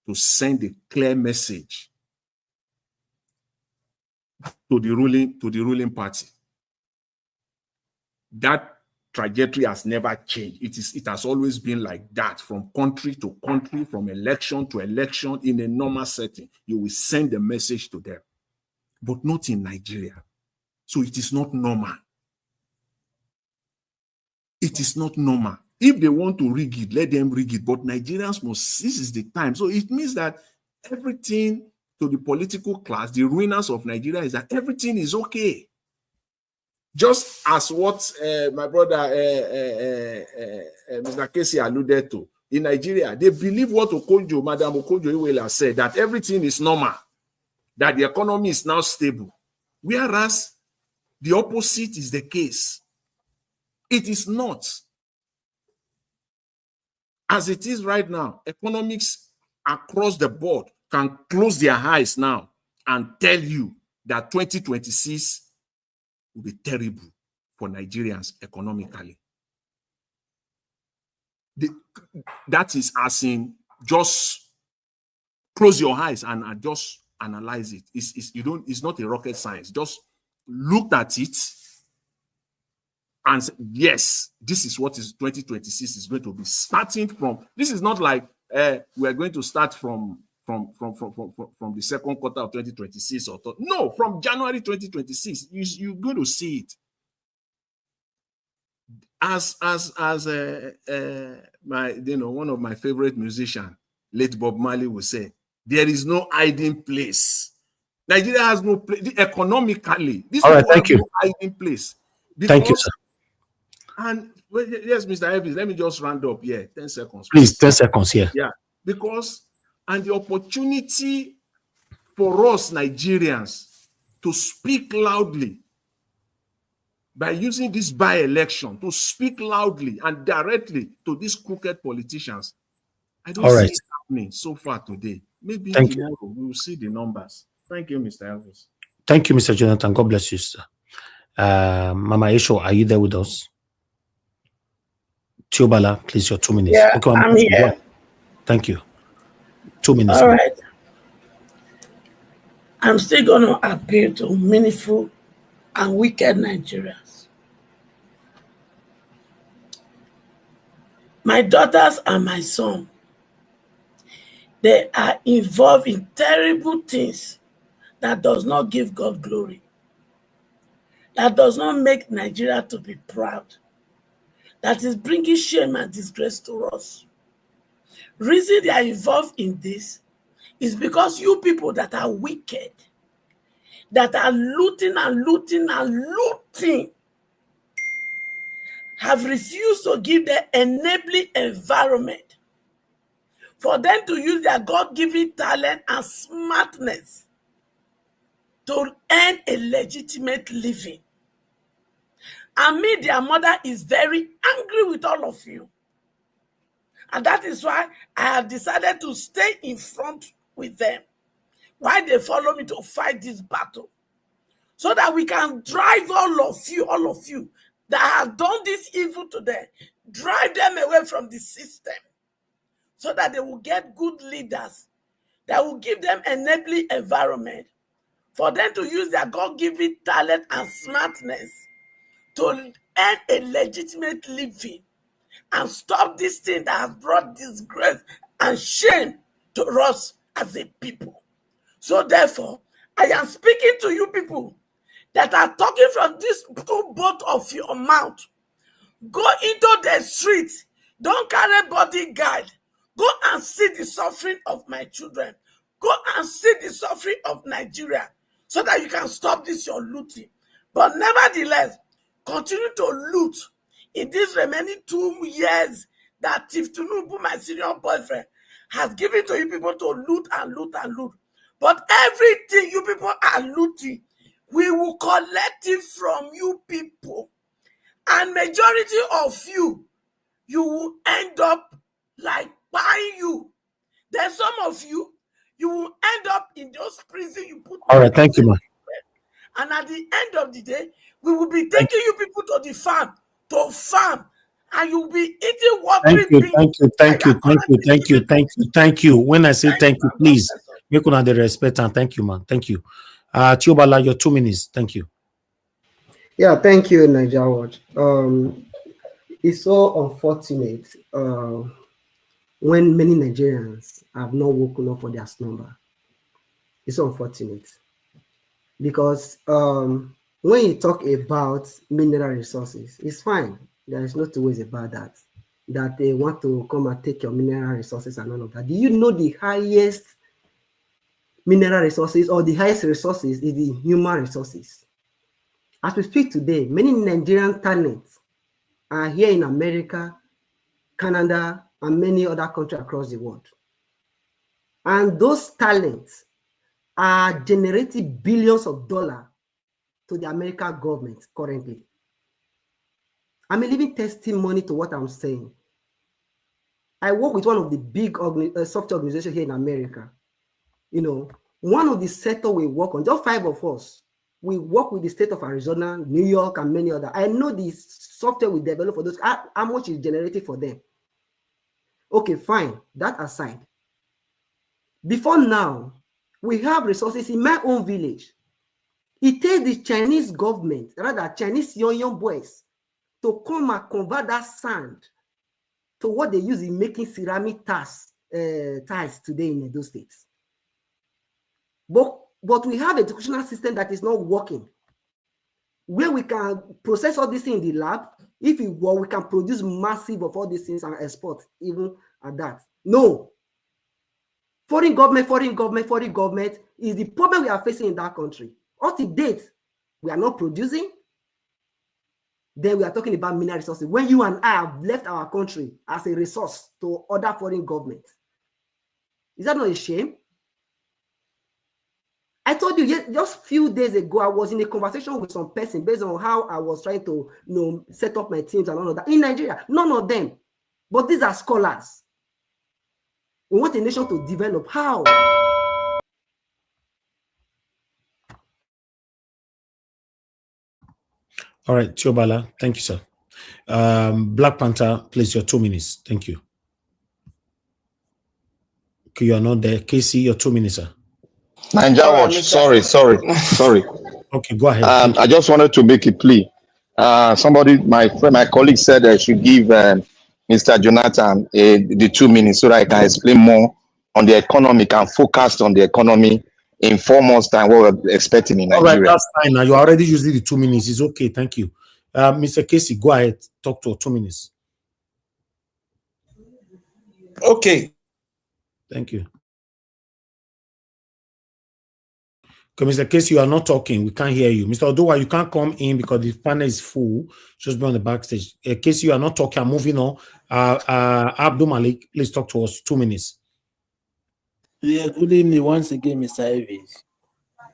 to send a clear message to the ruling party. That trajectory has never changed. It has always been like that, from country to country, from election to election. In a normal setting, you will send a message to them, but not in Nigeria. So it is not normal. It is not normal. If they want to rig it, let them rig it. But Nigerians must, this is the time. So it means that everything to the political class, the ruiners of Nigeria, is that everything is okay. Just as what my brother, Mr. Casey alluded to, in Nigeria, they believe what Madam Okonjo Iweala said, that everything is normal, that the economy is now stable. Whereas the opposite is the case. It is not. As it is right now, economics across the board can close their eyes now and tell you that 2026 will be terrible for Nigerians economically. That is as in just close your eyes and just analyze it. It's not a rocket science. Just look at it and say, yes, this is what is 2026 is going to be starting from. This is not like we are going to start from the second quarter of 2026 or no, from January 2026. You're going to see it. As one of my favorite musicians, late Bob Marley, would say, there is no hiding place. Nigeria has no place economically. This will have no hiding place. Because, thank you, sir. And yes, Mr. Evans, let me just round up here. 10 seconds. Please, 10 seconds here. Yeah, because the opportunity for us Nigerians to speak loudly by using this by-election, to speak loudly and directly to these crooked politicians. I don't see it happening so far today. Maybe tomorrow we will see the numbers. Thank you, Mr. Elvis. Thank you, Mr. Jonathan. God bless you, sir. Mama Esho, are you there with us? Tiobala, please, your 2 minutes. Yeah, okay, I'm here. Thank you. 2 minutes. All right. I'm still going to appeal to meaningful and wicked Nigerians. My daughters and my son, they are involved in terrible things that does not give God glory, that does not make Nigeria to be proud, that is bringing shame and disgrace to us. Reason they are involved in this is because you people that are wicked, that are looting and looting and looting, have refused to give the enabling environment for them to use their God-given talent and smartness to earn a legitimate living. And me, their mother, is very angry with all of you. And that is why I have decided to stay in front with them while they follow me to fight this battle, so that we can drive all of you that have done this evil to them, drive them away from the system, so that they will get good leaders that will give them enabling environment for them to use their God-given talent and smartness to earn a legitimate living and stop this thing that has brought disgrace and shame to us as a people. So therefore, I am speaking to you people that are talking from this both of your mouth. Go into the street. Don't carry bodyguard. Go and see the suffering of my children. Go and see the suffering of Nigeria, so that you can stop this your looting. But nevertheless, continue to loot in these remaining 2 years that Tinubu, my senior boyfriend, has given to you people to loot and loot and loot. But everything you people are looting, we will collect it from you people. And majority of you will end up like buying you. Then some of you will end up in those prisons you put. All right, thank you, man. And at the end of the day, we will be taking you people to the farm, and you'll be eating watery beans. Thank you. When I say thank you, please make una the respect and thank you, man. Thank you. Tiobala, your 2 minutes. Thank you. Yeah, thank you, Niger Watch. It's so unfortunate when many Nigerians have not woken up for their slumber. It's unfortunate because when you talk about mineral resources, it's fine. There is no two ways about that. That they want to come and take your mineral resources and all of that. Do you know the highest mineral resources or the highest resources is the human resources? As we speak today, many Nigerian talents are here in America, Canada, and many other countries across the world. And those talents are generating billions of dollars to the American government currently. I'm a living testimony to what I'm saying. I work with one of the big software organizations here in America. You know, one of the sectors we work on, just 5 of us, We work with the state of Arizona, New York, and many other. I know the software we develop for those, how much is generated for them. Okay, fine. That aside. Before now, we have resources in my own village. It takes the Chinese government, rather Chinese young boys, to come and convert that sand to what they use in making ceramic tiles today in those states. But we have an educational system that is not working, where we can process all these things in the lab. If it were, we can produce massive of all these things and export even at that. No. Foreign government is the problem we are facing in that country. Up to date, we are not producing. Then we are talking about mineral resources. When you and I have left our country as a resource to other foreign governments, is that not a shame? I told you just a few days ago, I was in a conversation with some person based on how I was trying to set up my teams and all of that. In Nigeria, none of them. But these are scholars. We want a nation to develop. How? All right, Tiobala, thank you, sir. Black Panther, please, your 2 minutes. Thank you. Okay, you are not there. Casey, your 2 minutes, sir. Ninja Watch, sorry. Okay, go ahead. I just wanted to make a plea. My colleague said I should give Mr. Jonathan the 2 minutes so that I can explain more on the economic and focused on the economy in 4 months' time, what we're expecting in Nigeria. All right, that's fine. Now you already used the 2 minutes. It's okay. Thank you. Mr. Casey, go ahead. Talk to 2 minutes. Okay. Thank you. Okay, Mr. Casey, you are not talking. We can't hear you. Mr. Odowa, you can't come in because the panel is full. Just be on the backstage. Casey, you are not talking. I'm moving on. Abdul Malik, please talk to us. 2 minutes. Yeah, good evening once again, Mr. Evans.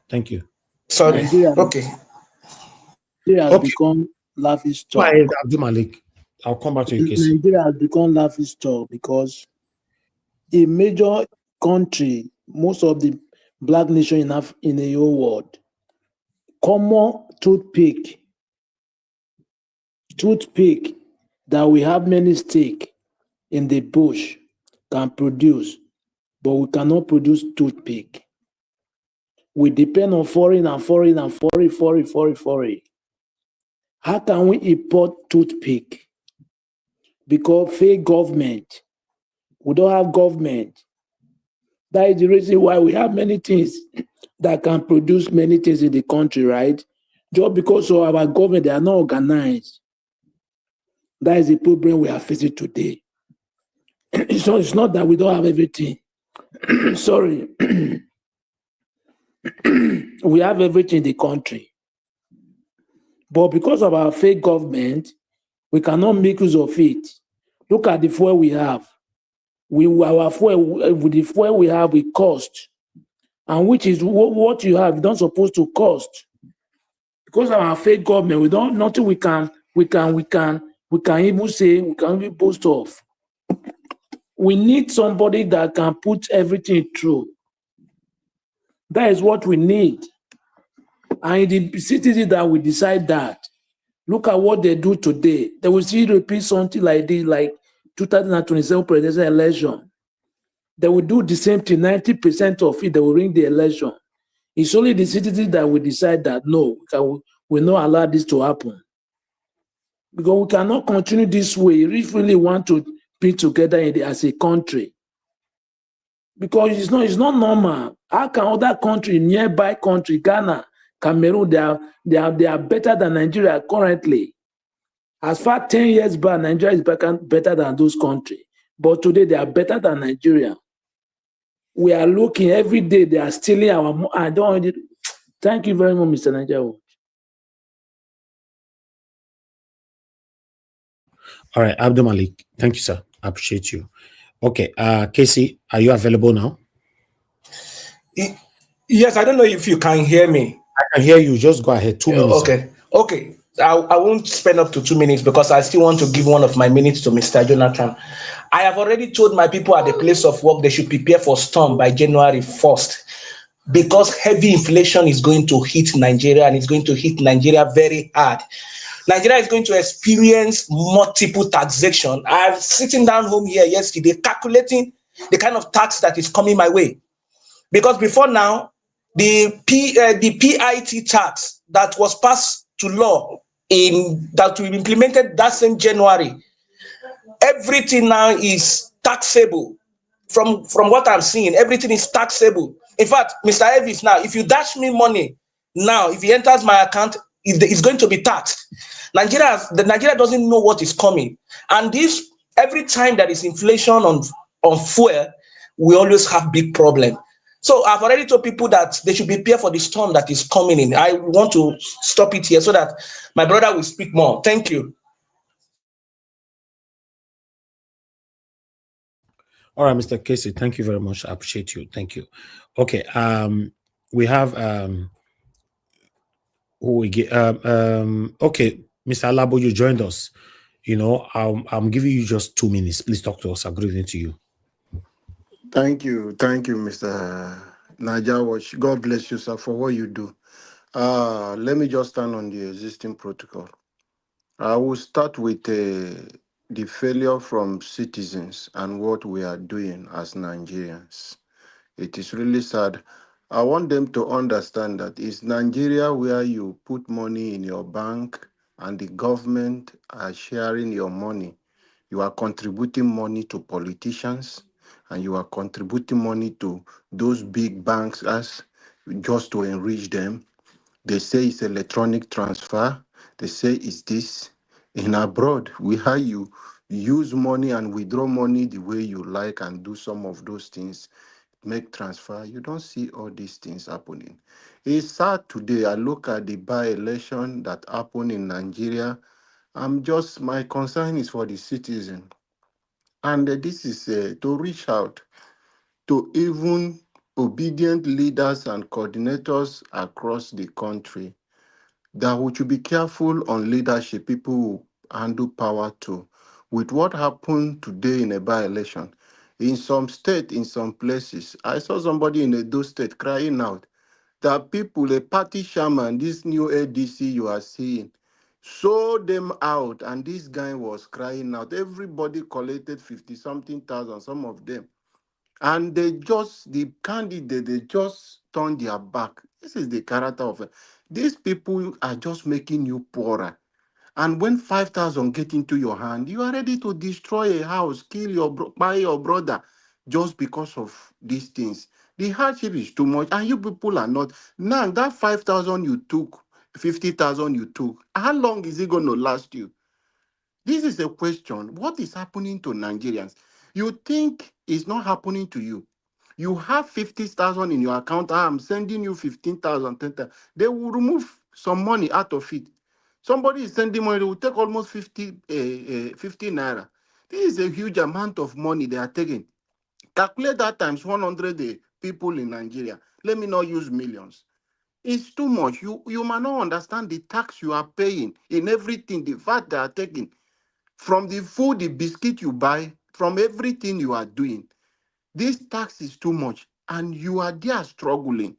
Thank you. Sorry. Okay. Nigeria has become laughing stock. Go ahead, Abdul Malik. I'll come back to you, Casey. Nigeria has become laughing stock because a major country, most of the black nation in the whole world, common toothpick that we have many stake in the bush can produce, but we cannot produce toothpick. We depend on foreign. How can we import toothpick? Because fake government. We don't have government. That is the reason why we have many things that can produce many things in the country, right? Just because of our government, they are not organized. That is the problem we are facing today. So it's not that we don't have everything. Sorry. We have everything in the country. But because of our fake government, we cannot make use of it. Look at the fuel we have. With the fuel we have, we cost. And which is what you have, you don't supposed to cost. Because of our fake government, we don't nothing we can even say, we can even boast of. We need somebody that can put everything through. That is what we need. And the citizens that will decide that. Look at what they do today. They will still repeat something like this, like 2027 presidential election. They will do the same thing. 90% of it, they will ring the election. It's only the citizens that will decide that no, we will not allow this to happen. Because we cannot continue this way if we really want to be together as a country. Because it's not normal. How can other country, nearby country, Ghana, Cameroon, they are better than Nigeria currently. As far 10 years back, Nigeria is better than those countries. But today they are better than Nigeria. We are looking every day, they are stealing our Thank you very much, Mr. Nigeria. All right, Abdul Malik. Thank you, sir. I appreciate you. Okay, Casey, are you available now? Yes, I don't know if you can hear me. I can hear you. Just go ahead. 2 minutes. Okay. I won't spend up to 2 minutes because I still want to give one of my minutes to Mr. Jonathan. I have already told my people at the place of work they should prepare for storm by January 1st. because heavy inflation is going to hit Nigeria, and it's going to hit Nigeria very hard. Nigeria is going to experience multiple taxation. I was sitting down home here yesterday calculating the kind of tax that is coming my way. Because before now, the PIT tax that was passed to law that we implemented that same January, everything now is taxable. From what I'm seeing, everything is taxable. In fact, Mr. Evis, now, if you dash me money now, if it enters my account, it's going to be taxed. Nigeria doesn't know what is coming. And this, every time there is inflation on fuel, we always have big problem. So I've already told people that they should prepare for the storm that is coming in. I want to stop it here so that my brother will speak more. Thank you. All right, Mr. Casey, thank you very much. I appreciate you. Thank you. Okay, we have who we get okay, Mr. Alabo, you joined us. You know, I'm giving you just 2 minutes. Please talk to us. I'm giving it to you. Thank you, Mr. Najawash. God bless you, sir, for what you do. Let me just stand on the existing protocol. I will start with the failure from citizens and what we are doing as Nigerians. It is really sad. I want them to understand that it's Nigeria where you put money in your bank and the government are sharing your money. You are contributing money to politicians and you are contributing money to those big banks as just to enrich them. They say it's electronic transfer. They say it's this. In abroad, we have you use money and withdraw money the way you like and do some of those things, make transfer. You don't see all these things happening. It's sad today. I look at the by-election that happened in Nigeria. My concern is for the citizen. And this is to reach out to even obedient leaders and coordinators across the country that we should be careful on leadership people who handle power too. With what happened today in a by-election, in some state, in some places, I saw somebody in Edo State crying out that people, a party shaman, this new ADC you are seeing, sold them out, and this guy was crying out. Everybody collected 50-something thousand, some of them. And the candidate, they just turned their back. This is the character of it. These people are just making you poorer. And when 5,000 get into your hand, you are ready to destroy a house, buy your brother, just because of these things. The hardship is too much, and you people are not. Now, that 5,000 you took, 50,000 you took, how long is it going to last you? This is a question. What is happening to Nigerians? You think it's not happening to you. You have 50,000 in your account. I'm sending you 15,000, 10,000. They will remove some money out of it. Somebody is sending money, they will take almost 50 naira. This is a huge amount of money they are taking. Calculate that times 100 people in Nigeria. Let me not use millions. It's too much. You might not understand the tax you are paying in everything, the VAT they are taking. From the food, the biscuit you buy, from everything you are doing. This tax is too much, and you are there struggling.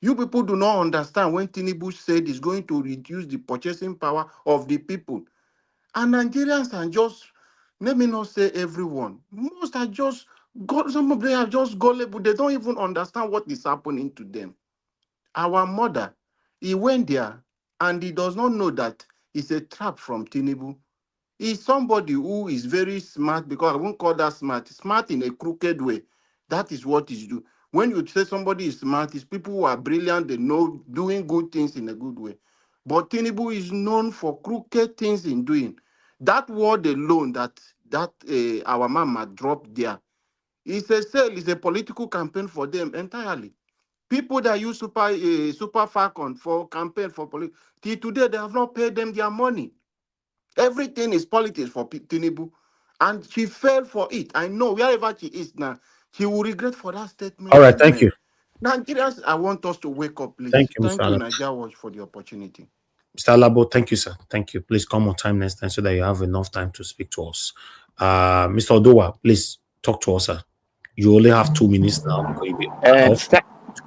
You people do not understand when Tinubu said he's going to reduce the purchasing power of the people. And Nigerians are just, let me not say everyone, most are just, some of them are just gullible. They don't even understand what is happening to them. Our mother, he went there, and he does not know that it's a trap from Tinubu. He's somebody who is very smart, because I won't call that smart in a crooked way. That is what he's doing. When you say somebody is smart, it's people who are brilliant, they know doing good things in a good way. But Tinubu is known for crooked things in doing. That word alone that our mama dropped there, it's a political campaign for them entirely. People that use Super Falcon for campaign for politics, till today they have not paid them their money. Everything is politics for Tinubu, and she fell for it. I know wherever she is now, she will regret for that statement. All right, thank you. Nigerians, I want us to wake up, please. Thank you, Thank Mr. you, Alabo. Nigeria Watch, for the opportunity. Mr. Alabo, thank you, sir. Thank you. Please come on time next time so that you have enough time to speak to us. Mr. Odowa, please talk to us, sir. You only have 2 minutes now because you'll be off.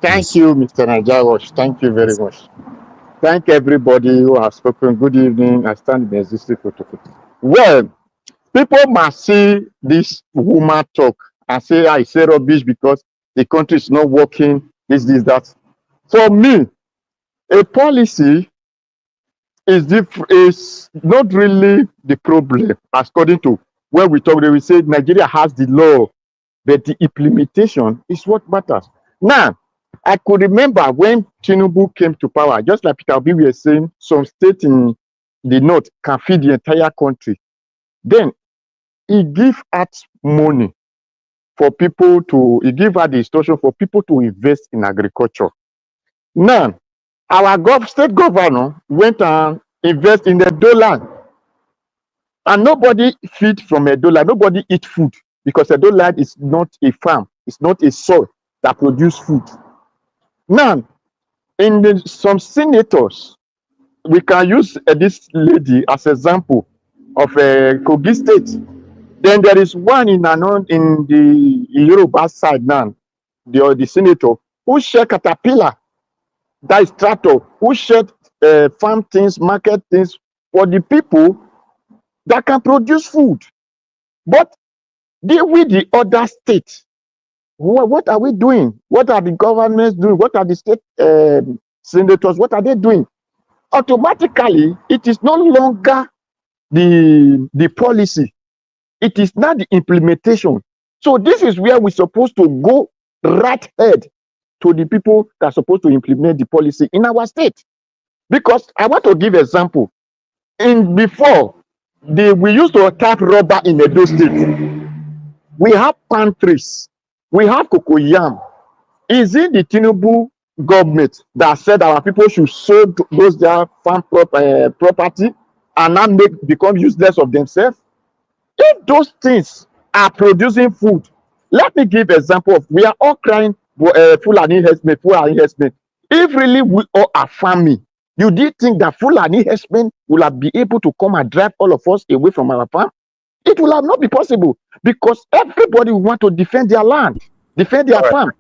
Thank you, Mr. Najawash. Thank you very much. Thank everybody who has spoken. Good evening. I stand in the existing protocol. Well, people must see this woman talk and say, I say rubbish because the country is not working, this, that. For me, a policy is not really the problem, according to when we talk, they will say Nigeria has the law, but the implementation is what matters. Now, I could remember when Tinubu came to power, just like Peter Obi was saying, some state in the north can feed the entire country. Then he give out money for people to, he give out the instruction for people to invest in agriculture. Now, our state governor went and invest in the dollar, and nobody feed from a dollar, nobody eat food because a dollar is not a farm, it's not a soil that produce food. Now, some senators, we can use this lady as example of a Kogi state. Then there is one in the Yoruba side now, the senator who share caterpillar, that is tractor, who share farm things, market things for the people that can produce food. But with the other states, what are we doing? What are the governments doing? What are the state senators? What are they doing? Automatically, it is no longer the policy. It is not the implementation. So this is where we're supposed to go right head to the people that are supposed to implement the policy in our state. Because I want to give example. Before, we used to tap rubber in Edo State. We have palm trees. We have cocoyam. Is it the Tinubu government that said our people should sow those their farm property and not become useless of themselves? If those things are producing food, let me give example of, we are all crying Fulani herdsmen, Fulani herdsmen. If really we all are farming, you did think that Fulani herdsmen will have be able to come and drive all of us away from our farm? It will have not be possible because everybody will want to defend their land, defend their farm.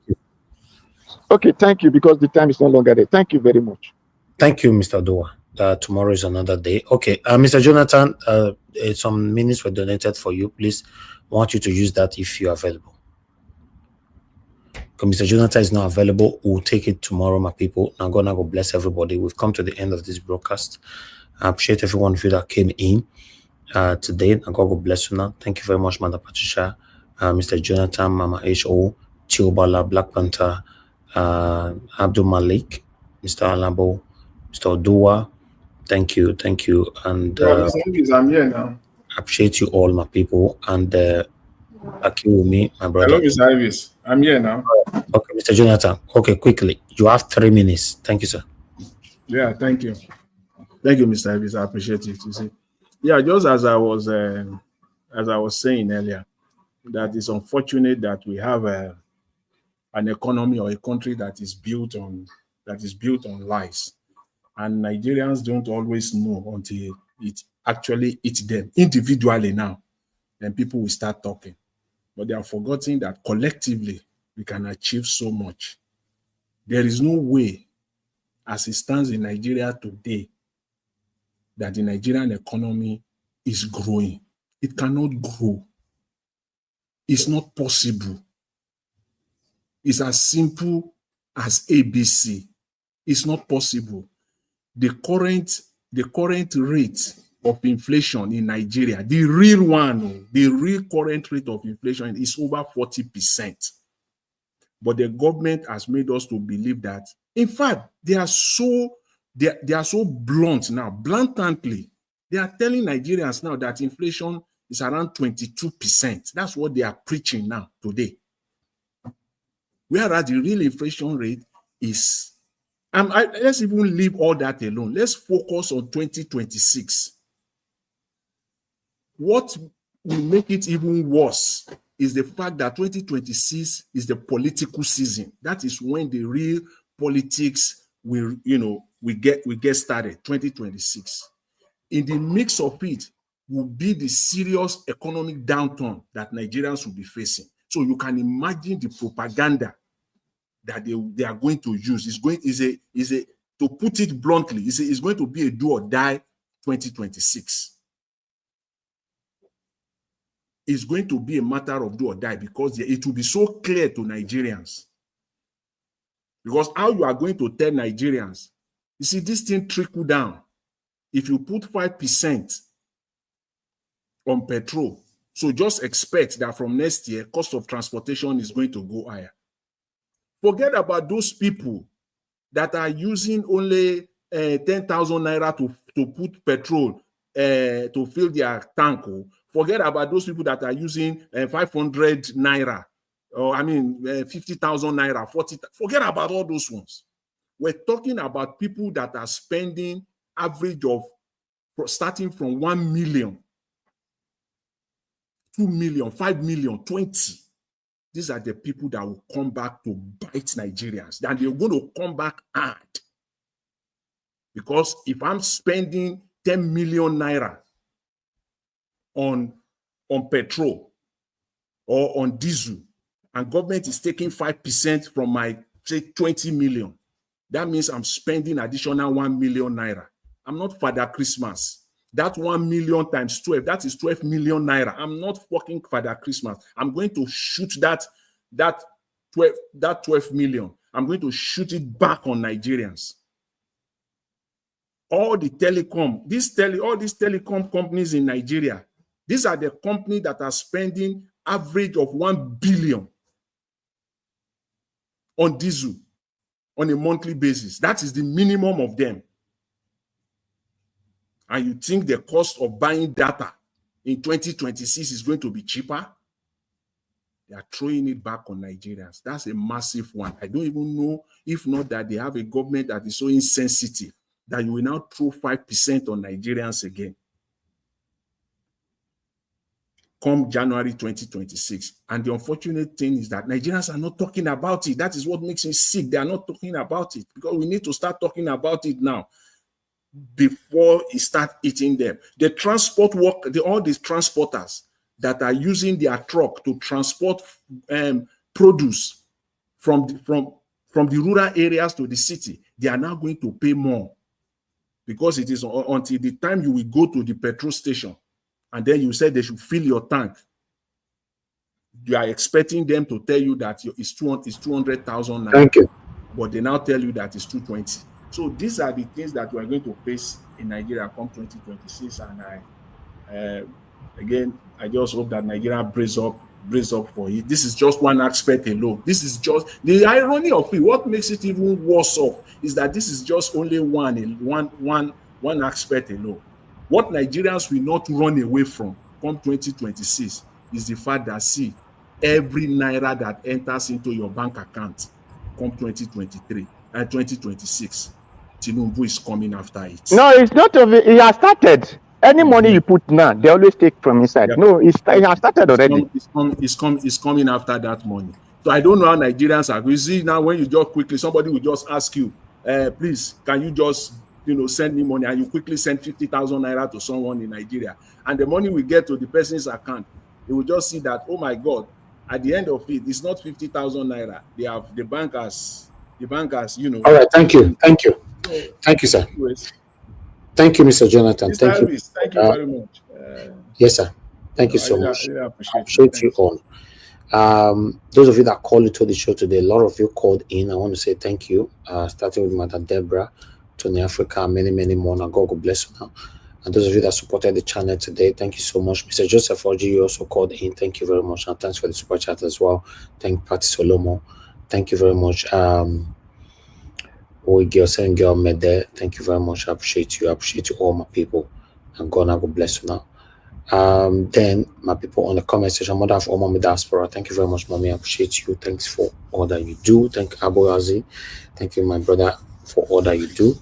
Okay, thank you, because the time is no longer there. Thank you very much. Thank you, Mr. Dua. Tomorrow is another day. Okay, Mr. Jonathan, some minutes were donated for you. Please, I want you to use that if you're available. Okay, Mr. Jonathan is not available. We'll take it tomorrow, my people. I'm gonna go bless everybody. We've come to the end of this broadcast. I appreciate every one of you that came in today. And God will bless you now. Thank you very much, Mother Patricia, Mr. Jonathan, Mama H.O., Tiobala, Black Panther, Abdul Malik, Mr. Alabo, Mr. Odua. Thank you. And I'm here now. Appreciate you all, my people. And Akiwumi, my brother. Hello, Mr. Ivis. I'm here now. Okay, Mr. Jonathan. Okay, quickly. You have 3 minutes. Thank you, sir. Yeah, thank you. Thank you, Mr. Ivis. I appreciate it. You see, yeah, just as I was saying earlier, that it's unfortunate that we have an economy or a country that is built on lies, and Nigerians don't always know until it actually hits them individually. Now, then people will start talking, but they are forgetting that collectively we can achieve so much. There is no way, as it stands in Nigeria today, that the Nigerian economy is growing. It cannot grow. It's not possible. It's as simple as ABC. It's not possible. The current rate of inflation in Nigeria, the real current rate of inflation is over 40%. But the government has made us to believe that, in fact, they are so blunt now, blatantly. They are telling Nigerians now that inflation is around 22%. That's what they are preaching now today. Whereas the real inflation rate is, let's even leave all that alone. Let's focus on 2026. What will make it even worse is the fact that 2026 is the political season. That is when the real politics will get started. 2026. In the mix of it will be the serious economic downturn that Nigerians will be facing. So you can imagine the propaganda that they are going to use. To put it bluntly, it's going to be a do or die 2026. It's going to be a matter of do or die because it will be so clear to Nigerians. Because how you are going to tell Nigerians, you see, this thing trickle down. If you put 5% on petrol, so just expect that from next year, cost of transportation is going to go higher. Forget about those people that are using only 10,000 naira to put petrol to fill their tank. Forget about those people that are using 500 naira, or 50,000 naira, 40. Forget about all those ones. We're talking about people that are spending average of starting from 1 million, 2 million, 5 million, 20. These are the people that will come back to bite Nigerians. That they're going to come back hard. Because if I'm spending 10 million naira on petrol or on diesel, and government is taking 5% from my, say, 20 million, that means I'm spending additional 1 million naira. I'm not Father Christmas. That 1 million times 12, that is 12 million naira. I'm not fucking Father Christmas. I'm going to shoot that 12 million. I'm going to shoot it back on Nigerians. All these telecom companies in Nigeria, these are the companies that are spending average of 1 billion on diesel on a monthly basis. That is the minimum of them. And you think the cost of buying data in 2026 is going to be cheaper? They are throwing it back on Nigerians. That's a massive one. I don't even know if not that they have a government that is so insensitive that you will now throw 5% on Nigerians again. Come January 2026. And the unfortunate thing is that Nigerians are not talking about it. That is what makes me sick. They are not talking about it because we need to start talking about it now before it start eating them. The transport work, all these transporters that are using their truck to transport produce from the rural areas to the city, they are now going to pay more because it is until the time you will go to the petrol station and then you say they should fill your tank. You are expecting them to tell you that it's 200,000 naira. Thank you. But they now tell you that it's 220. So these are the things that we are going to face in Nigeria come 2026. And again, I just hope that Nigeria brace up for it. This is just one aspect alone. This is just the irony of it. What makes it even worse off is that this is just only one aspect alone. What Nigerians will not run away from come 2026 is the fact that, see, every naira that enters into your bank account come 2023 and 2026, Tinubu is coming after it. No, it's not of it. It has started. Any money you put now, they always take from inside. Yeah. No, it has started already. It's coming after that money. So I don't know how Nigerians are. You see now when you just quickly, somebody will just ask you, please, can you just send me money? And you quickly send 50,000 naira to someone in Nigeria. And the money will get to the person's account. They will just see that, oh my God, at the end of it, it's not 50,000 naira. They have the bankers, All right, thank you. Thank you, sir. Anyways, thank you, Mr. Jonathan. Thank you. Thank you very much. Yes, sir. Thank you so much. I appreciate you all. Those of you that called into the show today, a lot of you called in. I want to say thank you. Starting with Madam Deborah, Tony Africa, many more. Now, God bless you now. And those of you that supported the channel today, thank you so much. Mr. Joseph Oji, you also called in. Thank you very much. And thanks for the super chat as well. Thank Patty Solomo. Thank you very much. Thank you very much. I appreciate you. I appreciate you all, my people. And God bless you now. Then my people on the comment section, Mother of all Mommy Diaspora, thank you very much, Mommy. I appreciate you. Thanks for all that you do. Thank you, Abu Azi. Thank you, my brother, for all that you do.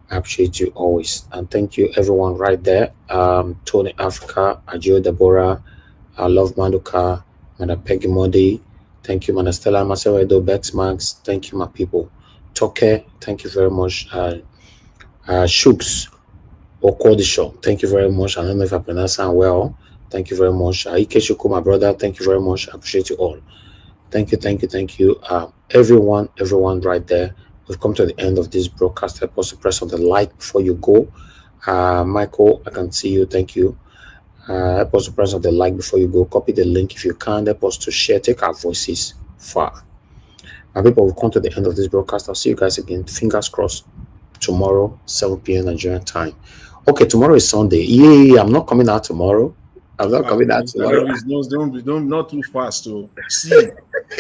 I appreciate you always. And thank you, everyone right there. Tony Africa, Ajio Deborah, I love Maduka, Madam Peggy Modi. Thank you, Madam Stella Masewedo, Bex Max. Thank you, my people. Toke, thank you very much. Shooks Okodisho, thank you very much. I don't know if I pronounce that well. Thank you very much. Ike Shuku, my brother, thank you very much. I appreciate you all. Thank you. Everyone right there. We've come to the end of this broadcast. Help us to press on the like before you go. Michael, I can see you. Thank you. Help us to press on the like before you go. Copy the link if you can. Help us to share. Take our voices far. My people, we've come to the end of this broadcast. I'll see you guys again. Fingers crossed. Tomorrow, 7 p.m. Nigerian time. Okay, tomorrow is Sunday. Yeah, I'm not coming out tomorrow. I'm not coming out tomorrow. Don't not too fast. So see,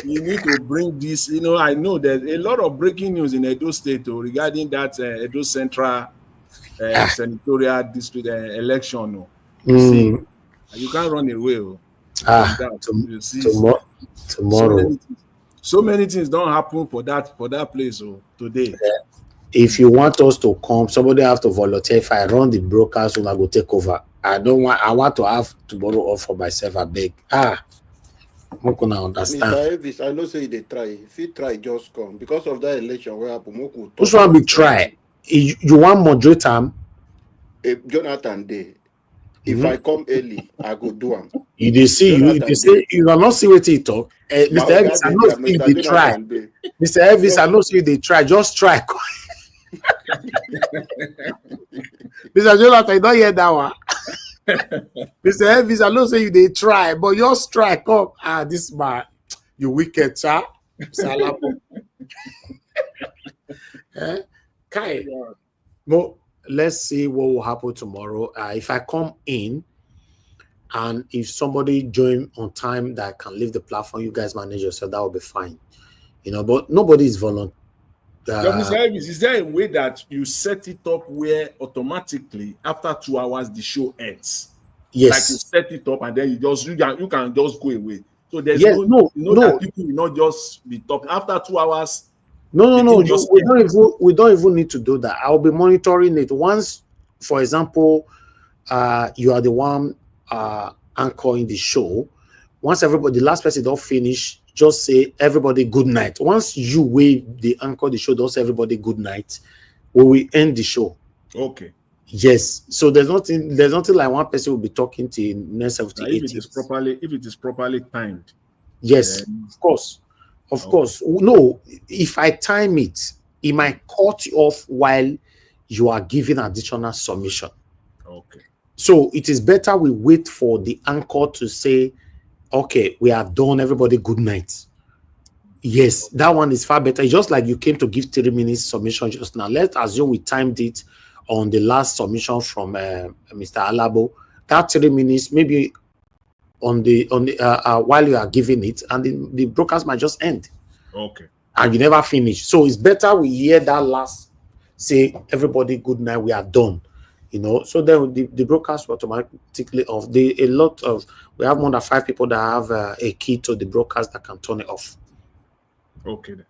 you need to bring this. You know, I know there's a lot of breaking news in Edo State regarding that Edo Central senatorial district election. See, you can't run away. You see, tomorrow. So many things don't happen for that place today. If you want us to come, somebody have to volunteer. If I run the broadcast, when I go take over. I want to have tomorrow off for myself. I beg. I'm not gonna understand. Mr. Elvis, I know say they try. If you try, just come. Because of that election, where which one we try? You want moderate time? Jonathan Day. If I come early, I go do them. You see, you are not see what he talk. Mr. Elvis, I know see they try. Mr. Elvis, I know see they try. Just try. Mr. Jonathan, you don't hear that one. Mr. Elvis, I know say you they try, but your strike up. This man, you wicked, sir. Okay. Well, let's see what will happen tomorrow. If I come in and if somebody join on time that can leave the platform, you guys manage yourself, that will be fine. You know, but nobody is volunteer. Mr. Elvis, is there a way that you set it up where automatically after 2 hours the show ends? Yes. Like you set it up and then you can just go away. So there's no. that people will not just be talking after 2 hours. No. We don't even need to do that. I'll be monitoring it. Once, for example, you are the one anchoring the show. Once everybody, the last person don't finish, just say everybody good night. Once you wave the anchor the show, don't say everybody good night. We will end the show. Okay. Yes. So there's nothing like one person will be talking to the next 78. If it is properly timed. Yes, of course. No, if I time it, it might cut you off while you are giving additional submission. Okay. So it is better we wait for the anchor to say, okay, we are done, everybody good night. Yes, that one is far better. It's just like you came to give 3 minutes submission just now. Let's assume we timed it on the last submission from Mr. Alabo. That 3 minutes, maybe on the while you are giving it, and the broadcast might just end. Okay. And you never finish. So it's better we hear that last, say everybody good night, we are done. You know, so then the broadcast automatically off. We have more than 5 people that have a key to the broadcast that can turn it off. Okay then.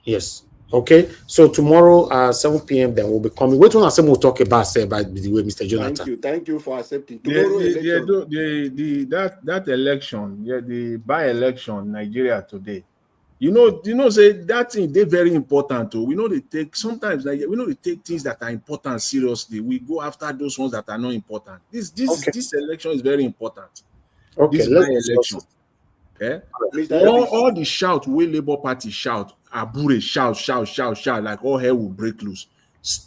Yes. Okay. So tomorrow 7 p.m. then we'll be coming. Which one we'll talk about, by the way, Mr. Jonathan? Thank you for accepting. Tomorrow that election, the by-election Nigeria today. You know, say that thing they're very important too. We know they take things that are important seriously. We go after those ones that are not important. This election is very important. Okay, this by-election. Okay. All the shout where Labour Party shout, Abure shout, like all hell will break loose.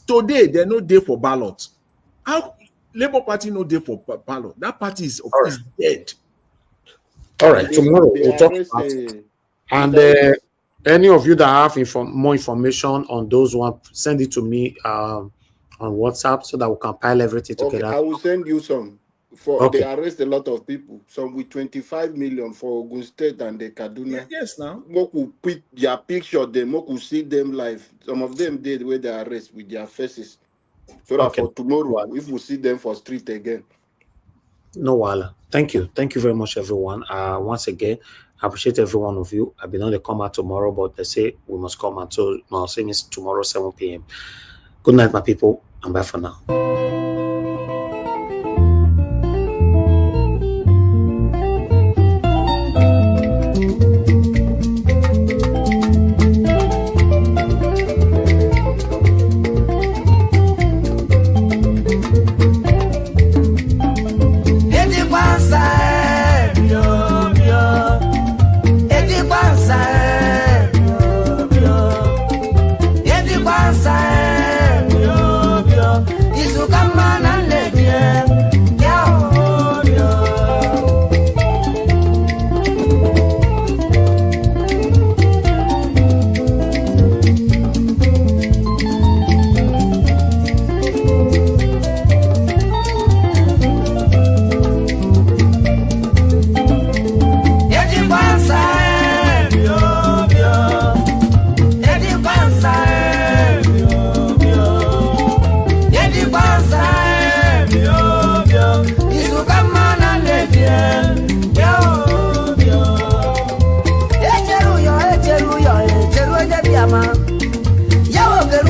Today they're not there for ballot. How Labour Party not there for ballot? That party is dead. All right, tomorrow we'll talk about it. And any of you that have more information on those ones, send it to me on WhatsApp so that we can pile everything together. I will send you some. They arrest a lot of people. Some with 25 million for Ogun State and the Kaduna. Yes, now. Moku put their picture, they Moku see them live. Some of them did where they arrest with their faces. So that for tomorrow, if we see them for street again. No wala. Thank you very much, everyone. Once again, I appreciate every one of you. I've been on the come out tomorrow, but they say we must come out. So now, same is tomorrow, 7 p.m. Good night, my people, and bye for now. Eti kwanza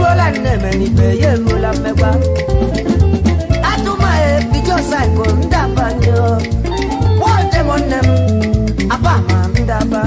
Ruola nemeni pe ye rula meba. Atuma e bijo psycho ndaba nyo. What them on them? Abama ndaba.